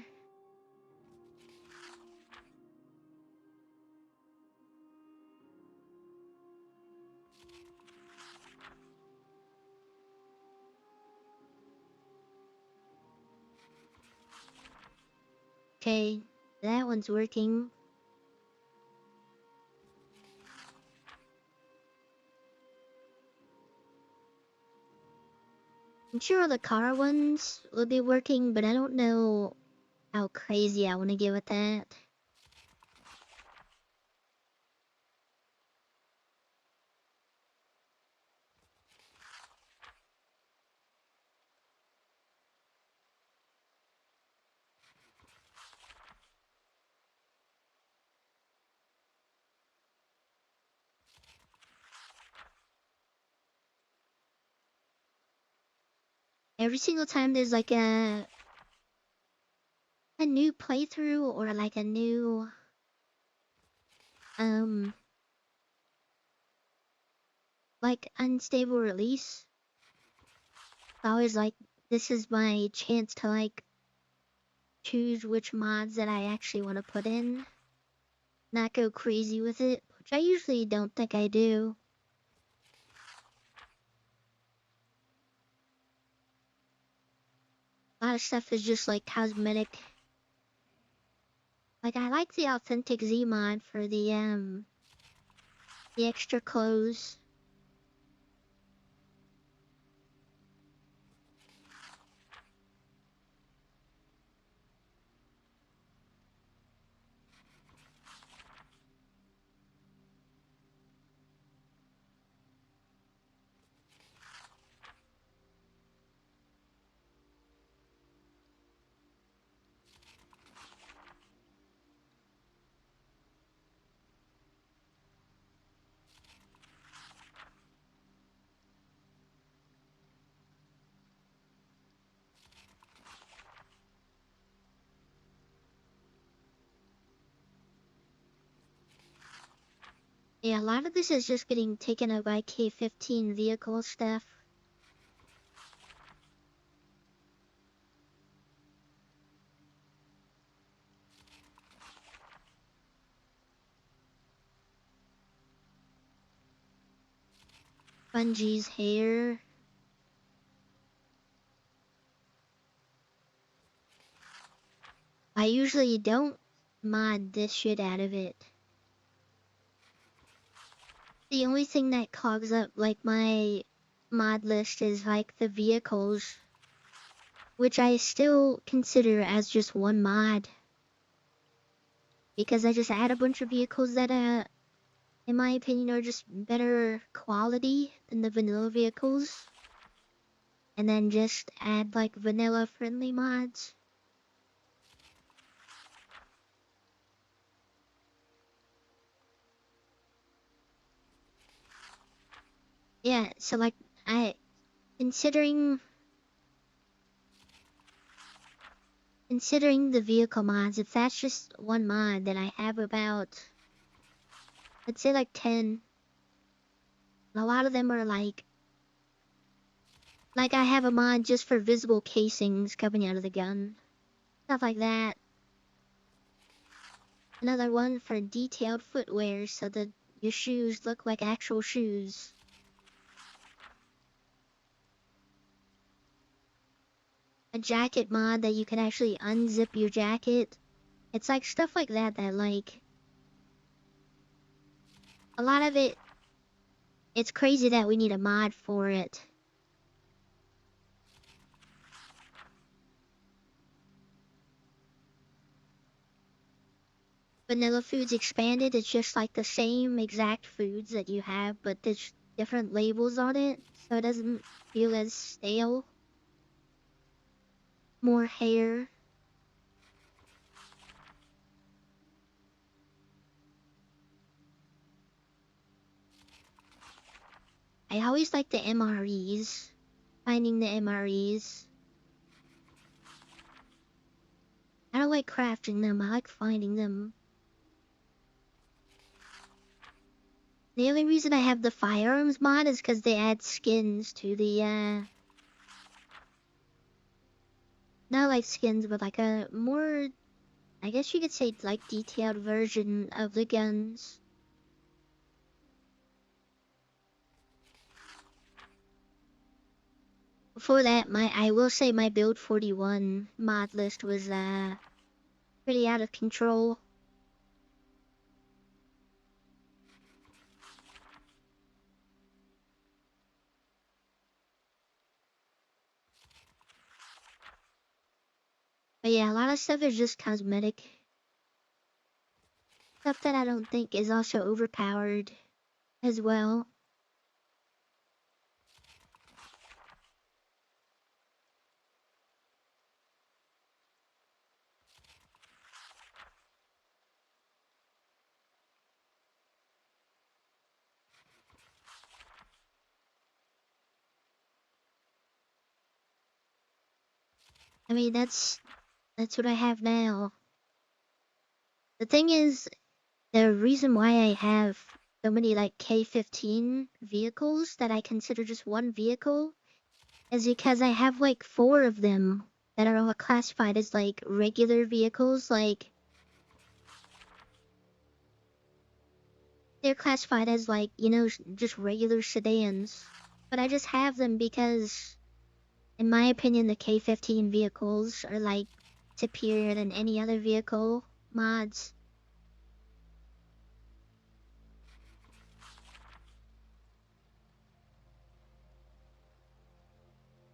[SPEAKER 1] Okay, that one's working. I'm sure the car ones will be working, but I don't know how crazy I want to get with that. Every single time there's like a new playthrough or like a new like unstable release, I always like, this is my chance to like choose which mods that I actually want to put in, not go crazy with it, which I usually don't think I do. A lot of stuff is just like cosmetic. Like I like the authentic Z mod for the extra clothes. Yeah, a lot of this is just getting taken up by K-15 vehicle stuff. Bungie's hair. I usually don't mod this shit out of it. The only thing that clogs up like my mod list is like the vehicles, which I still consider as just one mod. Because I just add a bunch of vehicles that in my opinion are just better quality than the vanilla vehicles. And then just add like vanilla friendly mods. Yeah, so like I considering the vehicle mods, if that's just one mod, then I have about, let's say like 10. A lot of them are like I have a mod just for visible casings coming out of the gun. Stuff like that. Another one for detailed footwear so that your shoes look like actual shoes. A jacket mod that you can actually unzip your jacket. It's like stuff like that that like a lot of it, it's crazy that we need a mod for it. Vanilla Foods Expanded, it's just like the same exact foods that you have, but there's different labels on it, so it doesn't feel as stale. More hair. I always like the MREs. Finding the MREs. I don't like crafting them, I like finding them. The only reason I have the firearms mod is because they add skins to the, not like skins, but like a more, I guess you could say like detailed version of the guns. Before that, I will say my build 41 mod list was pretty out of control. But yeah, a lot of stuff is just cosmetic. Stuff that I don't think is also overpowered as well. I mean, that's what I have now. The thing is, the reason why I have so many like K-15 vehicles that I consider just one vehicle is because I have like 4 of them that are all classified as like regular vehicles, like they're classified as like, you know, just regular sedans. But I just have them because, in my opinion, the K-15 vehicles are like superior than any other vehicle mods.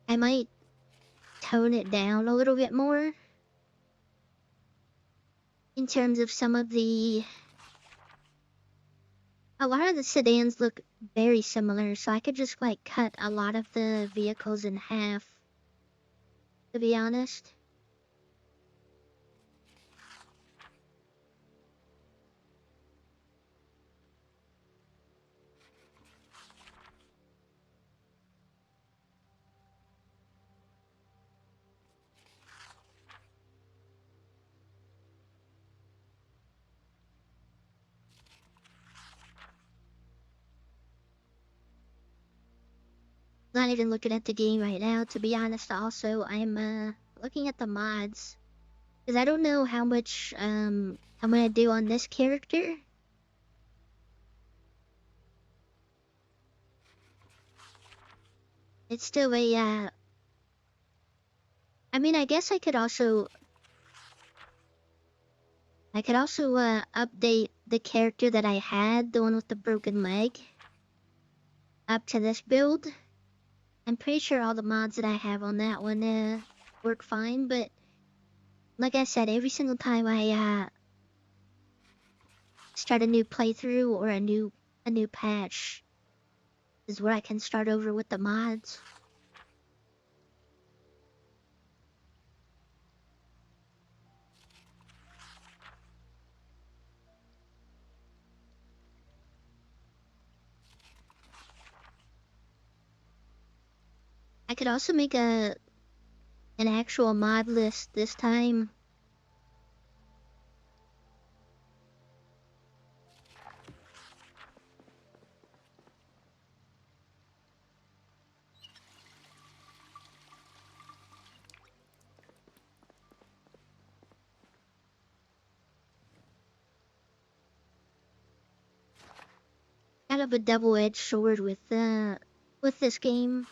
[SPEAKER 1] I might tone it down a little bit more in terms of some of the. A lot of the sedans look very similar, so I could just like cut a lot of the vehicles in half, to be honest. Not even looking at the game right now, to be honest. Also, I'm looking at the mods because I don't know how much I'm gonna do on this character. It's still a I mean, I guess I could also I could also update the character that I had, the one with the broken leg, up to this build. I'm pretty sure all the mods that I have on that one work fine, but like I said, every single time I start a new playthrough or a new patch is where I can start over with the mods. I could also make an actual mod list this time. Kind of a double-edged sword with this game.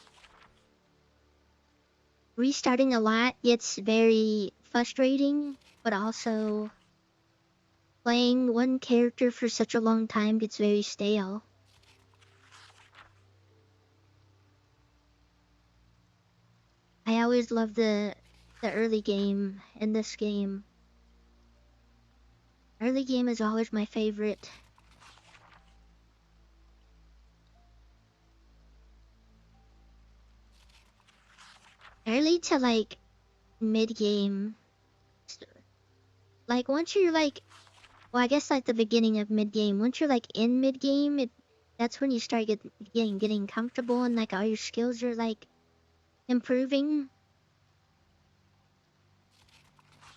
[SPEAKER 1] Restarting a lot gets very frustrating, but also playing one character for such a long time gets very stale. I always love the early game in this game. Early game is always my favorite. Early to like mid game. Like once you're like, well, I guess like the beginning of mid game. Once you're like in mid game, that's when you start getting comfortable and like all your skills are like improving.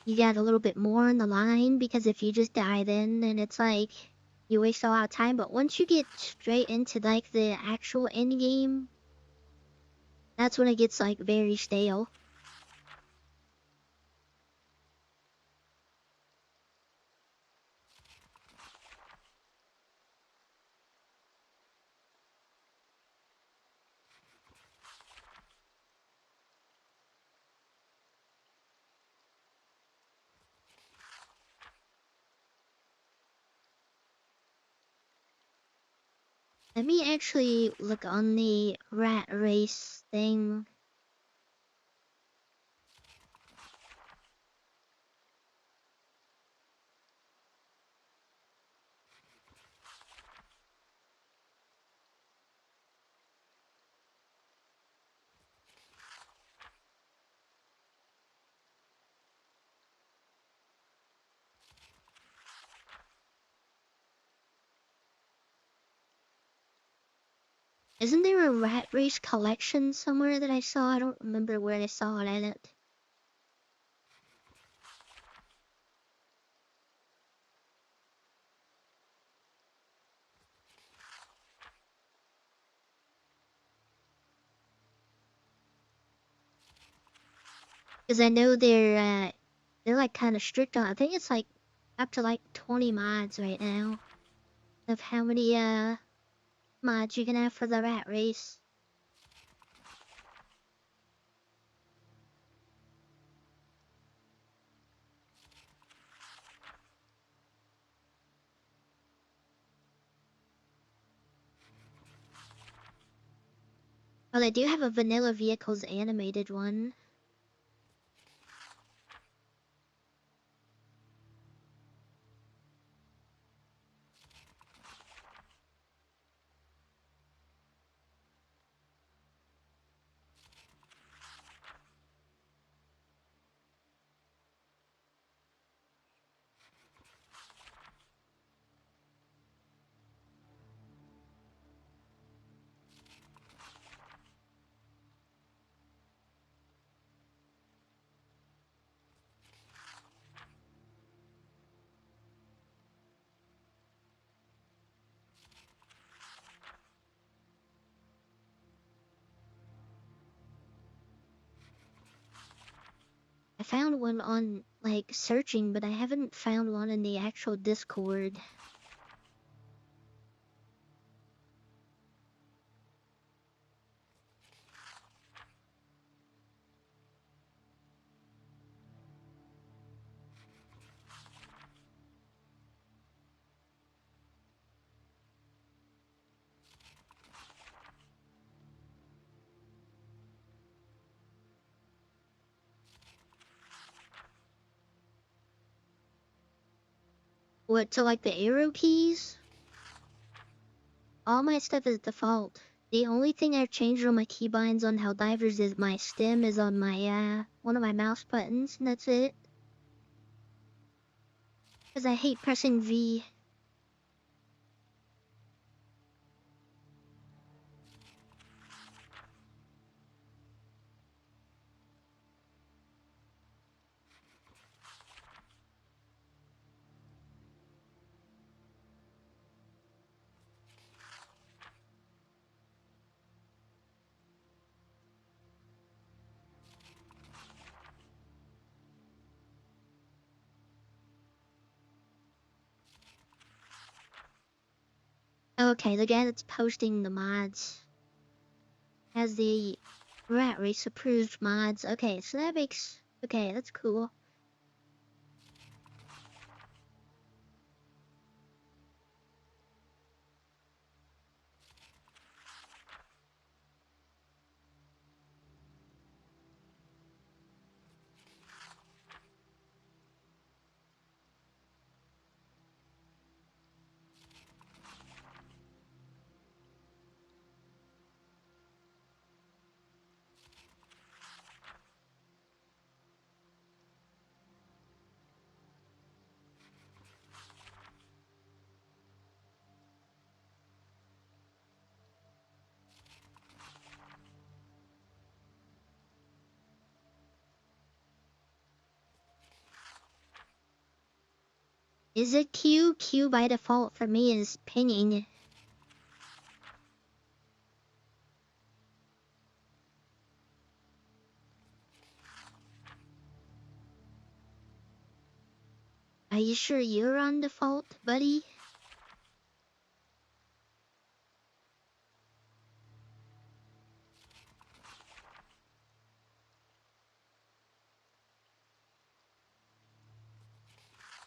[SPEAKER 1] You got a little bit more on the line because if you just die then it's like you waste a lot of time. But once you get straight into like the actual end game, that's when it gets like very stale. Let me actually look on the rat race thing. Isn't there a rat race collection somewhere that I saw? I don't remember where I saw it at it. Because I know they're like kind of strict on. I think it's like up to like 20 mods right now of how many mods you can have for the rat race. Oh, they do have a vanilla vehicles animated one. I found one on like searching, but I haven't found one in the actual Discord. What, to like the arrow keys? All my stuff is default. The only thing I've changed on my keybinds on Helldivers is my stem is on my, one of my mouse buttons, and that's it. Because I hate pressing V. Okay, the guy that's posting the mods has the Rat Race approved mods. Okay, so that makes... Okay, that's cool. Is it Q? Q by default for me is pinging. Are you sure you're on default, buddy?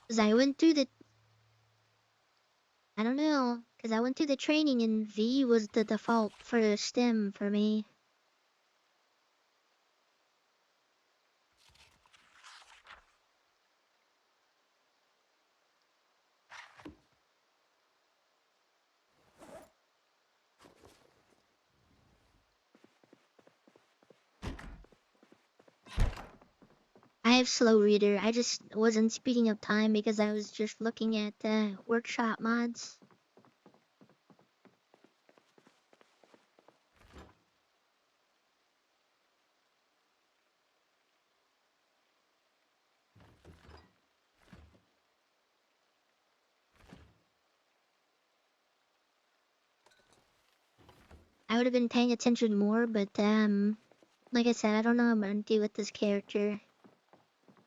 [SPEAKER 1] 'Cause I went through the... I don't know. 'Cause I went through the training and V was the default for stem for me. I have slow reader. I just wasn't speeding up time because I was just looking at workshop mods. I would have been paying attention more, but like I said, I don't know what I'm gonna do with this character.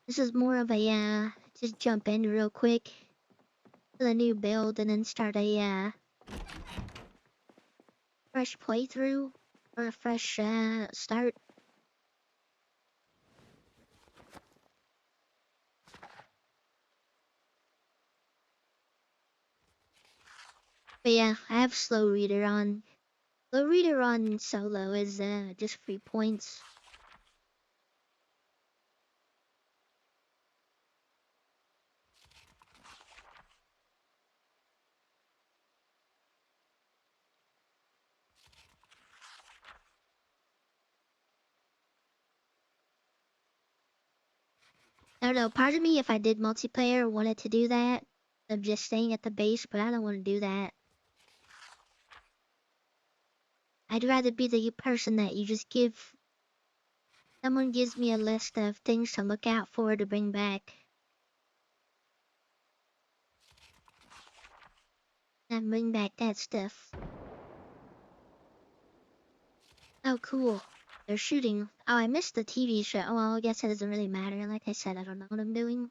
[SPEAKER 1] This is more of a just jump in real quick to the new build and then start a fresh playthrough or a fresh start. But yeah, I have slow reader on. Slow reader on solo is just 3 points. I don't know, part of me if I did multiplayer wanted to do that of just staying at the base, but I don't want to do that. I'd rather be the person that you just give... Someone gives me a list of things to look out for to bring back. And bring back that stuff. Oh, cool. They're shooting. Oh, I missed the TV show. Oh, well, I guess it doesn't really matter. Like I said, I don't know what I'm doing.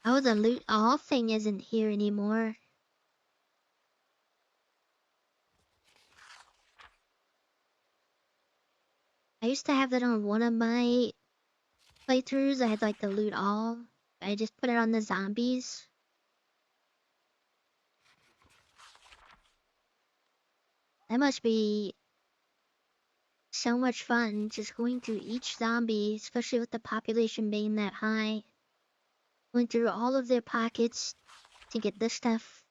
[SPEAKER 1] Oh, the loot all thing isn't here anymore. I used to have that on one of my playthroughs. I had like the loot all. I just put it on the zombies. That must be so much fun just going through each zombie, especially with the population being that high. Going through all of their pockets to get this stuff.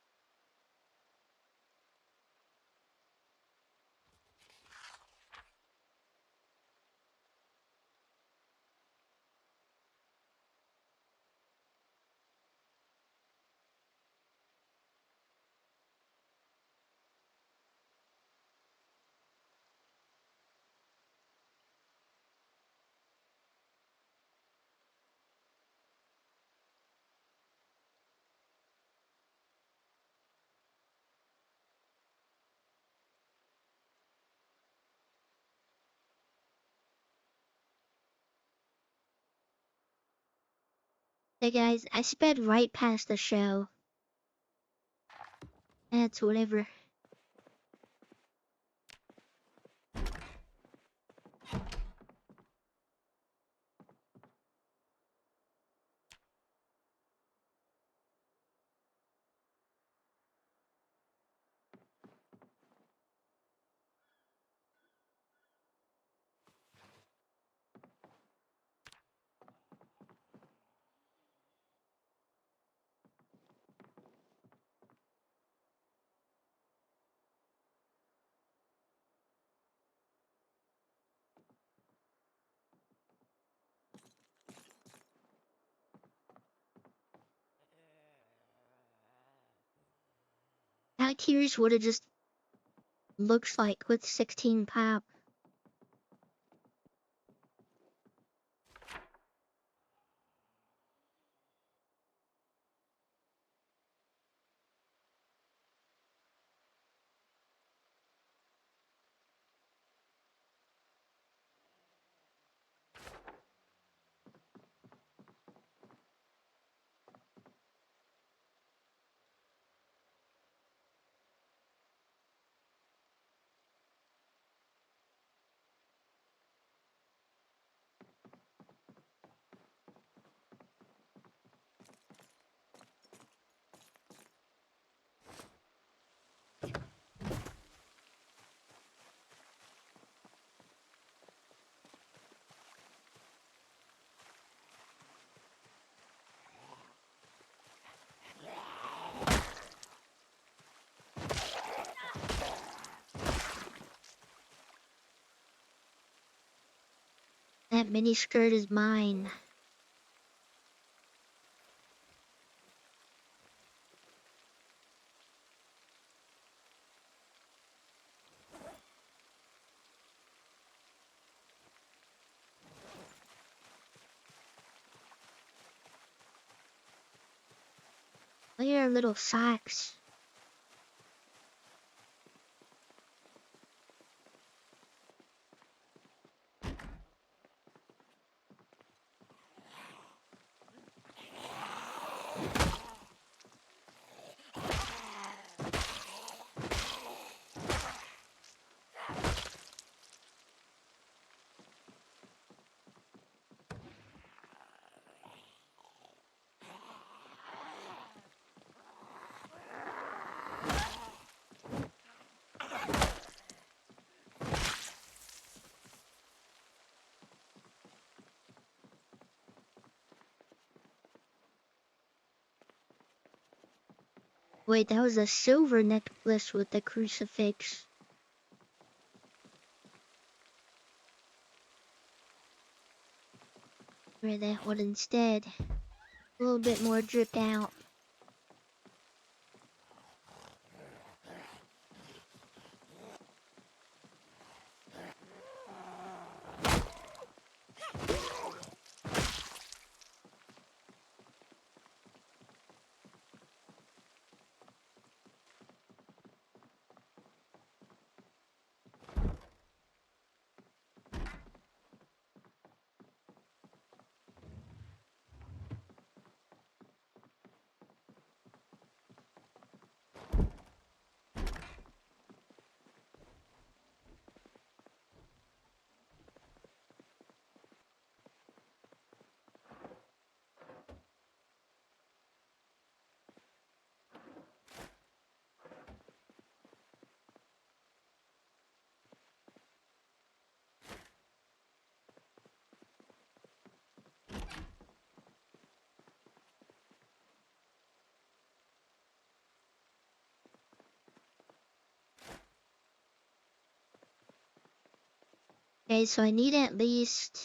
[SPEAKER 1] Hey guys, I sped right past the show. That's whatever. How curious what it just looks like with 16 pop. That mini skirt is mine. Look at your little socks. Wait, that was a silver necklace with the crucifix. Wear that one instead. A little bit more dripped out. Okay, so I need at least,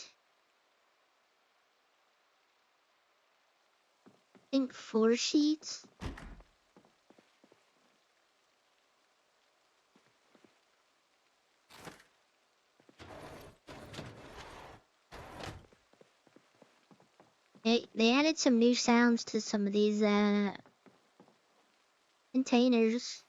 [SPEAKER 1] I think 4 sheets. They added some new sounds to some of these containers.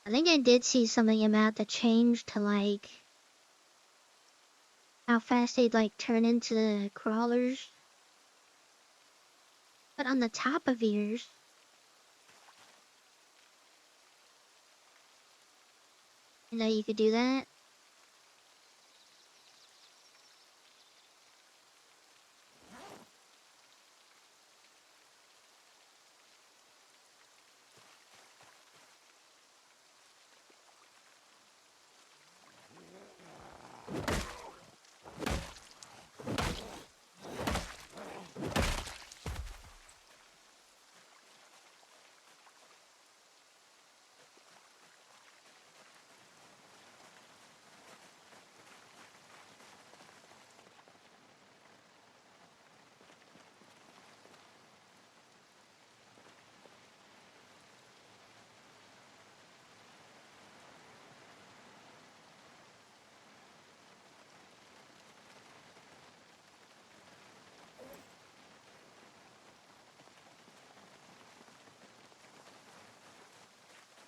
[SPEAKER 1] I think I did see something about the change to like how fast they'd like turn into crawlers. But on the top of yours, you know, you could do that.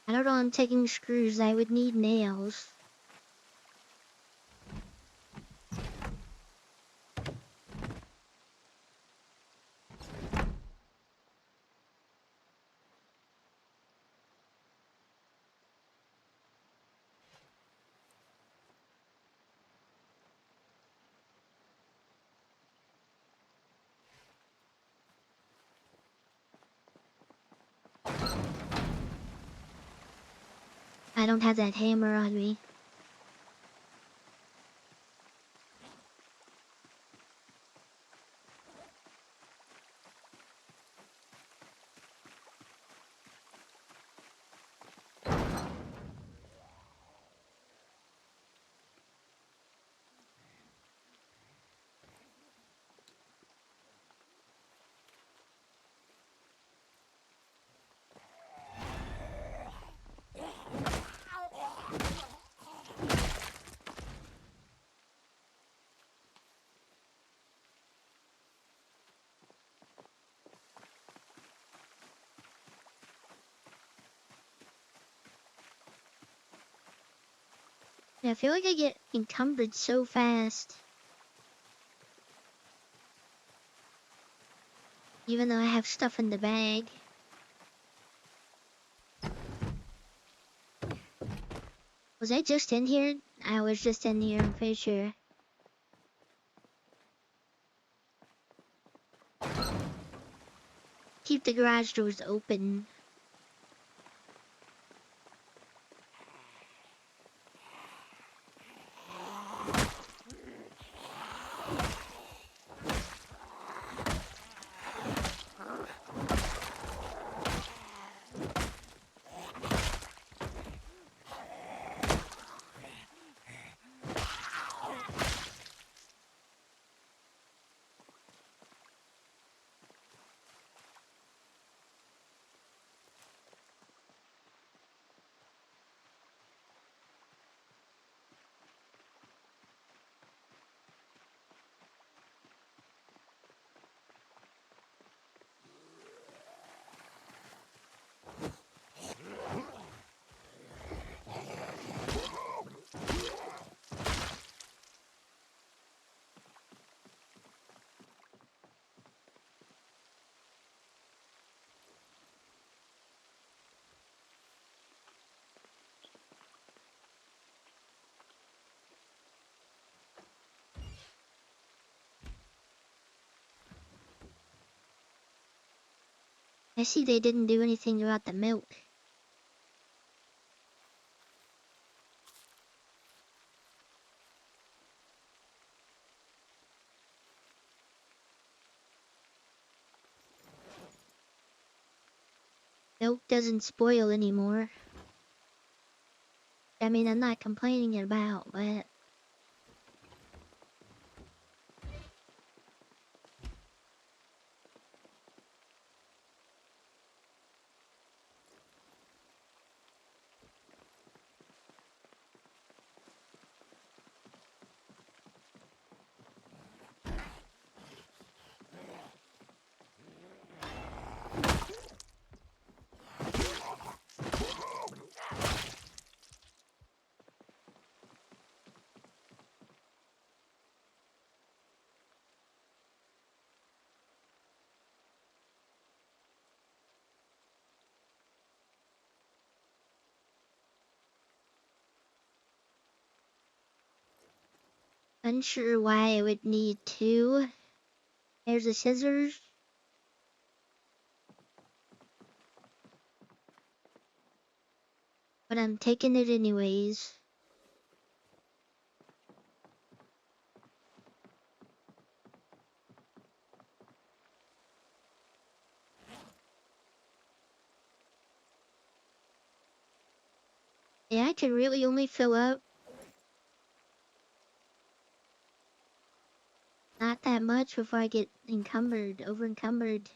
[SPEAKER 1] I don't know, I'm taking screws. I would need nails. I don't have that hammer on me. Yeah, I feel like I get encumbered so fast. Even though I have stuff in the bag. Was I just in here? I was just in here, I'm pretty sure. Keep the garage doors open. I see they didn't do anything about the milk. Milk doesn't spoil anymore. I mean, I'm not complaining about, but unsure why I would need two pairs of scissors. But I'm taking it anyways. Yeah, I can really only fill up not that much before I get over encumbered.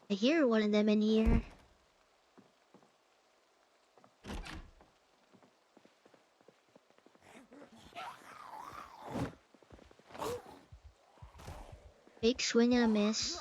[SPEAKER 1] I hear one of them in here. Big swing and a miss.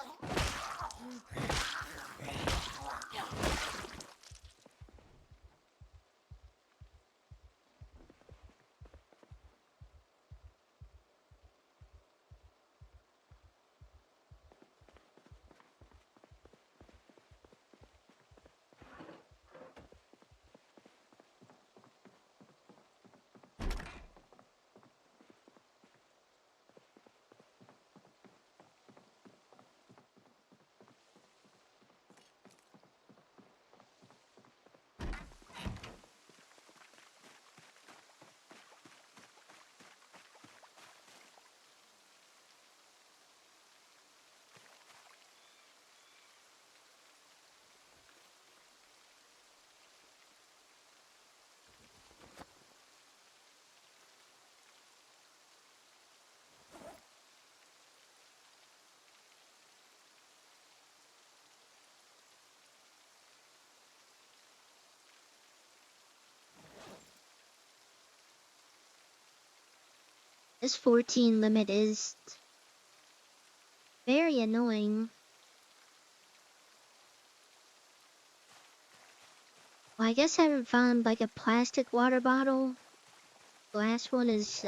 [SPEAKER 1] This 14 limit is very annoying. Well, I guess I haven't found like a plastic water bottle. The last one is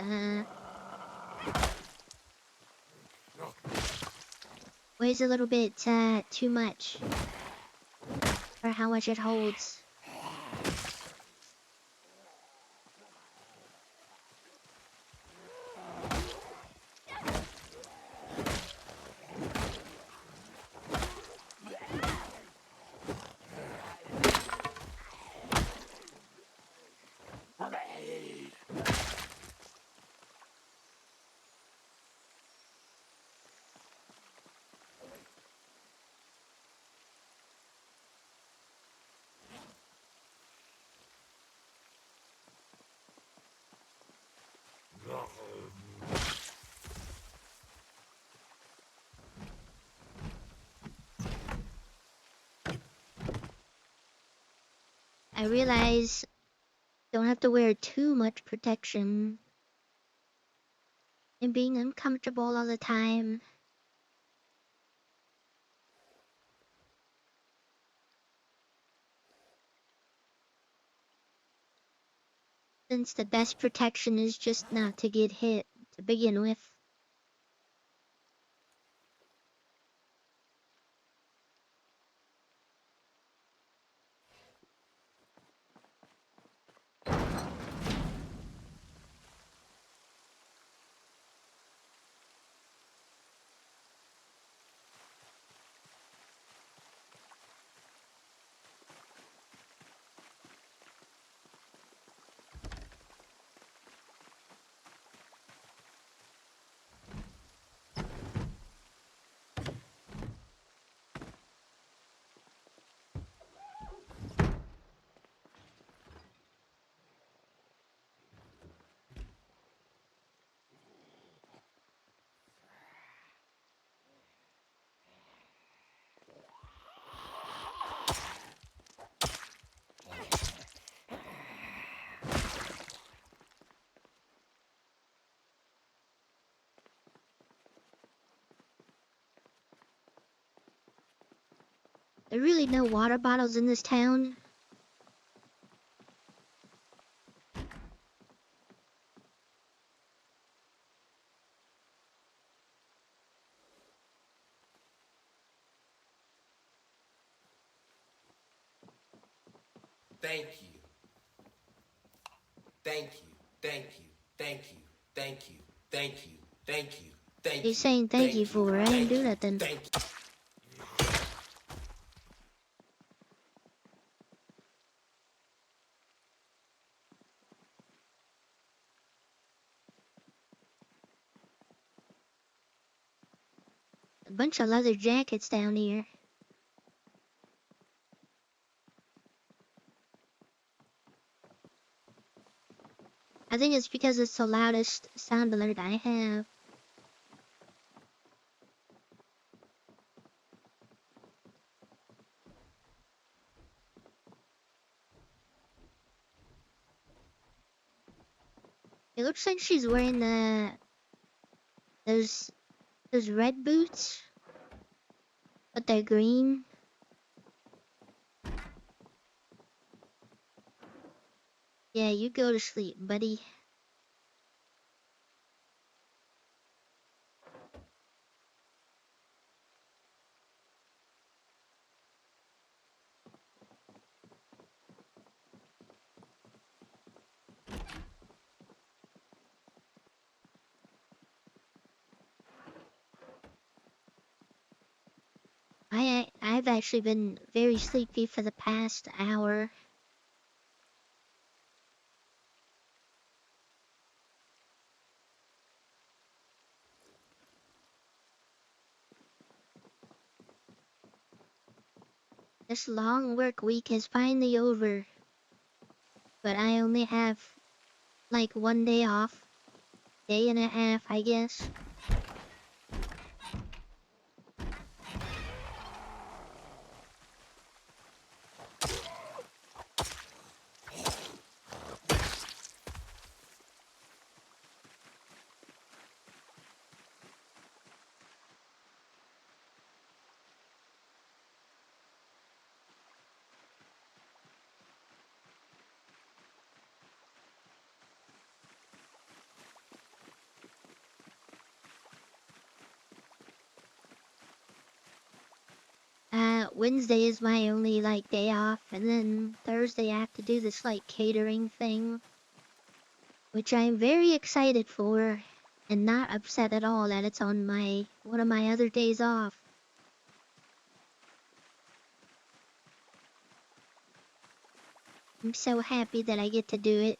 [SPEAKER 1] weighs a little bit too much for how much it holds. I realize don't have to wear too much protection and being uncomfortable all the time. Since the best protection is just not to get hit to begin with. There are really no water bottles in this town.
[SPEAKER 3] Thank you. Thank you. Thank you. Thank you. Thank you. Thank you. Thank you. Thank
[SPEAKER 1] He's
[SPEAKER 3] you.
[SPEAKER 1] saying thank you
[SPEAKER 3] Thank you.
[SPEAKER 1] for it. I ain't
[SPEAKER 3] Thank
[SPEAKER 1] do
[SPEAKER 3] you.
[SPEAKER 1] nothing.
[SPEAKER 3] Thank you.
[SPEAKER 1] A bunch of leather jackets down here. I think it's because it's the loudest sound alert I have. It looks like she's wearing those those red boots, but they're green. Yeah, you go to sleep, buddy. I've actually been very sleepy for the past hour. This long work week is finally over, but I only have like one day off. Day and a half, I guess. Wednesday is my only like day off, and then Thursday I have to do this like catering thing, which I'm very excited for, and not upset at all that it's on my one of my other days off. I'm so happy that I get to do it.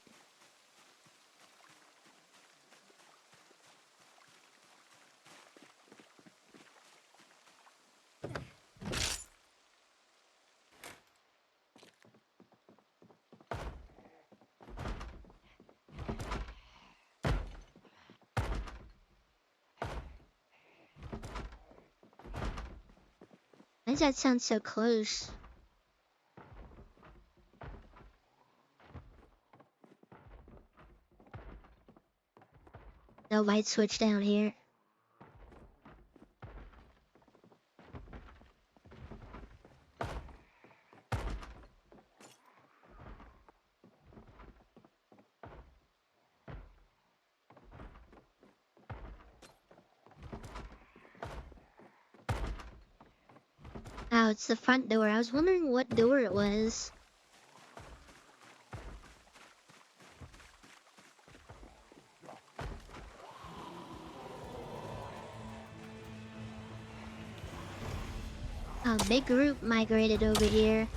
[SPEAKER 1] does that sound so close? No light switch down here. Oh, it's the front door. I was wondering what door it was. A big group migrated over here.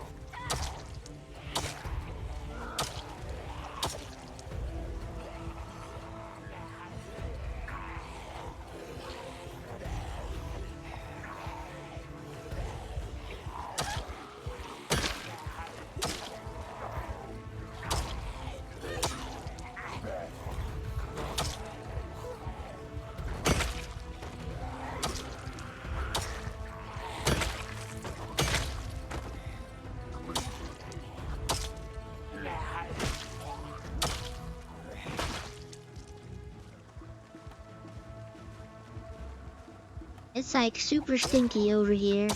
[SPEAKER 1] It's like super stinky over here.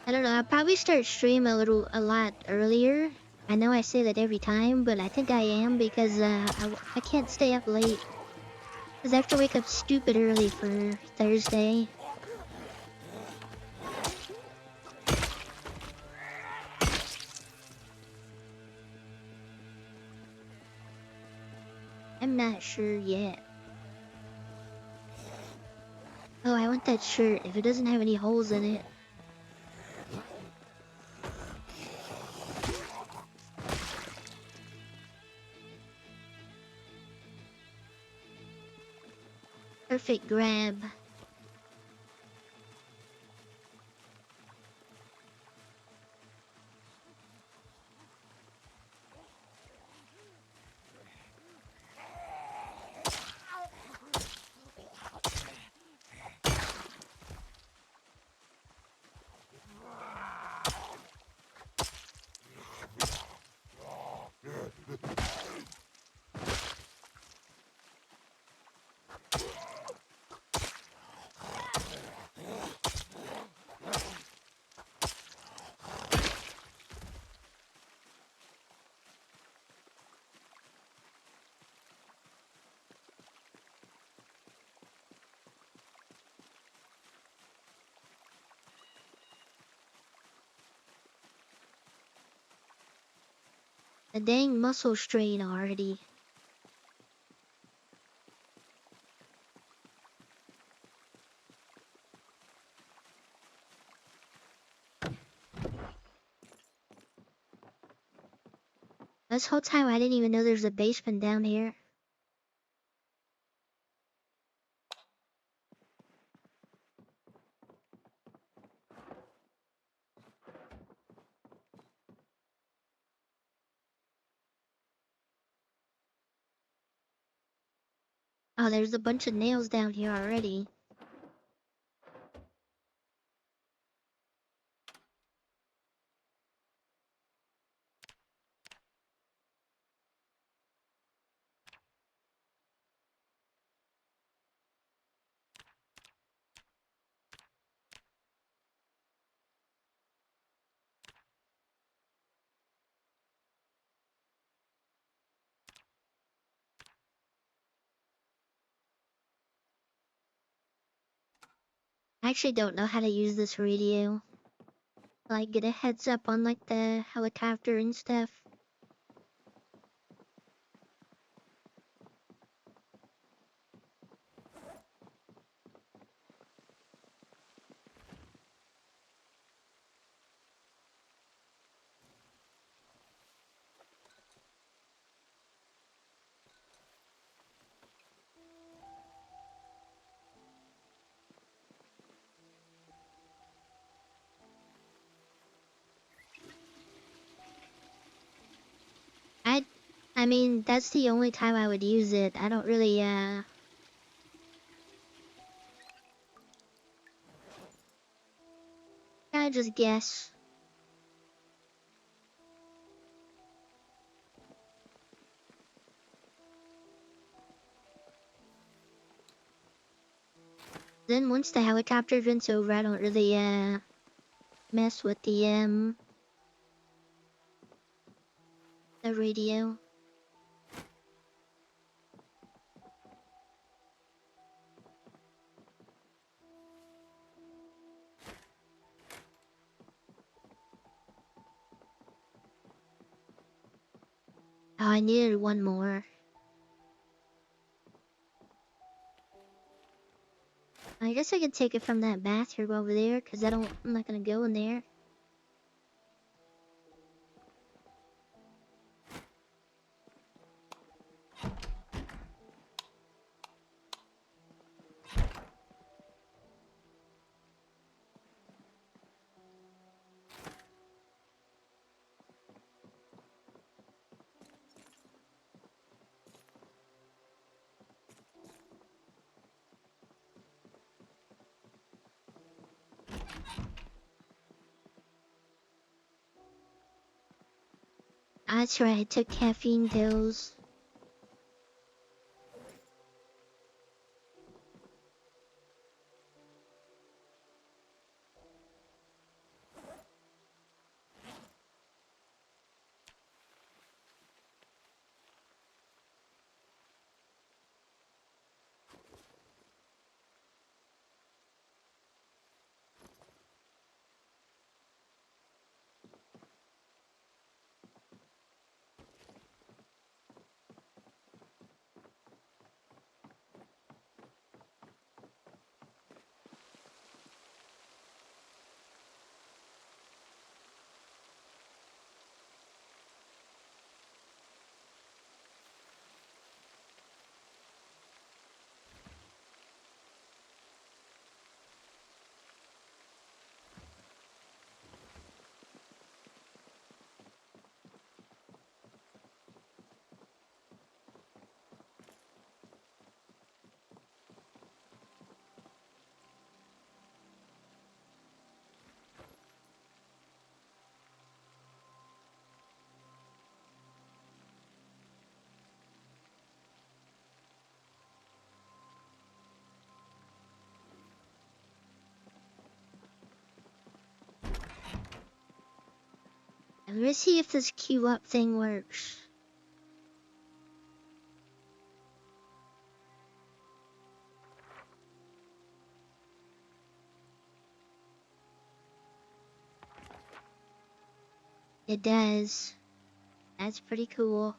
[SPEAKER 1] I don't know, I'll probably start stream a lot earlier. I know I say that every time, but I think I am because I can't stay up late. Because I have to wake up stupid early for Thursday. I'm not sure yet. Oh, I want that shirt if it doesn't have any holes in it. Perfect grab. A dang muscle strain already. This whole time I didn't even know there's a basement down here. Oh, there's a bunch of nails down here already. I actually don't know how to use this radio. Like, get a heads up on like the helicopter and stuff. I mean, that's the only time I would use it. I don't really, I just guess. Then once the helicopter runs over, I don't really, mess with the radio. Oh, I needed one more. I guess I could take it from that bathroom over there, cause I'm not gonna go in there. That's right, I took caffeine pills. And let's see if this queue up thing works. It does. That's pretty cool.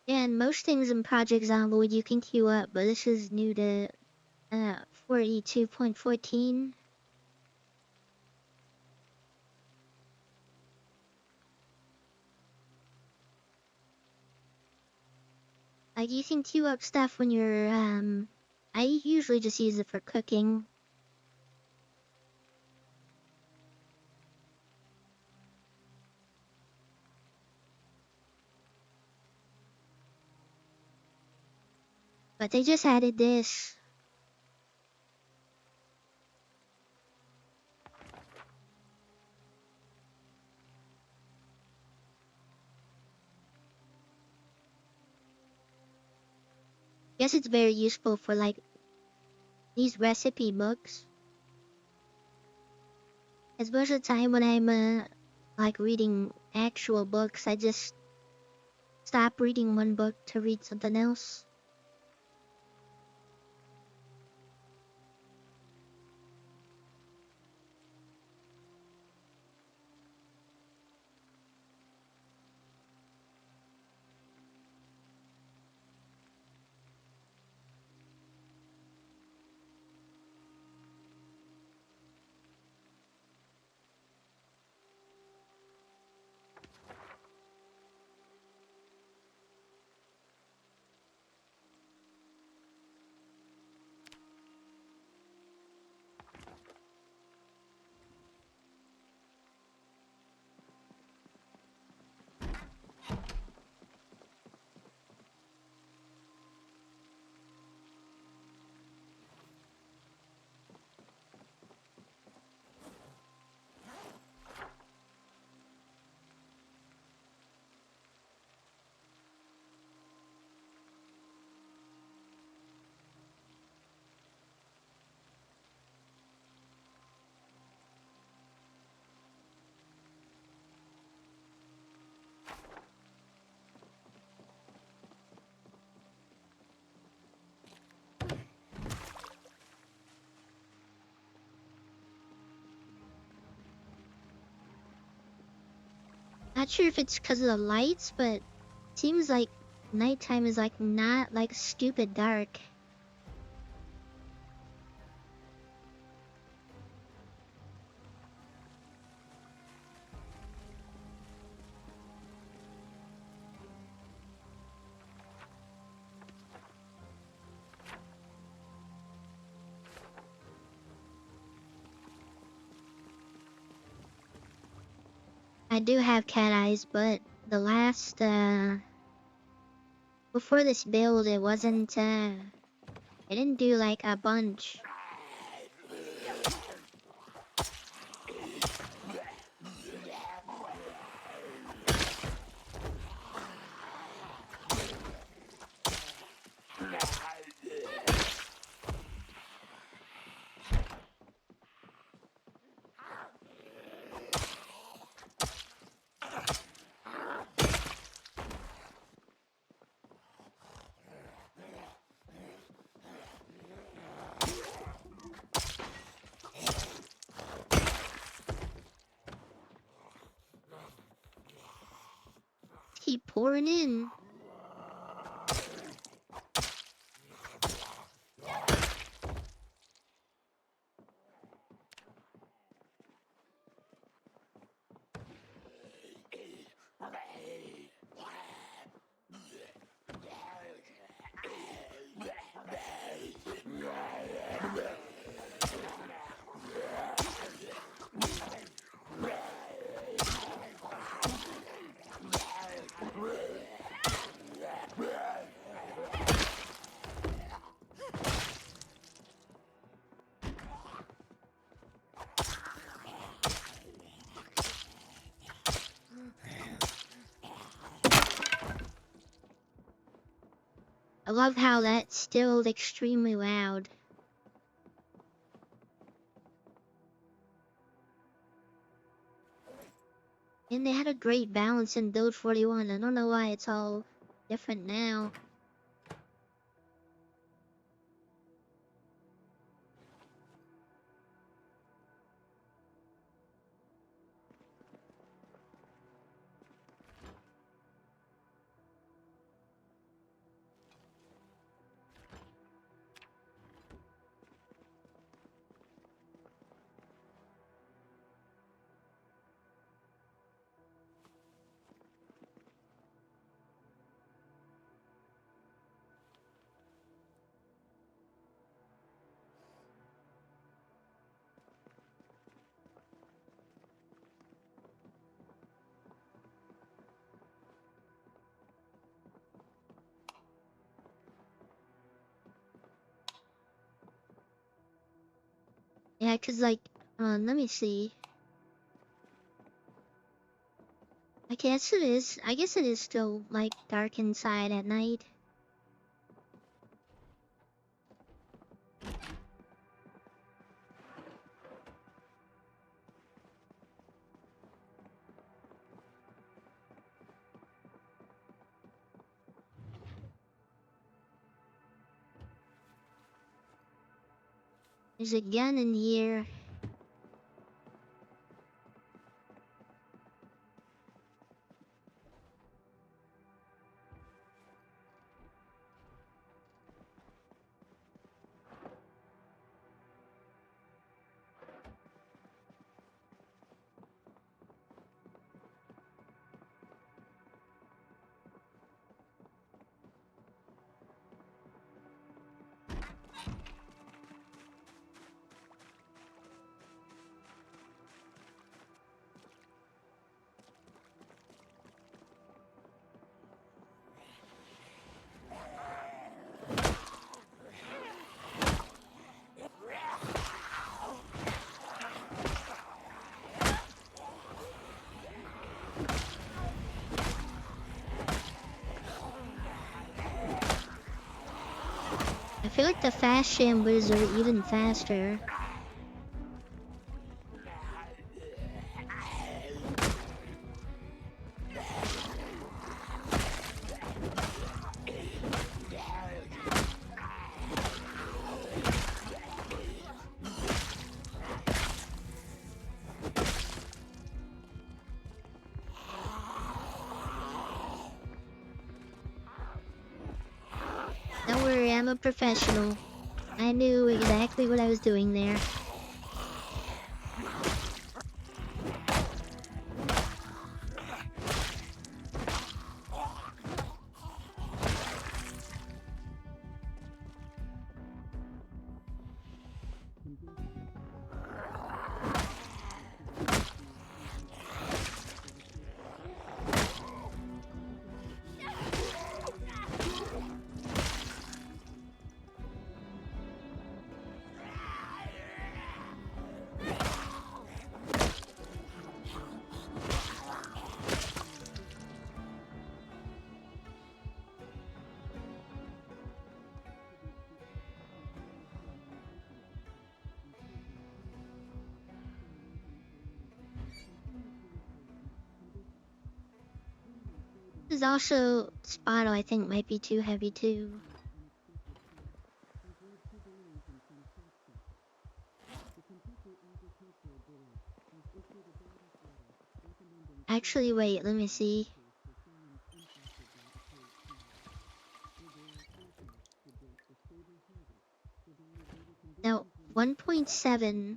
[SPEAKER 1] Yeah, and most things in Project Zomboid you can queue up, but this is new to 42.14. Like you can queue up stuff when you're I usually just use it for cooking. But they just added this. Guess it's very useful for like these recipe books. As most of the time when I'm like reading actual books, I just stop reading one book to read something else. Not sure if it's because of the lights, but seems like nighttime is like not like stupid dark. I do have cat eyes, but the last before this build it wasn't I didn't do like a bunch. Keep pouring in. I love how that's still extremely loud. And they had a great balance in Build 41. I don't know why it's all different now. Yeah, 'cause like, let me see. I guess it is. I guess it is still like dark inside at night. There's a gun in here. I feel like the fast shamblers are even faster. a professional. I knew exactly what I was doing there. There's also Spotto, I think, might be too heavy too. Actually, wait, let me see. No, 1.7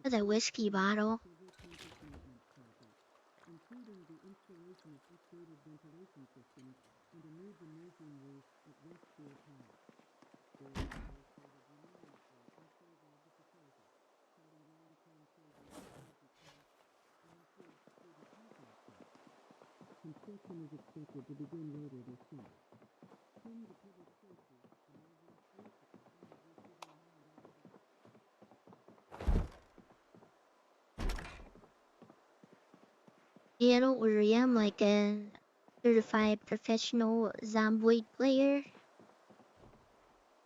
[SPEAKER 1] for the whiskey bottle. Yeah, don't worry, I'm like a certified professional Zomboid player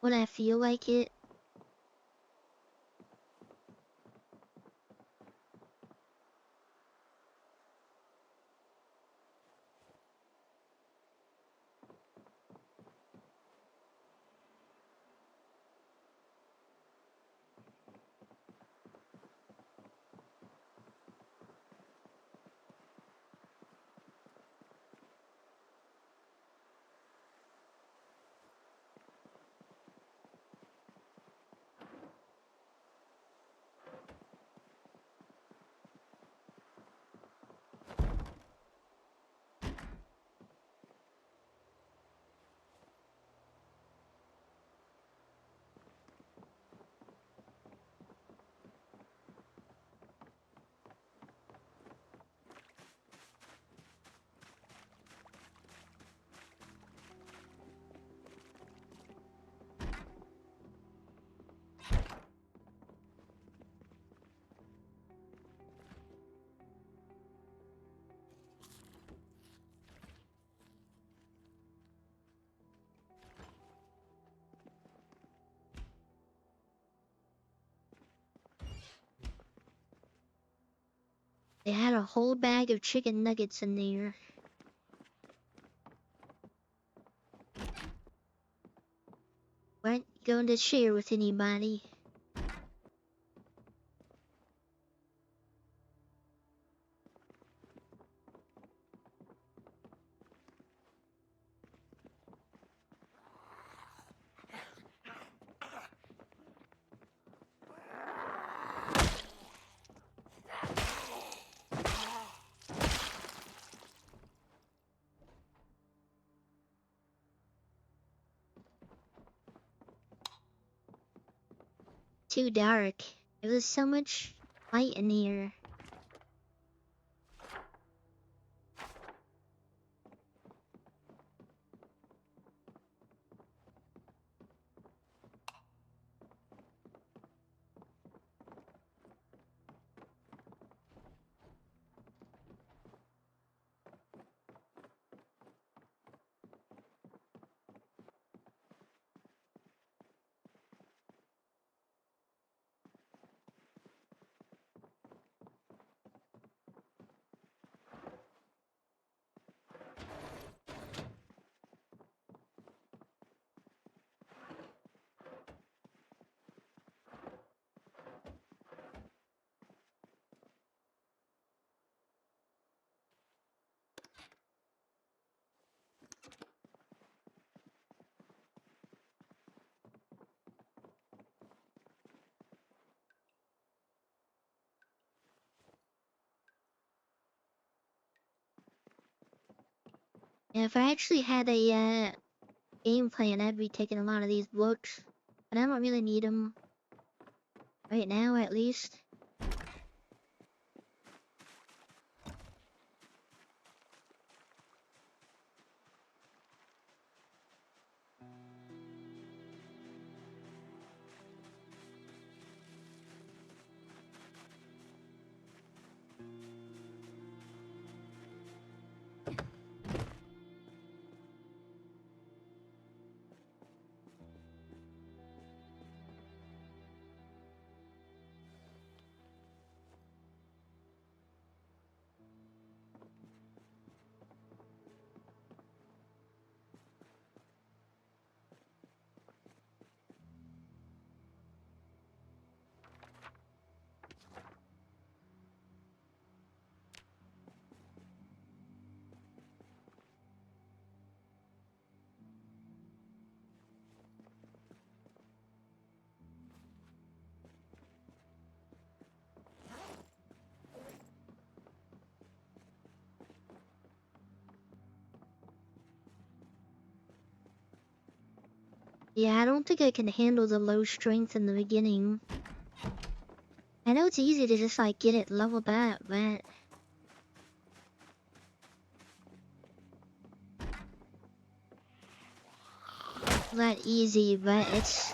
[SPEAKER 1] when I feel like it. They had a whole bag of chicken nuggets in there. Weren't going to share with anybody. Too dark. There was so much light in here. If I actually had a game plan, I'd be taking a lot of these books, but I don't really need them right now, at least. Yeah, I don't think I can handle the low strength in the beginning. I know it's easy to just like get it leveled up, but not easy, but it's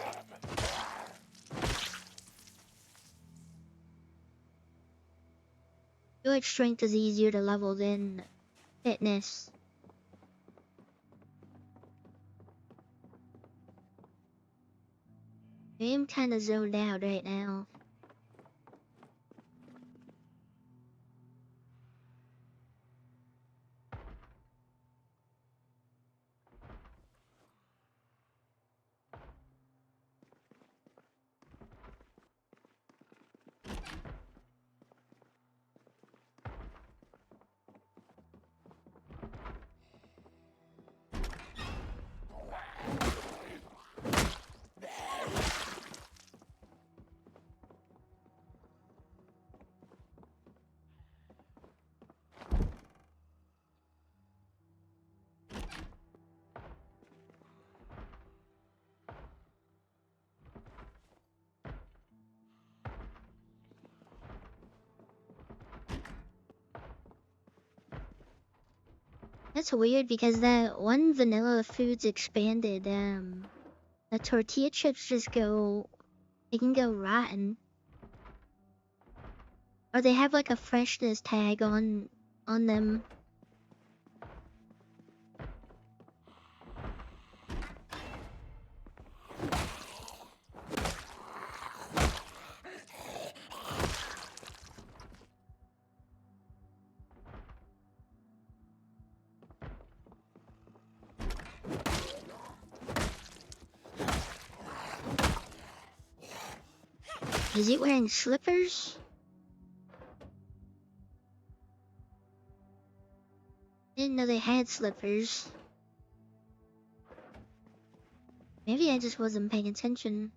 [SPEAKER 1] good strength is easier to level than fitness. I am kind of zoned out right now. That's weird because that one vanilla foods expanded, the tortilla chips just go, they can go rotten. Or they have like a freshness tag on them. Is it wearing slippers? Didn't know they had slippers. Maybe I just wasn't paying attention.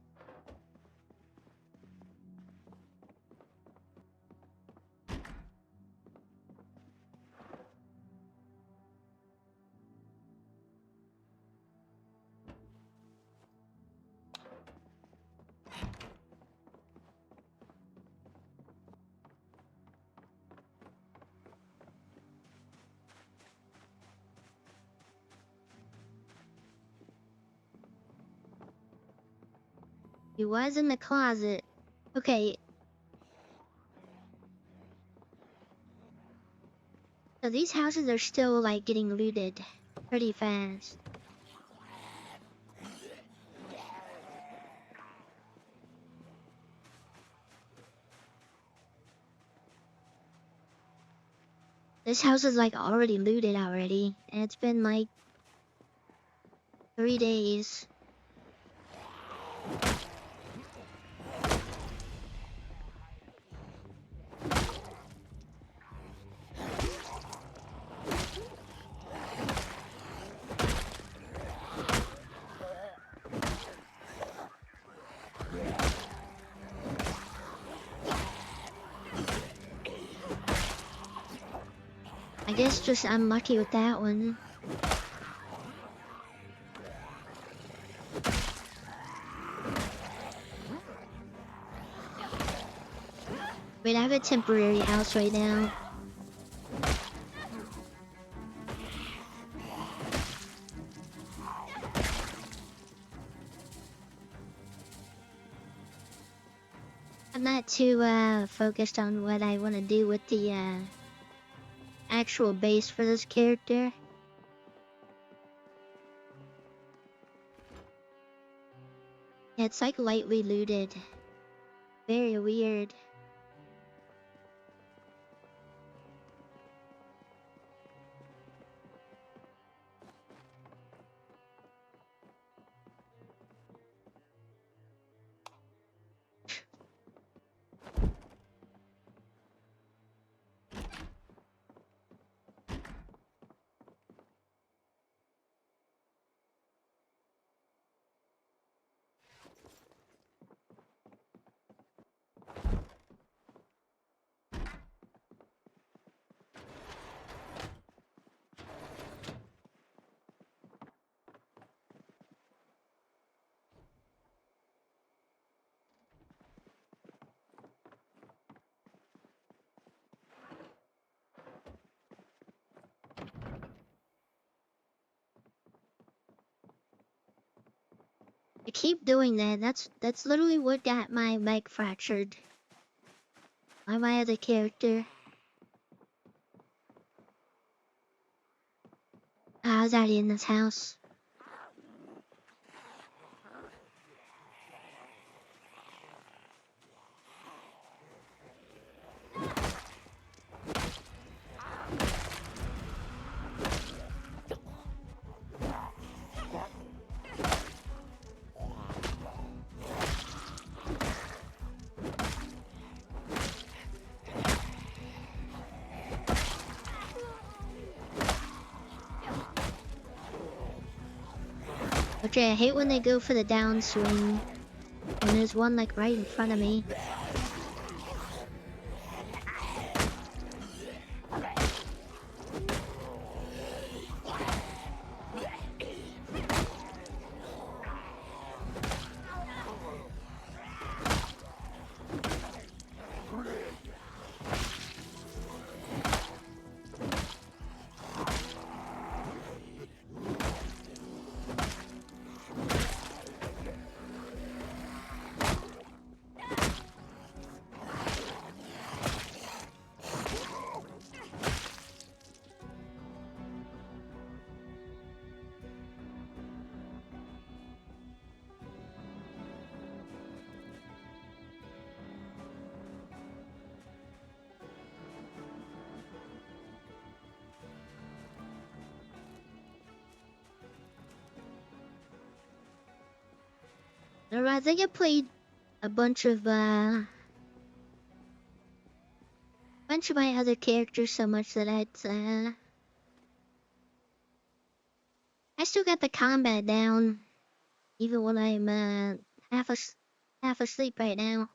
[SPEAKER 1] He was in the closet. Okay. So these houses are still like getting looted pretty fast. This house is like already looted already, and it's been like 3 days. I guess just I'm lucky with that one. Wait, I have a temporary house right now. I'm not too focused on what I want to do with the actual base for this character. Yeah, it's like lightly looted. Very weird. I keep doing that. That's literally what got my leg fractured. By my other character. I was already in this house. Okay, I hate when they go for the downswing. And there's one like right in front of me. I think I played a bunch of my other characters so much that I still got the combat down, even when I'm half asleep right now.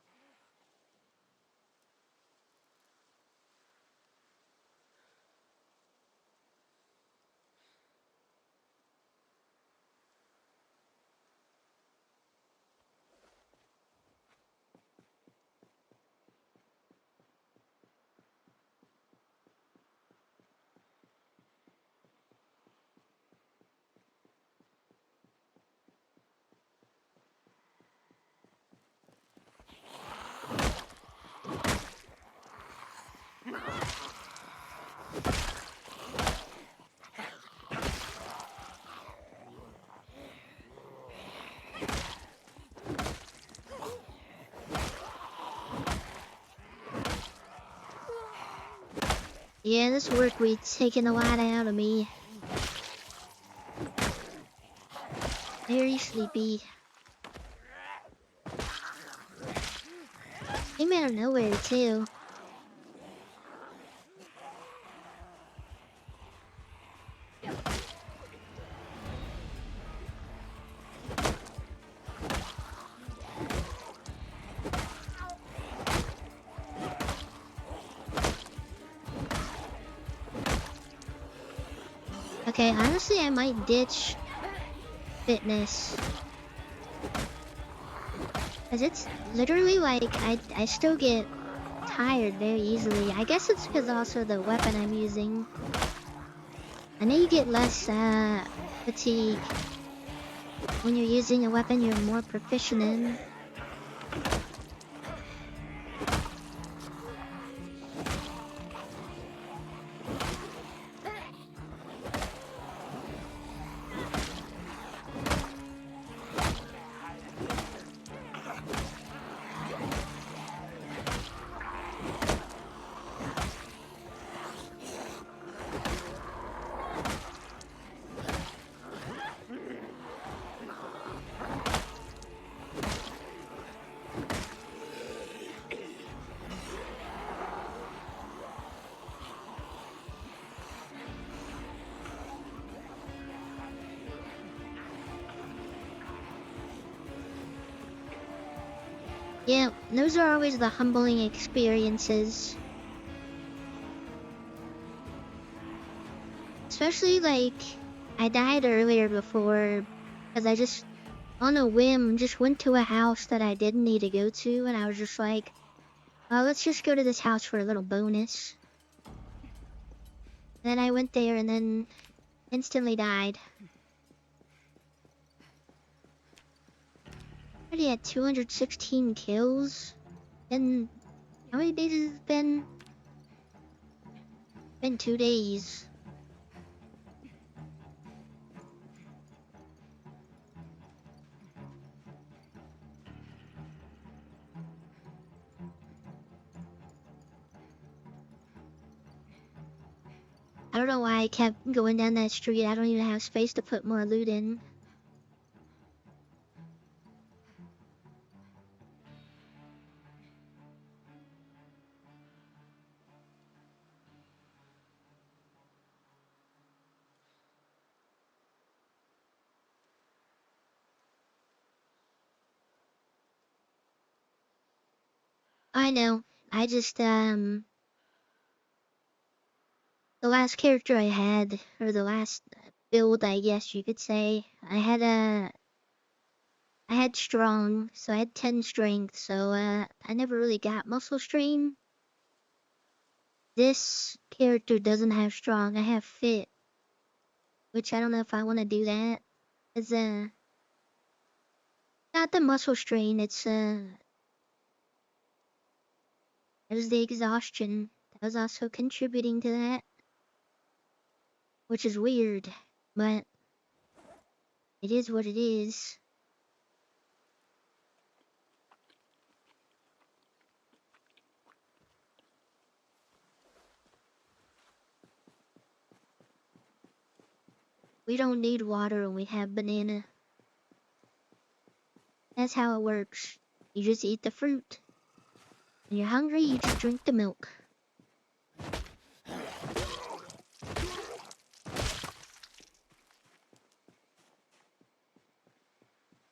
[SPEAKER 1] Yeah, this work week's taking a lot out of me. Very sleepy. Came out of nowhere too. Okay, honestly, I might ditch fitness. Cause it's literally like I still get tired very easily. I guess it's because also the weapon I'm using. I know you get less fatigue when you're using a weapon you're more proficient in. Yeah, those are always the humbling experiences. Especially like I died earlier before because I just on a whim just went to a house that I didn't need to go to, and I was just like, well, let's just go to this house for a little bonus. And then I went there and then instantly died. Already had 216 kills. And how many days has it been? Been 2 days. I don't know why I kept going down that street. I don't even have space to put more loot in. I know. I just the last character I had, or the last build, I guess you could say, I had strong, so I had 10 strength, so I never really got muscle strain. This character doesn't have strong, I have fit, which I don't know if I want to do that. It's not the muscle strain, it was the exhaustion that was also contributing to that, which is weird, but it is what it is. We don't need water when we have banana. That's how it works. You just eat the fruit. When you're hungry, you just drink the milk.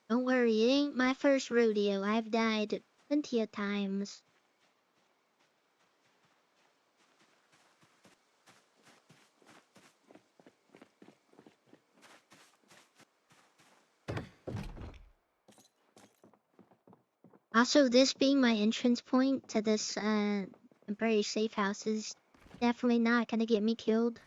[SPEAKER 1] Don't worry, it ain't my first rodeo. I've died plenty of times. Also, this being my entrance point to this temporary safe house is definitely not gonna get me killed.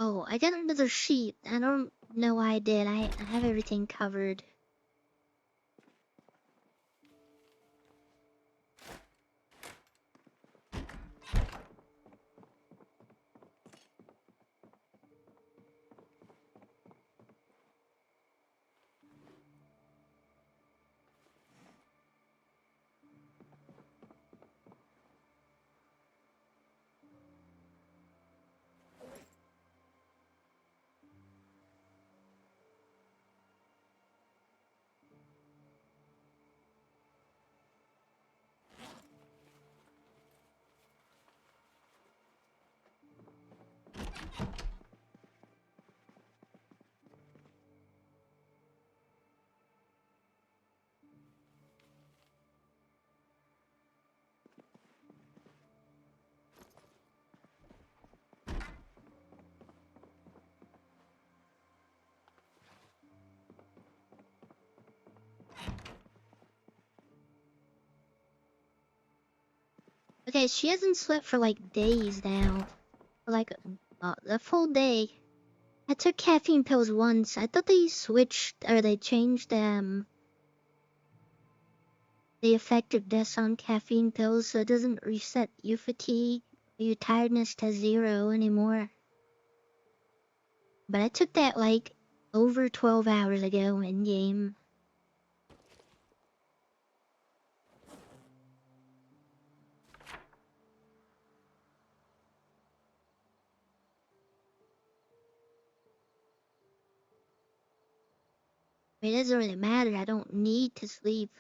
[SPEAKER 1] Oh, I got another sheet. I don't know why I did. I have everything covered. Okay, she hasn't slept for like days now. Like a full day. I took caffeine pills once. I thought they switched or they changed the effectiveness on caffeine pills so it doesn't reset your fatigue or your tiredness to 0 anymore. But I took that like over 12 hours ago in game. I mean, it doesn't really matter. I don't need to sleep.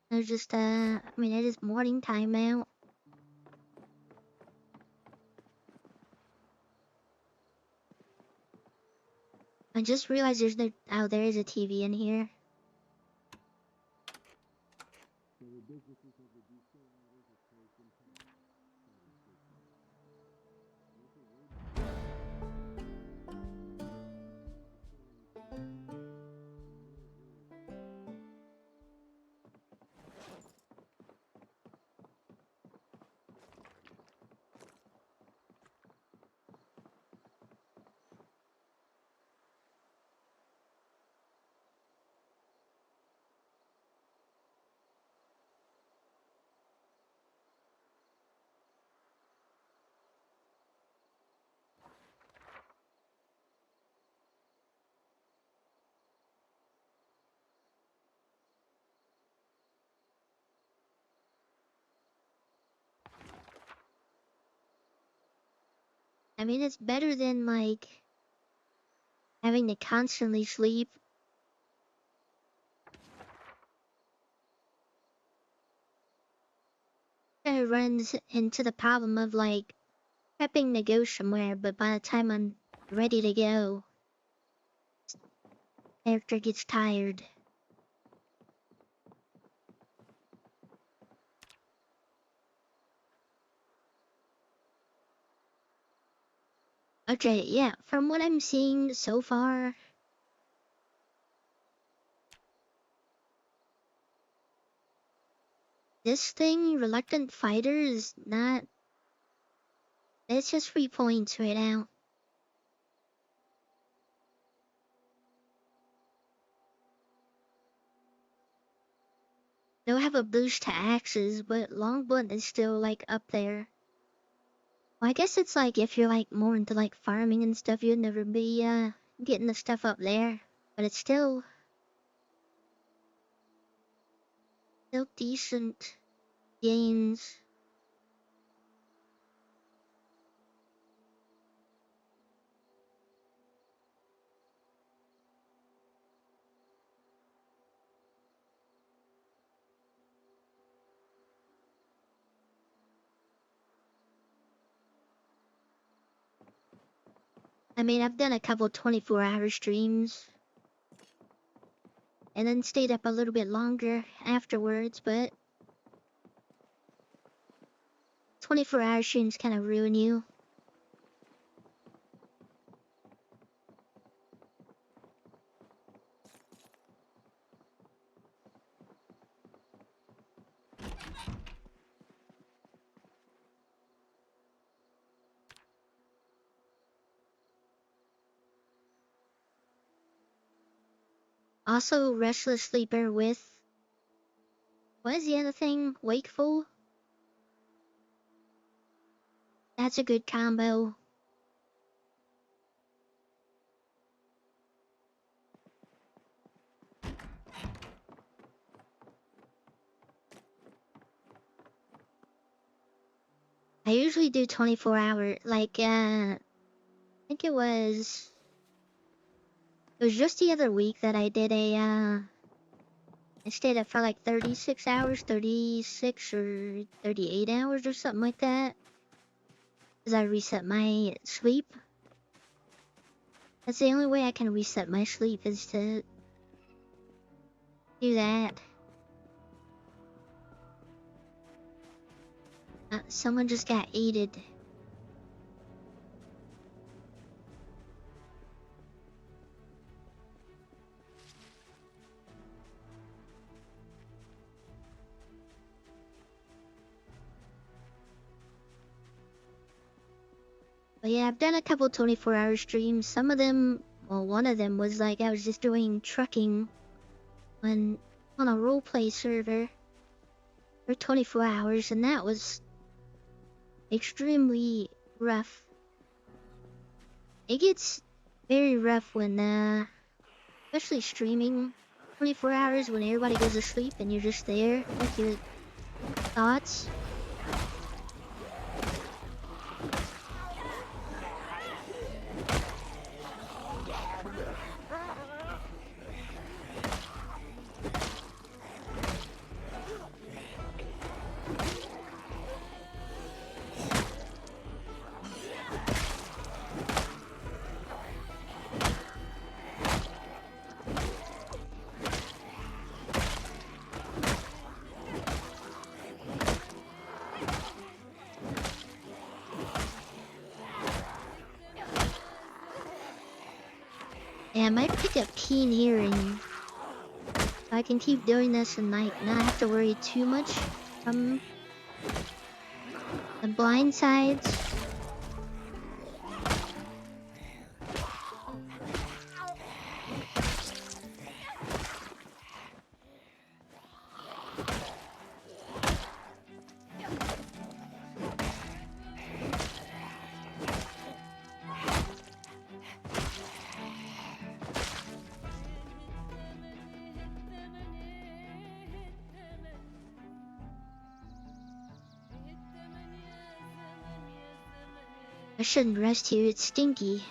[SPEAKER 1] It's just I mean, it is morning time now. I just realized there's no. Oh, there is a TV in here. I mean, it's better than like having to constantly sleep. It runs into the problem of like prepping to go somewhere, but by the time I'm ready to go, character gets tired. Okay, yeah, from what I'm seeing so far, this thing, Reluctant Fighter, is not. It's just 3 points right now. They'll have a boost to axes, but Longblunt is still like up there. Well, I guess it's like if you're like more into like farming and stuff, you'd never be getting the stuff up there. But it's still decent gains. I mean, I've done a couple 24-hour streams and then stayed up a little bit longer afterwards, but 24-hour streams kind of ruin you. Also, restless sleeper with what is the other thing? Wakeful? That's a good combo. I usually do 24-hour, like, I think it was just the other week that I did I stayed up for like 36 hours, 36 or 38 hours or something like that. Because I reset my sleep. That's the only way I can reset my sleep is to do that. Someone just got aided. But yeah, I've done a couple 24-hour streams. Some of them, well, one of them was like I was just doing trucking on a roleplay server for 24 hours, and that was extremely rough. It gets very rough when, especially streaming 24 hours when everybody goes to sleep and you're just there with your thoughts. And I might pick up keen hearing. I can keep doing this and like not have to worry too much from the blind sides. I shouldn't rest here, it's stinky.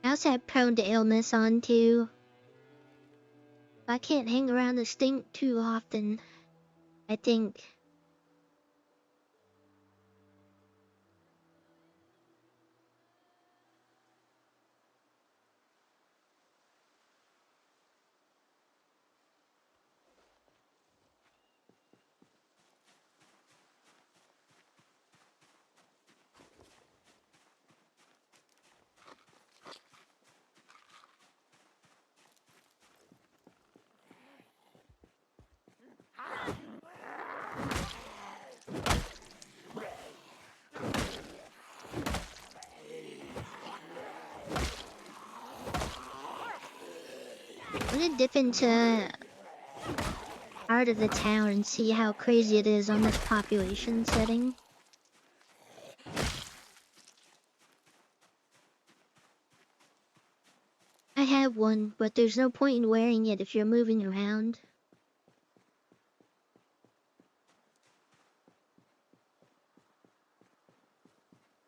[SPEAKER 1] I also have prone to illness on too. I can't hang around the stink too often, I think. I'm gonna dip into part of the town and see how crazy it is on this population setting. I have one, but there's no point in wearing it if you're moving around.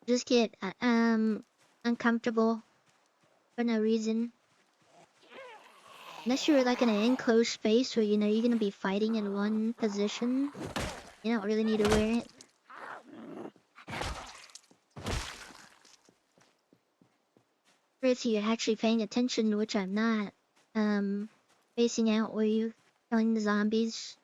[SPEAKER 1] Just get uncomfortable for no reason. Unless you're like in an enclosed space where you know you're gonna be fighting in one position, you don't really need to wear it. Or if you're actually paying attention, which I'm not, facing out where you're killing the zombies.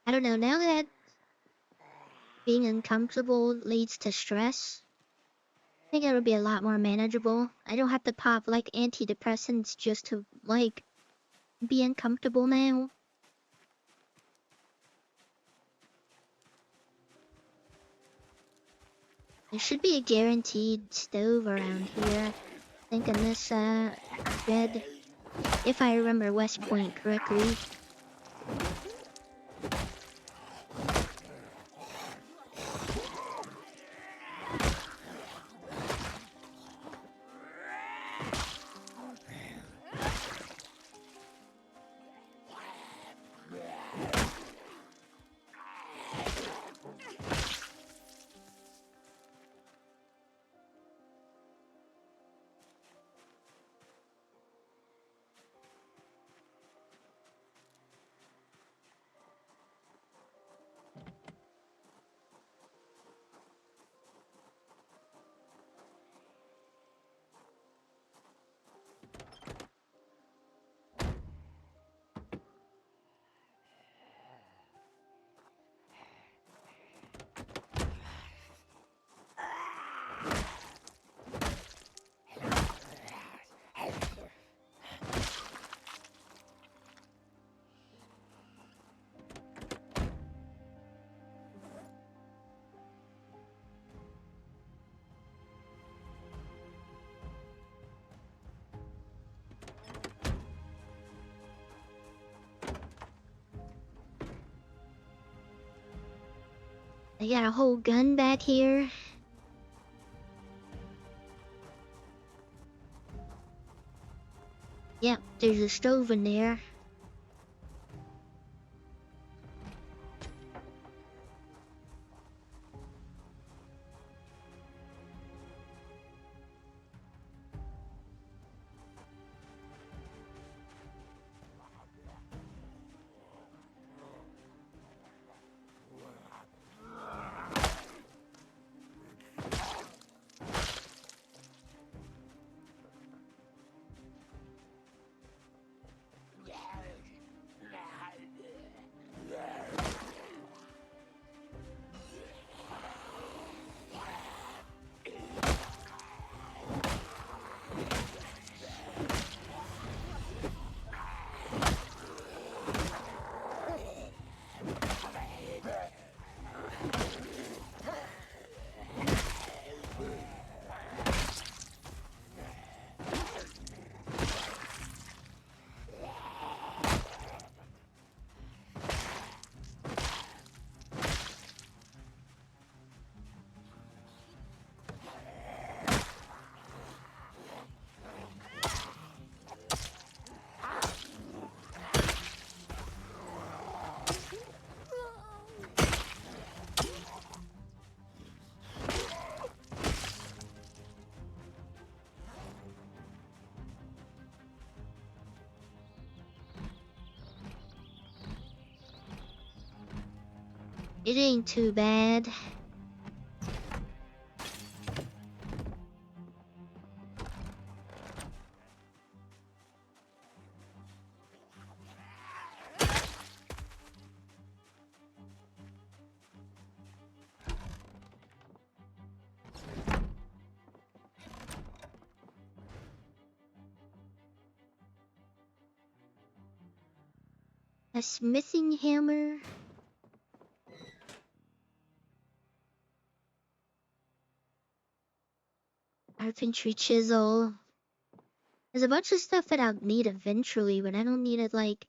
[SPEAKER 1] I don't know, now that being uncomfortable leads to stress, I think it'll be a lot more manageable. I don't have to pop like antidepressants just to like be uncomfortable now. There should be a guaranteed stove around here. I think in this bed, if I remember West Point correctly. I got a whole gun back here. Yep, there's a stove in there. It ain't too bad. A smithing hammer. Carpentry chisel. There's a bunch of stuff that I'll need eventually, but I don't need it like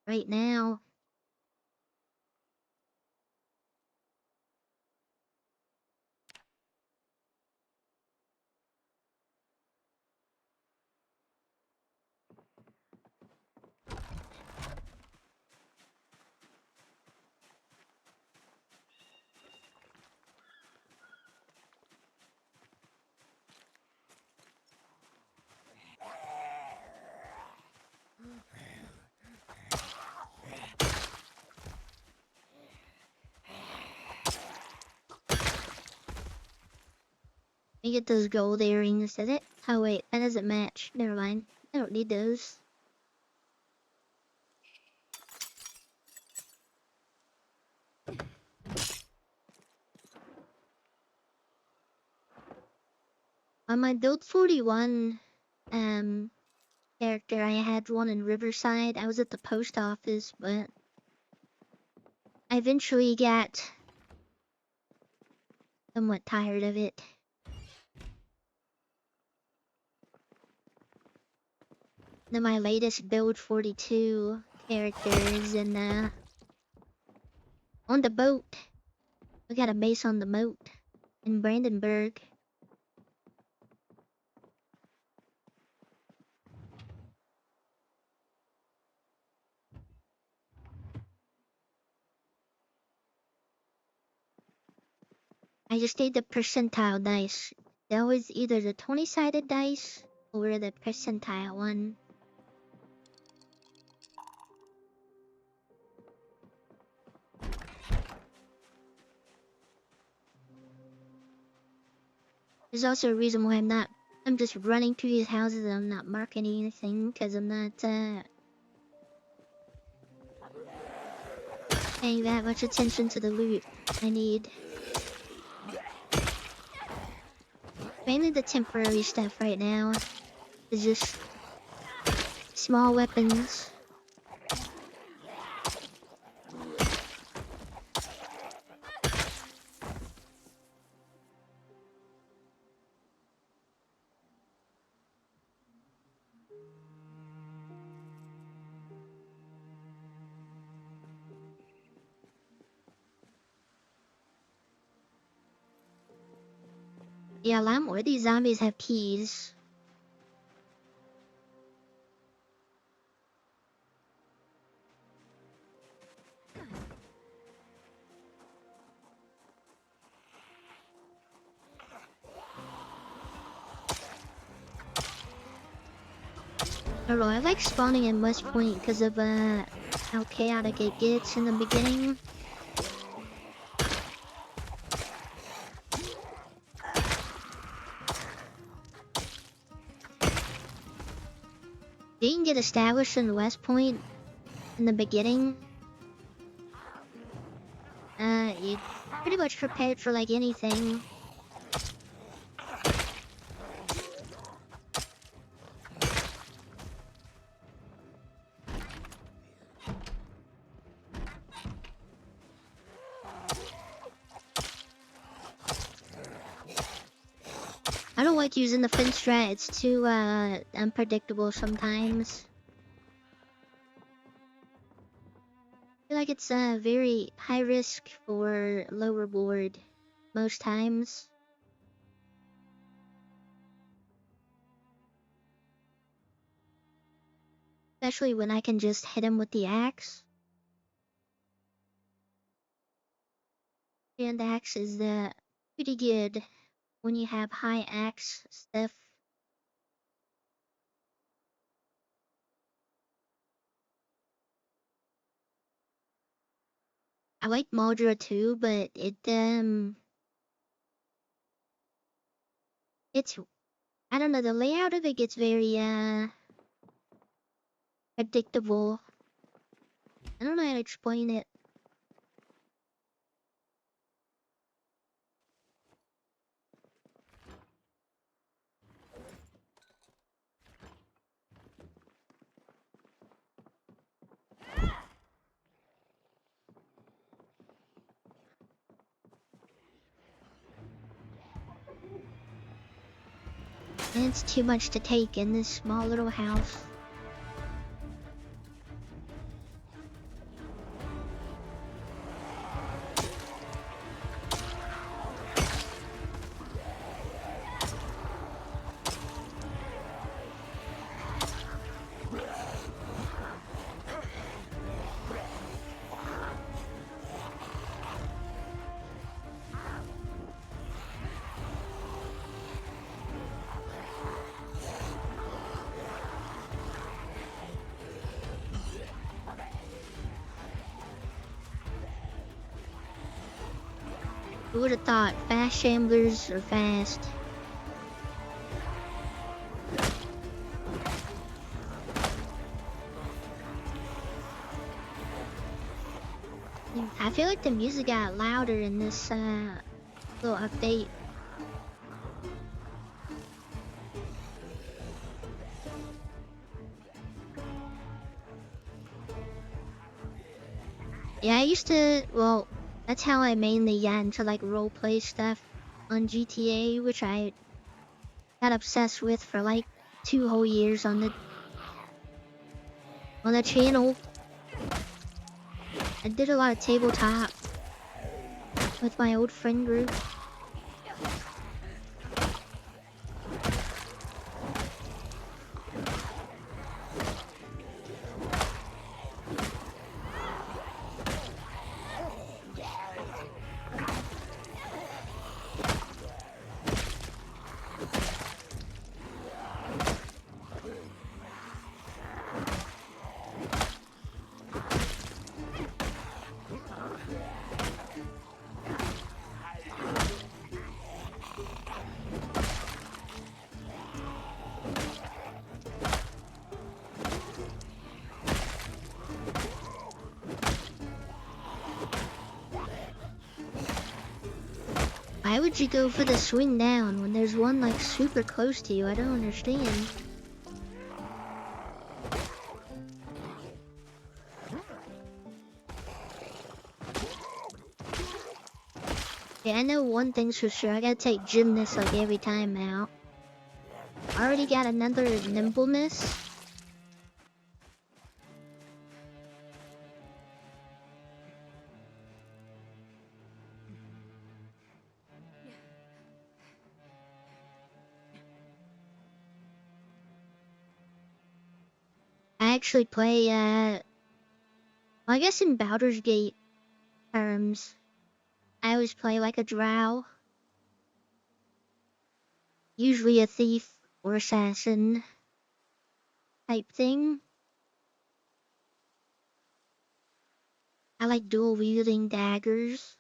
[SPEAKER 1] right now. Let me get those gold earrings. Does it? Oh wait, that doesn't match. Never mind. I don't need those. On my build 41 character, I had one in Riverside. I was at the post office, but I eventually got somewhat tired of it. Then my latest build 42 characters and on the boat. We got a base on the moat in Brandenburg. I just need the percentile dice. That was either the 20-sided dice or the percentile one. There's also a reason why I'm just running through these houses and I'm not marking anything because I'm not paying that much attention to the loot I need. Mainly the temporary stuff right now is just small weapons. Yeah, a lot more of these zombies have keys. I don't know, I like spawning in West Point because of how chaotic it gets in the beginning. You can get established in West Point in the beginning. You pretty much prepared for like anything. I don't like using the fence strat, it's too unpredictable sometimes. I feel like it's very high risk for low reward most times. Especially when I can just hit him with the axe. And axe is pretty good when you have high axe stuff. I like Maldra too, but it's, I don't know, the layout of it gets very predictable. I don't know how to explain it. And it's too much to take in this small little house. Who would have thought fast shamblers are fast? I feel like the music got louder in this little update. Yeah, I used to, well, that's how I mainly got into like roleplay stuff on GTA, which I got obsessed with for like 2 whole years on the channel. I did a lot of tabletop with my old friend group. Why would you go for the swing down when there's one like super close to you? I don't understand. Yeah, I know one thing's for sure. I gotta take gymnast like every time out. I already got another nimbleness. I actually play, well, I guess in Baldur's Gate terms, I always play like a drow. Usually a thief or assassin type thing. I like dual wielding daggers.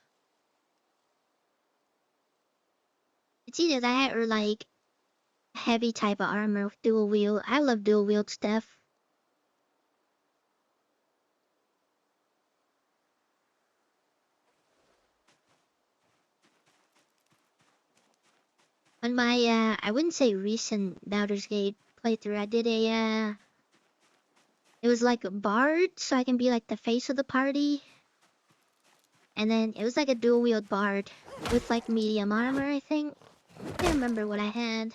[SPEAKER 1] It's either that or like heavy type of armor with dual wield. I love dual wield stuff. On my I wouldn't say recent Baldur's Gate playthrough, I did it was like a bard, so I can be like the face of the party. And then it was like a dual wield bard with like medium armor, I think. I can't remember what I had.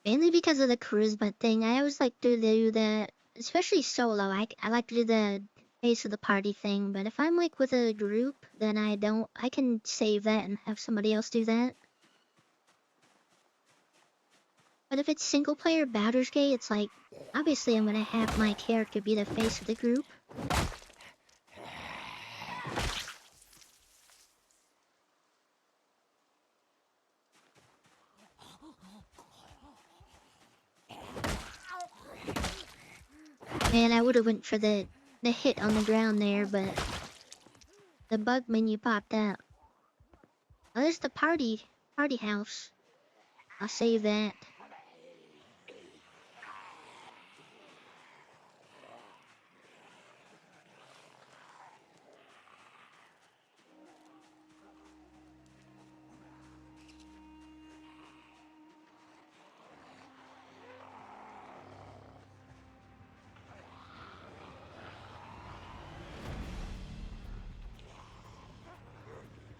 [SPEAKER 1] Mainly because of the charisma thing. I always like to do that, especially solo. I like to do the face of the party thing, but if I'm like with a group, then I don't. I can save that and have somebody else do that. But if it's single player Baldur's Gate, it's like, obviously I'm gonna have my character be the face of the group. Man, I would have went for the hit on the ground there, but the bug menu popped out. Oh, there's the party house. I'll save that.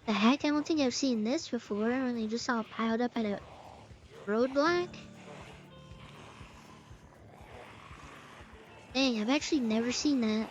[SPEAKER 1] The heck? I don't think I've seen this before. I only just saw it piled up at a roadblock. Dang, I've actually never seen that.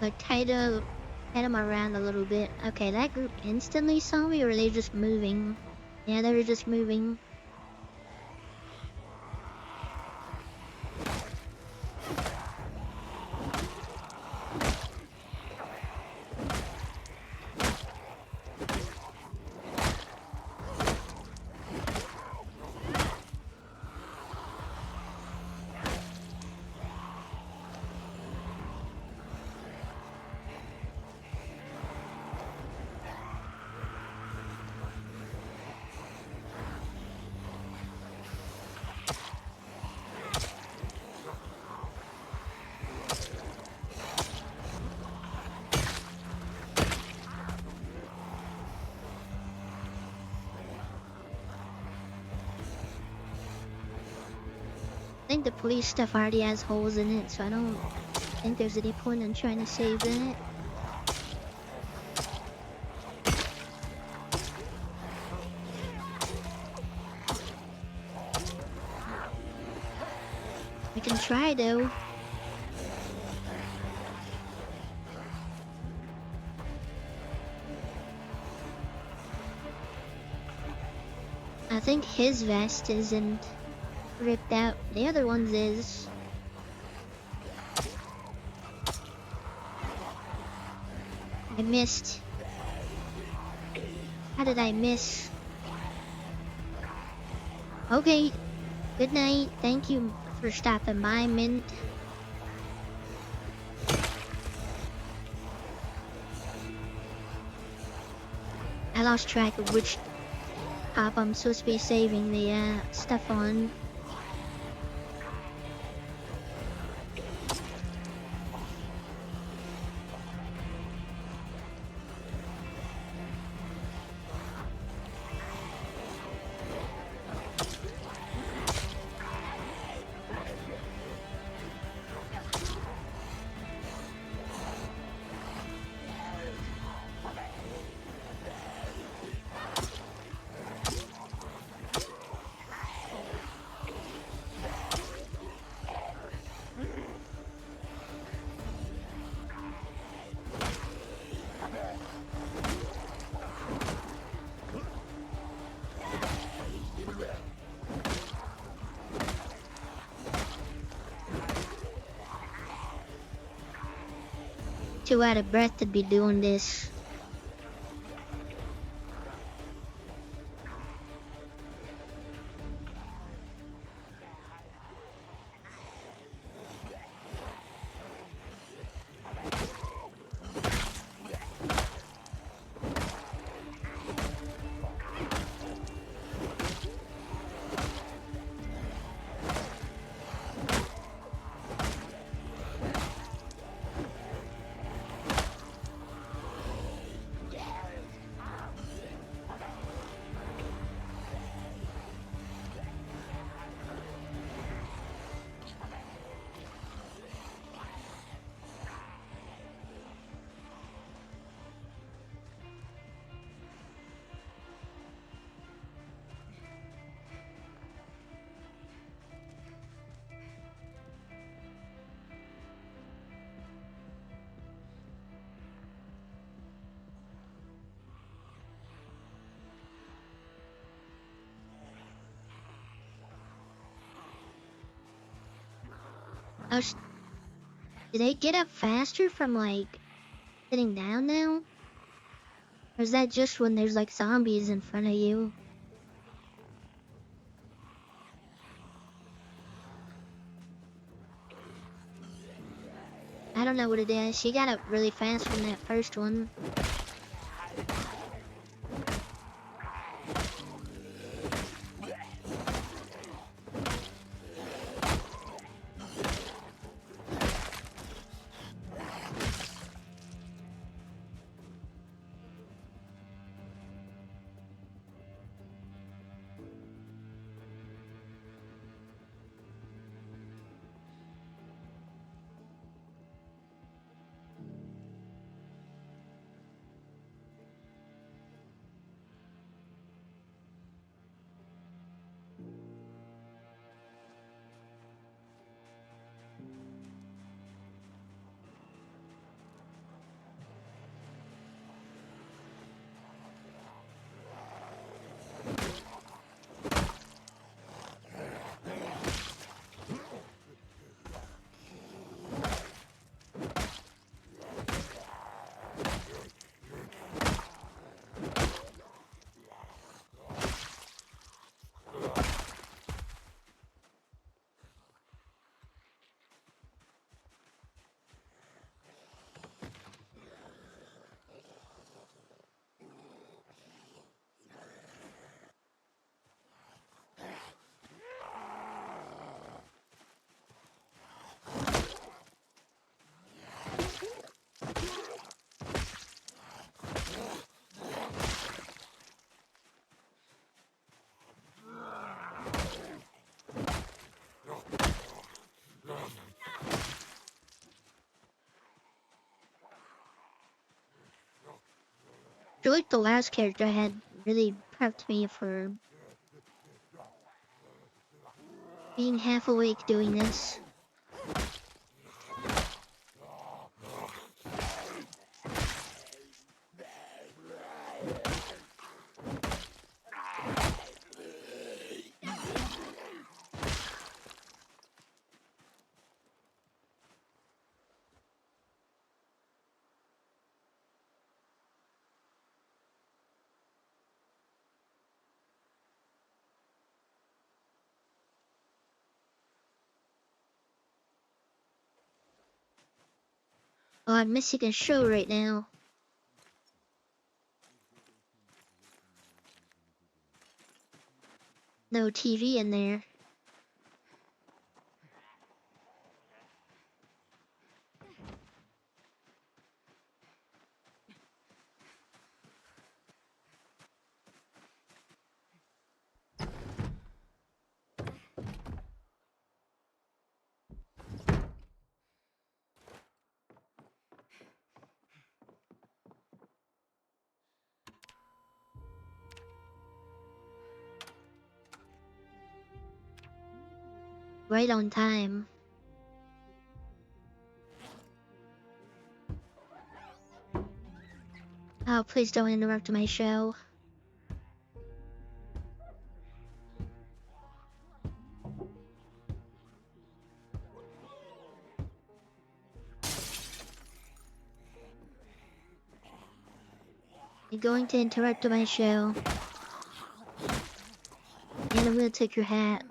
[SPEAKER 1] Like tie them around a little bit. Okay, that group instantly saw me, or are they just moving? Yeah, they were just moving. I think the police stuff already has holes in it, so I don't think there's any point in trying to save that. I can try though. I think his vest isn't ripped out. The other one's is. I missed. How did I miss? Okay. Good night. Thank you for stopping by, Mint. I lost track of which cop I'm supposed to be saving the stuff on. Too out of breath to be doing this. Oh, did they get up faster from like sitting down now? Or is that just when there's like zombies in front of you? I don't know what it is. She got up really fast from that first one. feel like the last character I had really prepped me for being half awake doing this. Oh, I'm missing a show right now. No TV in there. Right on time. Oh, please don't interrupt my show. You're going to interrupt my show. And I'm gonna take your hat.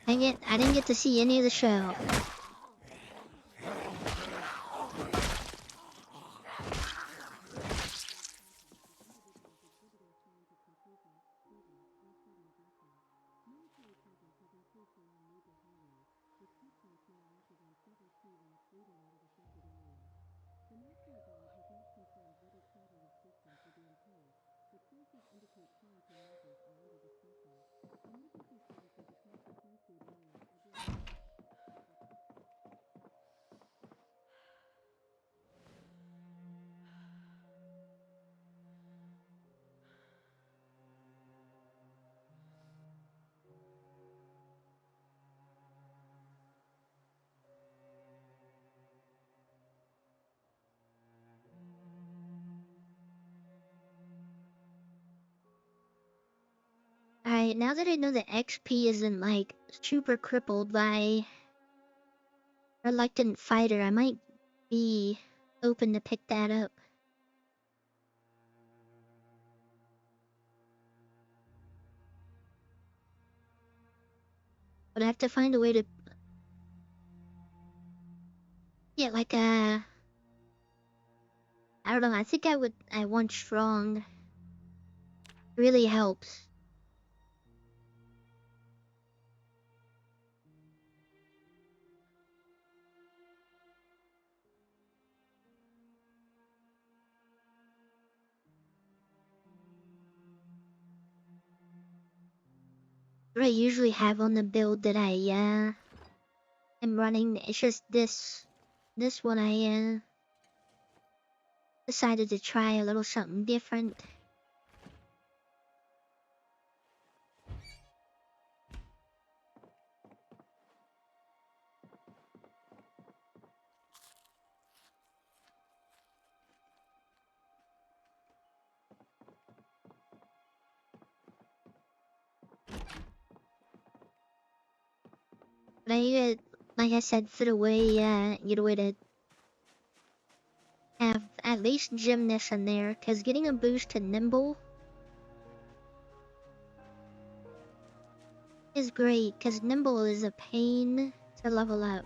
[SPEAKER 1] Dang it, I didn't get to see any of the show. Alright, now that I know that XP isn't like super crippled by reluctant fighter, I might be open to pick that up. But I have to find a way to... Yeah, like I don't know, I think I want strong. Really helps. What I usually have on the build that I am running, it's just this one I decided to try a little something different. But like I said, fit away, get a way to have at least gymnast in there, cause getting a boost to nimble is great, cause nimble is a pain to level up.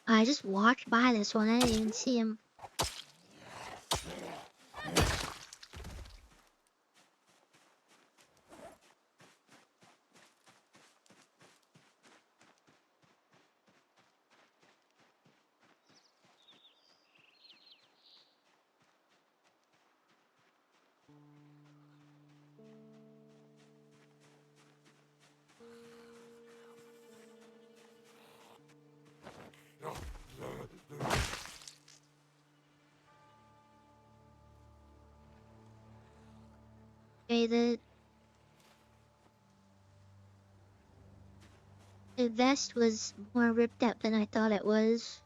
[SPEAKER 1] I just walked by this one. I didn't even see him. Okay, the vest was more ripped up than I thought it was.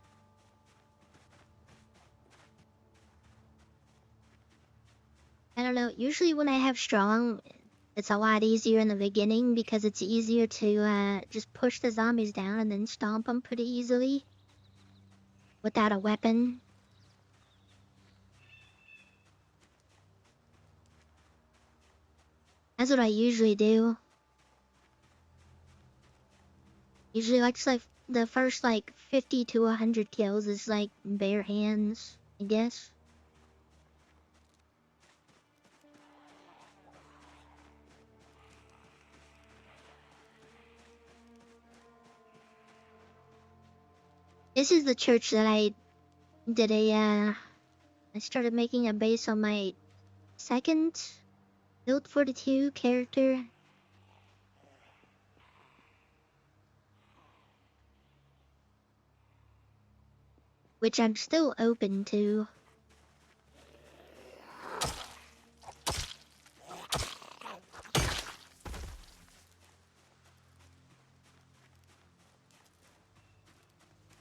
[SPEAKER 1] I don't know. Usually when I have strong, it's a lot easier in the beginning because it's easier to just push the zombies down and then stomp them pretty easily without a weapon. That's what I usually do. Usually, like the first 50 to 100 kills is like bare hands, I guess. This is the church that I did I started making a base on my second Build 42 character. Which I'm still open to.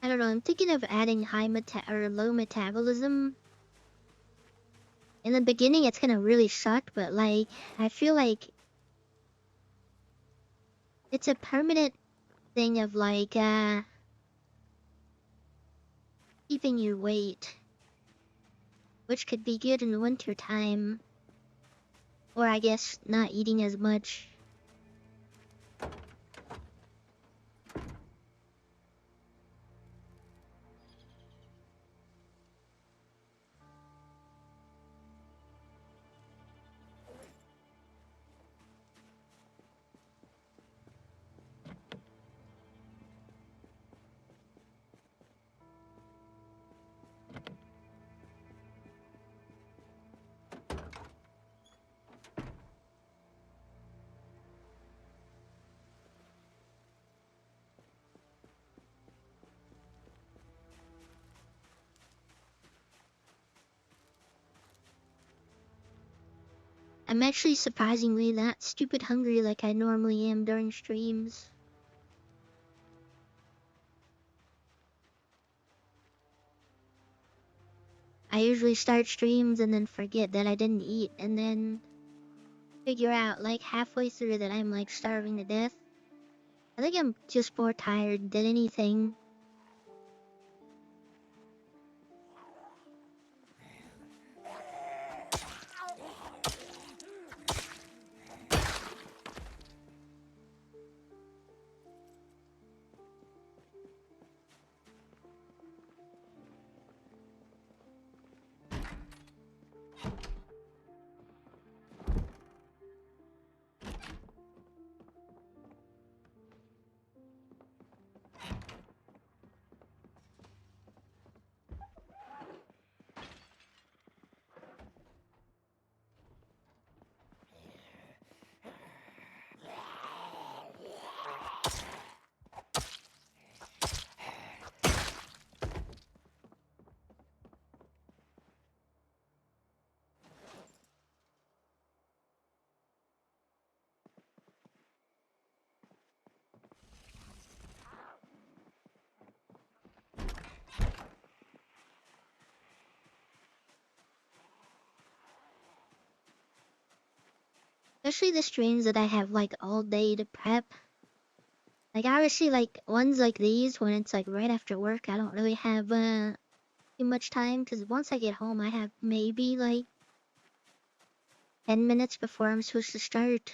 [SPEAKER 1] I don't know, I'm thinking of adding low metabolism. In the beginning it's gonna really suck, but I feel like it's a permanent thing of keeping your weight. Which could be good in the winter time. Or I guess not eating as much. I'm actually surprisingly not stupid hungry like I normally am during streams. I usually start streams and then forget that I didn't eat and then figure out halfway through that I'm starving to death. I think I'm just more tired than anything. Especially the streams that I have all day to prep. Obviously ones like these when it's right after work, I don't really have too much time because once I get home I have maybe 10 minutes before I'm supposed to start.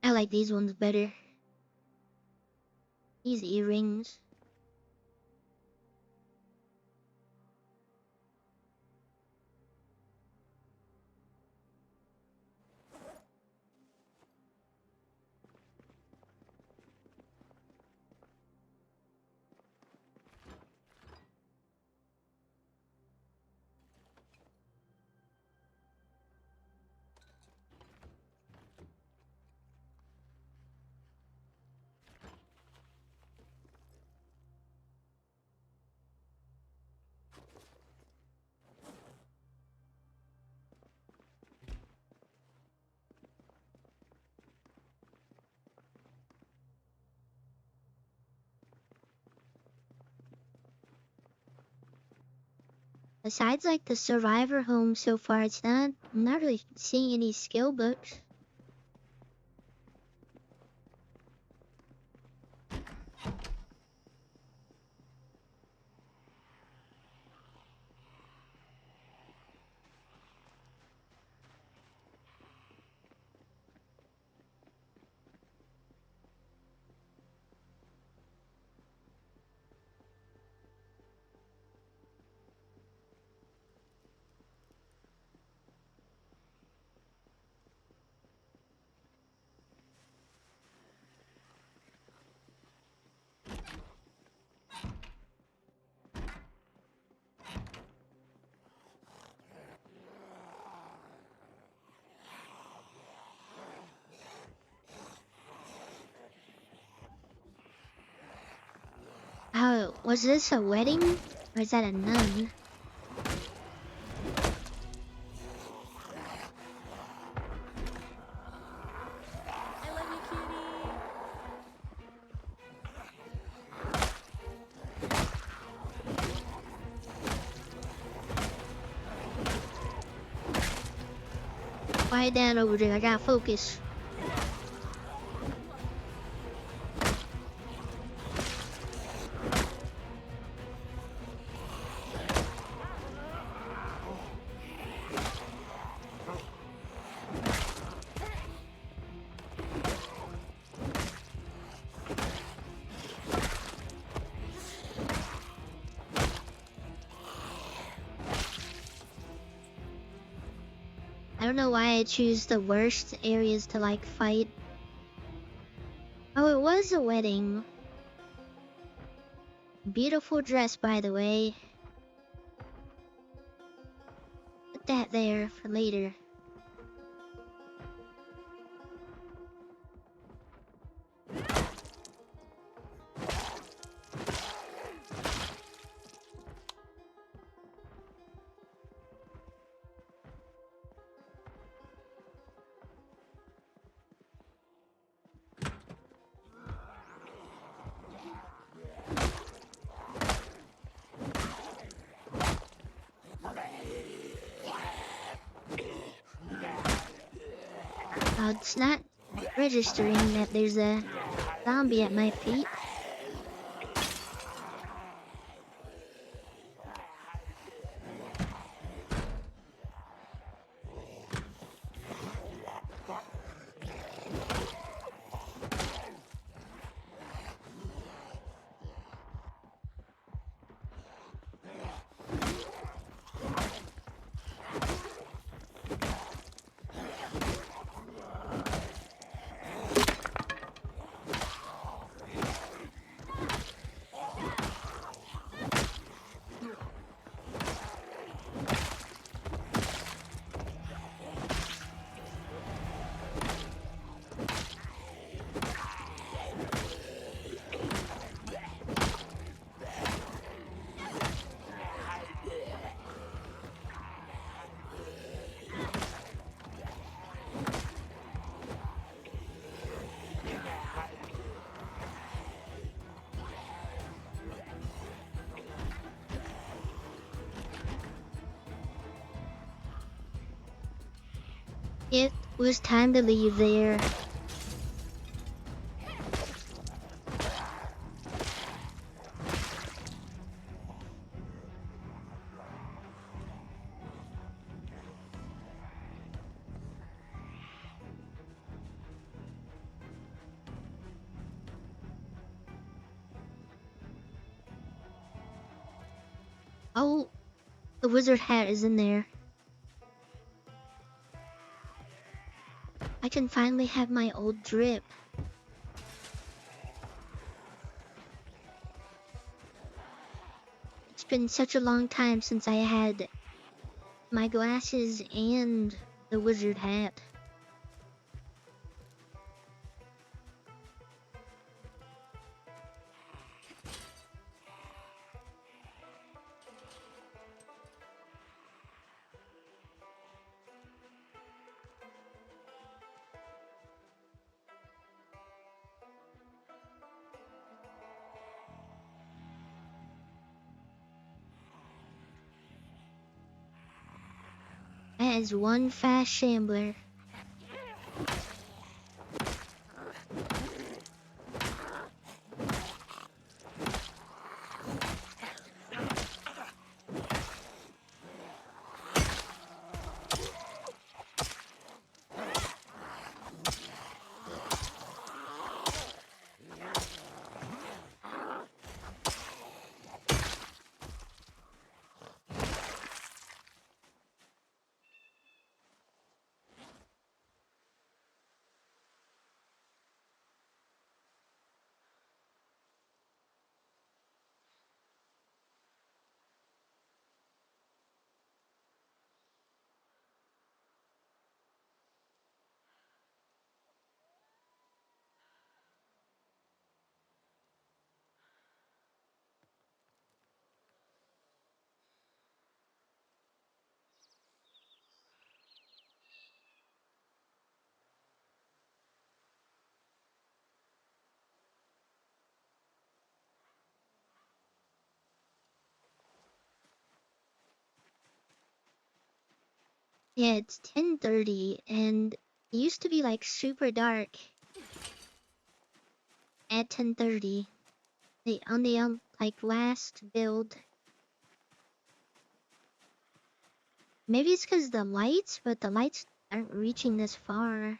[SPEAKER 1] I like these ones better. These earrings. Besides like the survivor home so far, I'm not really seeing any skill books. Oh, was this a wedding? Or is that a nun?
[SPEAKER 5] I love you, cutie.
[SPEAKER 1] Quiet down over there, I gotta focus. I don't know why I choose the worst areas to like fight. Oh, it was a wedding. Beautiful dress, by the way. Put that there for later. It's not registering that there's a zombie at my feet. It was time to leave there. Oh, the wizard hat is in there. I can finally have my old drip. It's been such a long time since I had my glasses and the wizard hat. That is one fast shambler. Yeah, it's 10:30 and it used to be like super dark at 10:30. On the like last build. Maybe it's because the lights, but the lights aren't reaching this far.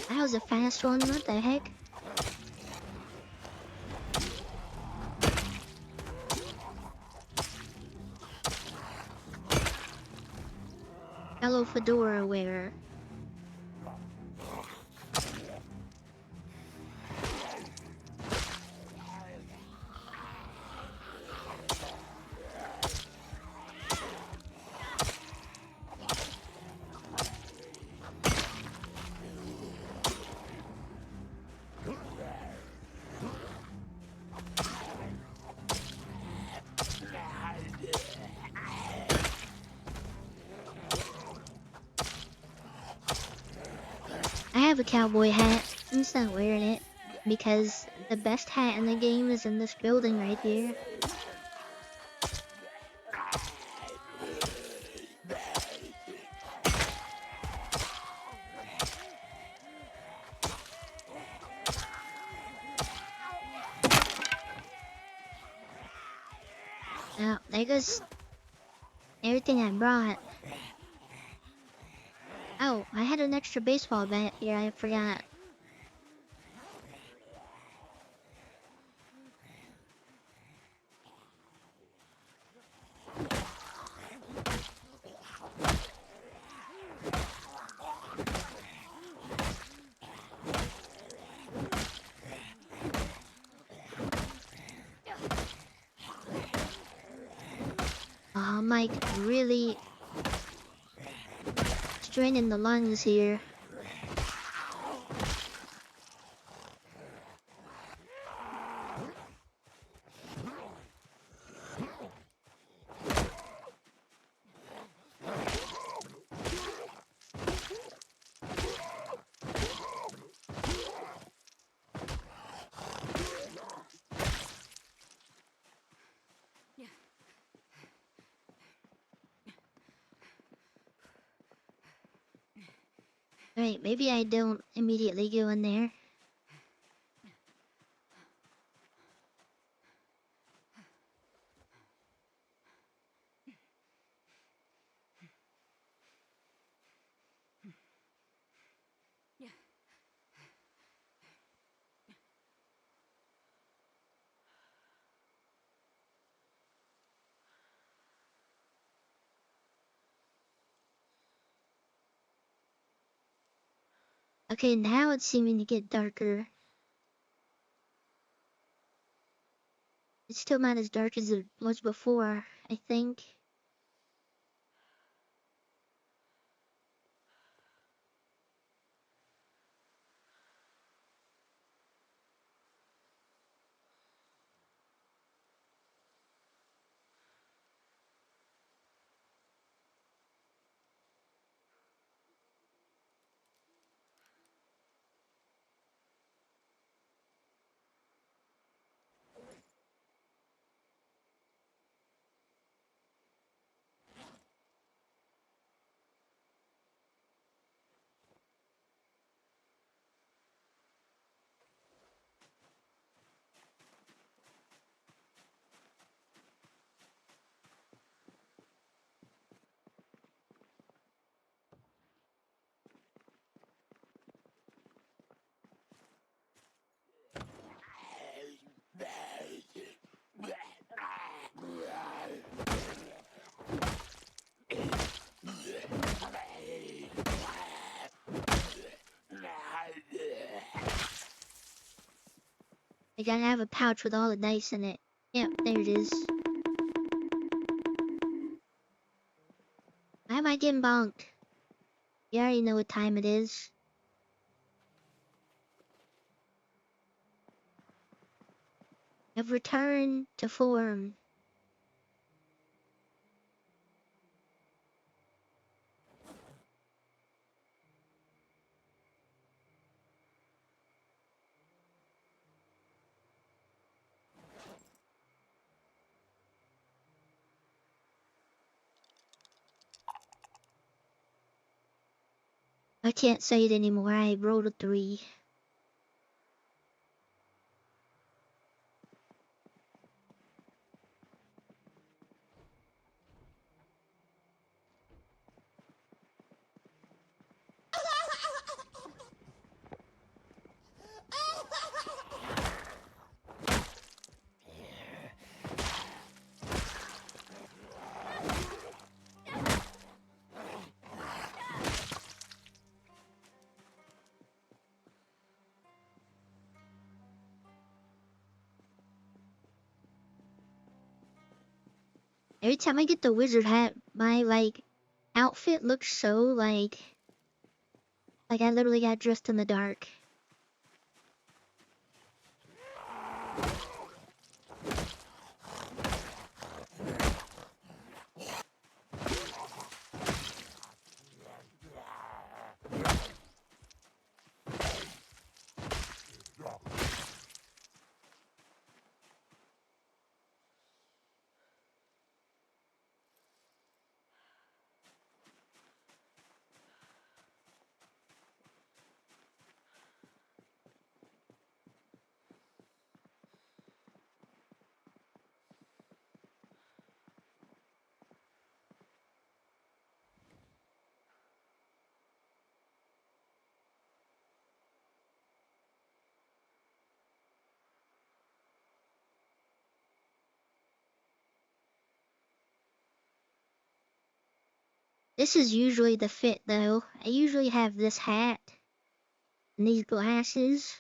[SPEAKER 1] That was a fast one, what the heck? Fellow fedora wearer. I have a cowboy hat. I'm just not wearing it because the best hat in the game is in this building right here. Now, there goes everything I brought. Oh, I had an extra baseball bat here, I forgot. I'm like really straining the lungs here. Right, maybe I don't immediately go in there. Okay, now it's seeming to get darker. It's still not as dark as it was before, I think. I gotta have a pouch with all the dice in it. Yep, there it is. Why am I getting bonked? You already know what time it is. I've returned to form. I can't say it anymore. I rolled a 3. Every time I get the wizard hat, my outfit looks so like I literally got dressed in the dark. This is usually the fit though. I usually have this hat and these glasses.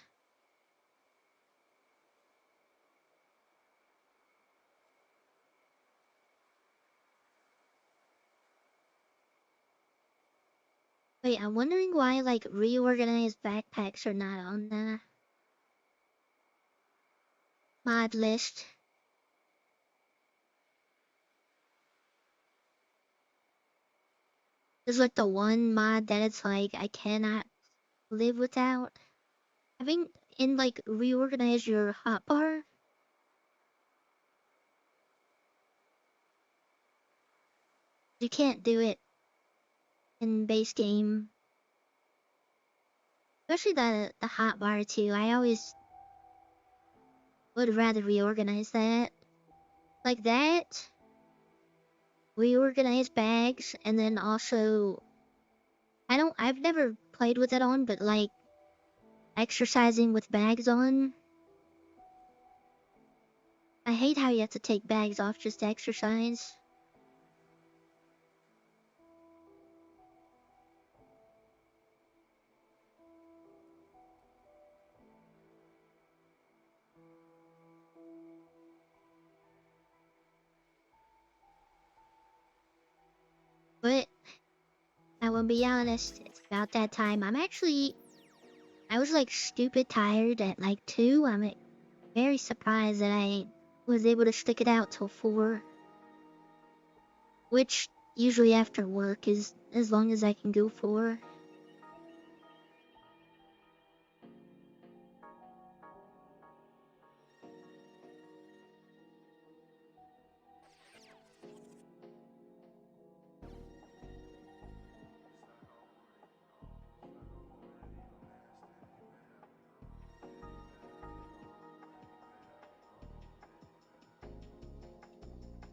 [SPEAKER 1] Wait, I'm wondering why reorganized backpacks are not on the mod list. There's like the one mod that it's like I cannot live without. Having in reorganize your hotbar. You can't do it in base game. Especially the hot bar too. I always would rather reorganize that. Like that, reorganize bags, and then also I've never played with it on, but like exercising with bags on. I hate how you have to take bags off just to exercise. But I will be honest, it's about that time. I was like stupid tired at like 2. I'm like, very surprised that I was able to stick it out till 4, which usually after work is as long as I can go for.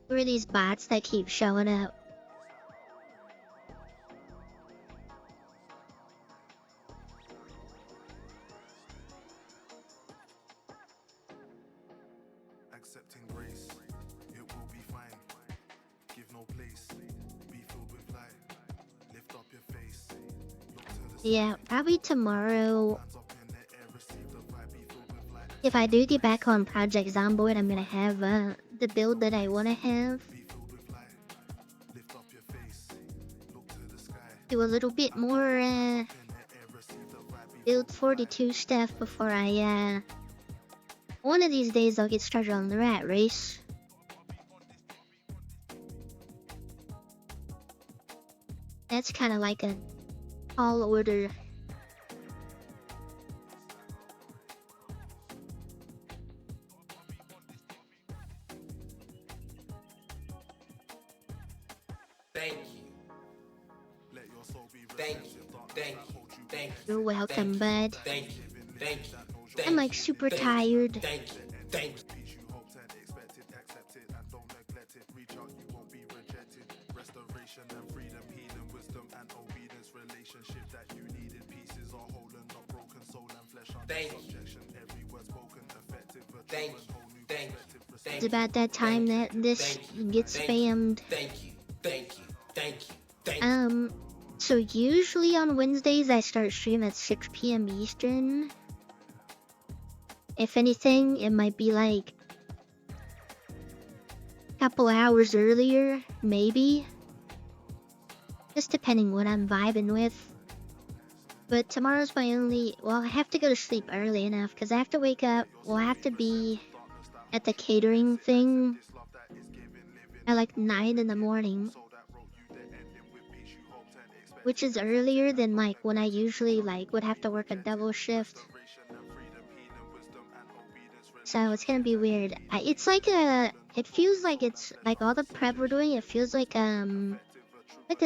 [SPEAKER 1] Who are these bots that keep showing up?
[SPEAKER 6] Accepting grace, it will be fine. Give no place, be filled with light. Lift up your face, look to the
[SPEAKER 1] Yeah, probably tomorrow.
[SPEAKER 6] hands up in the air, receive the vibe, be filled with light.
[SPEAKER 1] If I do get back on Project Zomboid, I'm gonna have the build that I wanna have.
[SPEAKER 6] Be filled with light. Lift up your face, look to the sky.
[SPEAKER 1] Do a little bit more
[SPEAKER 6] In the air, receive the vibe, be
[SPEAKER 1] build 42 stuff before I one of these days I'll get started on the rat race. That's kind of like a tall order.
[SPEAKER 3] Thank you.
[SPEAKER 6] let your soul be
[SPEAKER 3] Thank
[SPEAKER 6] receptive.
[SPEAKER 3] you.
[SPEAKER 6] Darkness
[SPEAKER 3] Thank
[SPEAKER 6] that
[SPEAKER 3] you.
[SPEAKER 6] hold you
[SPEAKER 3] Thank
[SPEAKER 6] back.
[SPEAKER 3] you.
[SPEAKER 1] You're welcome, bud.
[SPEAKER 3] Thank you. Thank you. Thank
[SPEAKER 1] I'm
[SPEAKER 3] you.
[SPEAKER 1] like super
[SPEAKER 3] Thank you.
[SPEAKER 1] tired.
[SPEAKER 3] Thank you. Thank you.
[SPEAKER 6] Peace you hoped and expected, accept it and don't neglect it. Reach out, you won't be rejected. Restoration and freedom, healing, wisdom and obedience. Relationship that you needed. Pieces are whole and not broken. Soul and flesh under
[SPEAKER 3] Thank you.
[SPEAKER 6] subjection. Every word spoken, effective. A true
[SPEAKER 3] Thank
[SPEAKER 6] and
[SPEAKER 3] you.
[SPEAKER 6] whole new
[SPEAKER 3] Thank you.
[SPEAKER 6] perspective.
[SPEAKER 3] Thank
[SPEAKER 1] It's about that time that this
[SPEAKER 3] Thank you.
[SPEAKER 1] gets
[SPEAKER 3] Thank you.
[SPEAKER 1] spammed.
[SPEAKER 3] Thank you. Thank you. Thank you. Thank you.
[SPEAKER 1] So usually on Wednesdays I start stream at 6 p.m. Eastern. If anything, it might be like a couple hours earlier, maybe. Just depending what I'm vibing with. But tomorrow's my only... Well, I have to go to sleep early enough because I have to wake up. We'll have to be at the catering thing at like 9 in the morning. Which is earlier than like when I usually like would have to work a double shift. So it's gonna be weird. It's like it feels like it's like all the prep we're doing. It feels like the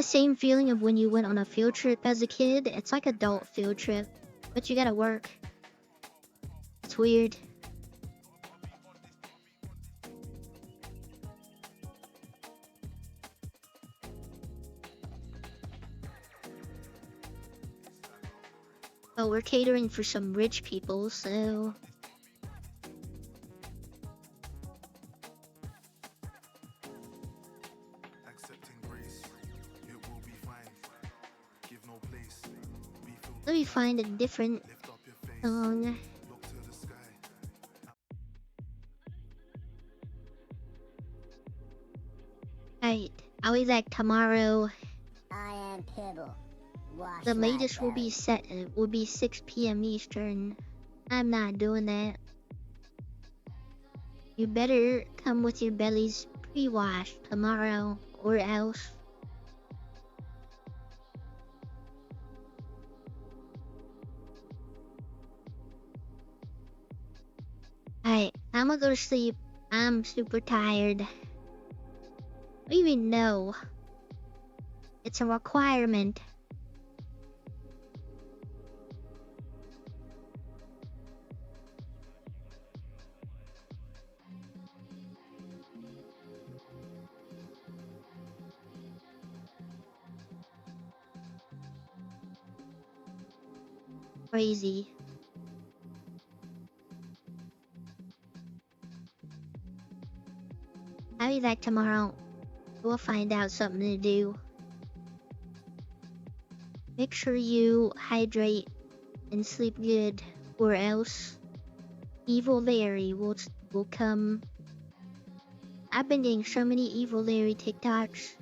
[SPEAKER 1] same feeling of when you went on a field trip as a kid. It's like adult field trip, but you gotta work. It's weird. But we're catering for some rich people, so
[SPEAKER 6] Accepting grace, it will be fine. Give no place, be filled.
[SPEAKER 1] let me find a different
[SPEAKER 6] Lift up your face,
[SPEAKER 1] song.
[SPEAKER 6] look to the sky.
[SPEAKER 1] Alright, I'll be back tomorrow.
[SPEAKER 4] I am Pibble. Wash
[SPEAKER 1] The
[SPEAKER 4] my
[SPEAKER 1] latest will
[SPEAKER 4] belly.
[SPEAKER 1] be 6 p.m. Eastern. I'm not doing that. You better come with your bellies pre-washed tomorrow or else. Alright, I'm gonna go to sleep. I'm super tired. What do you mean no? It's a requirement. crazy. I'll be back tomorrow. We'll find out something to do. Make sure you hydrate and sleep good, or else Evil Larry will come. I've been getting so many Evil Larry TikToks.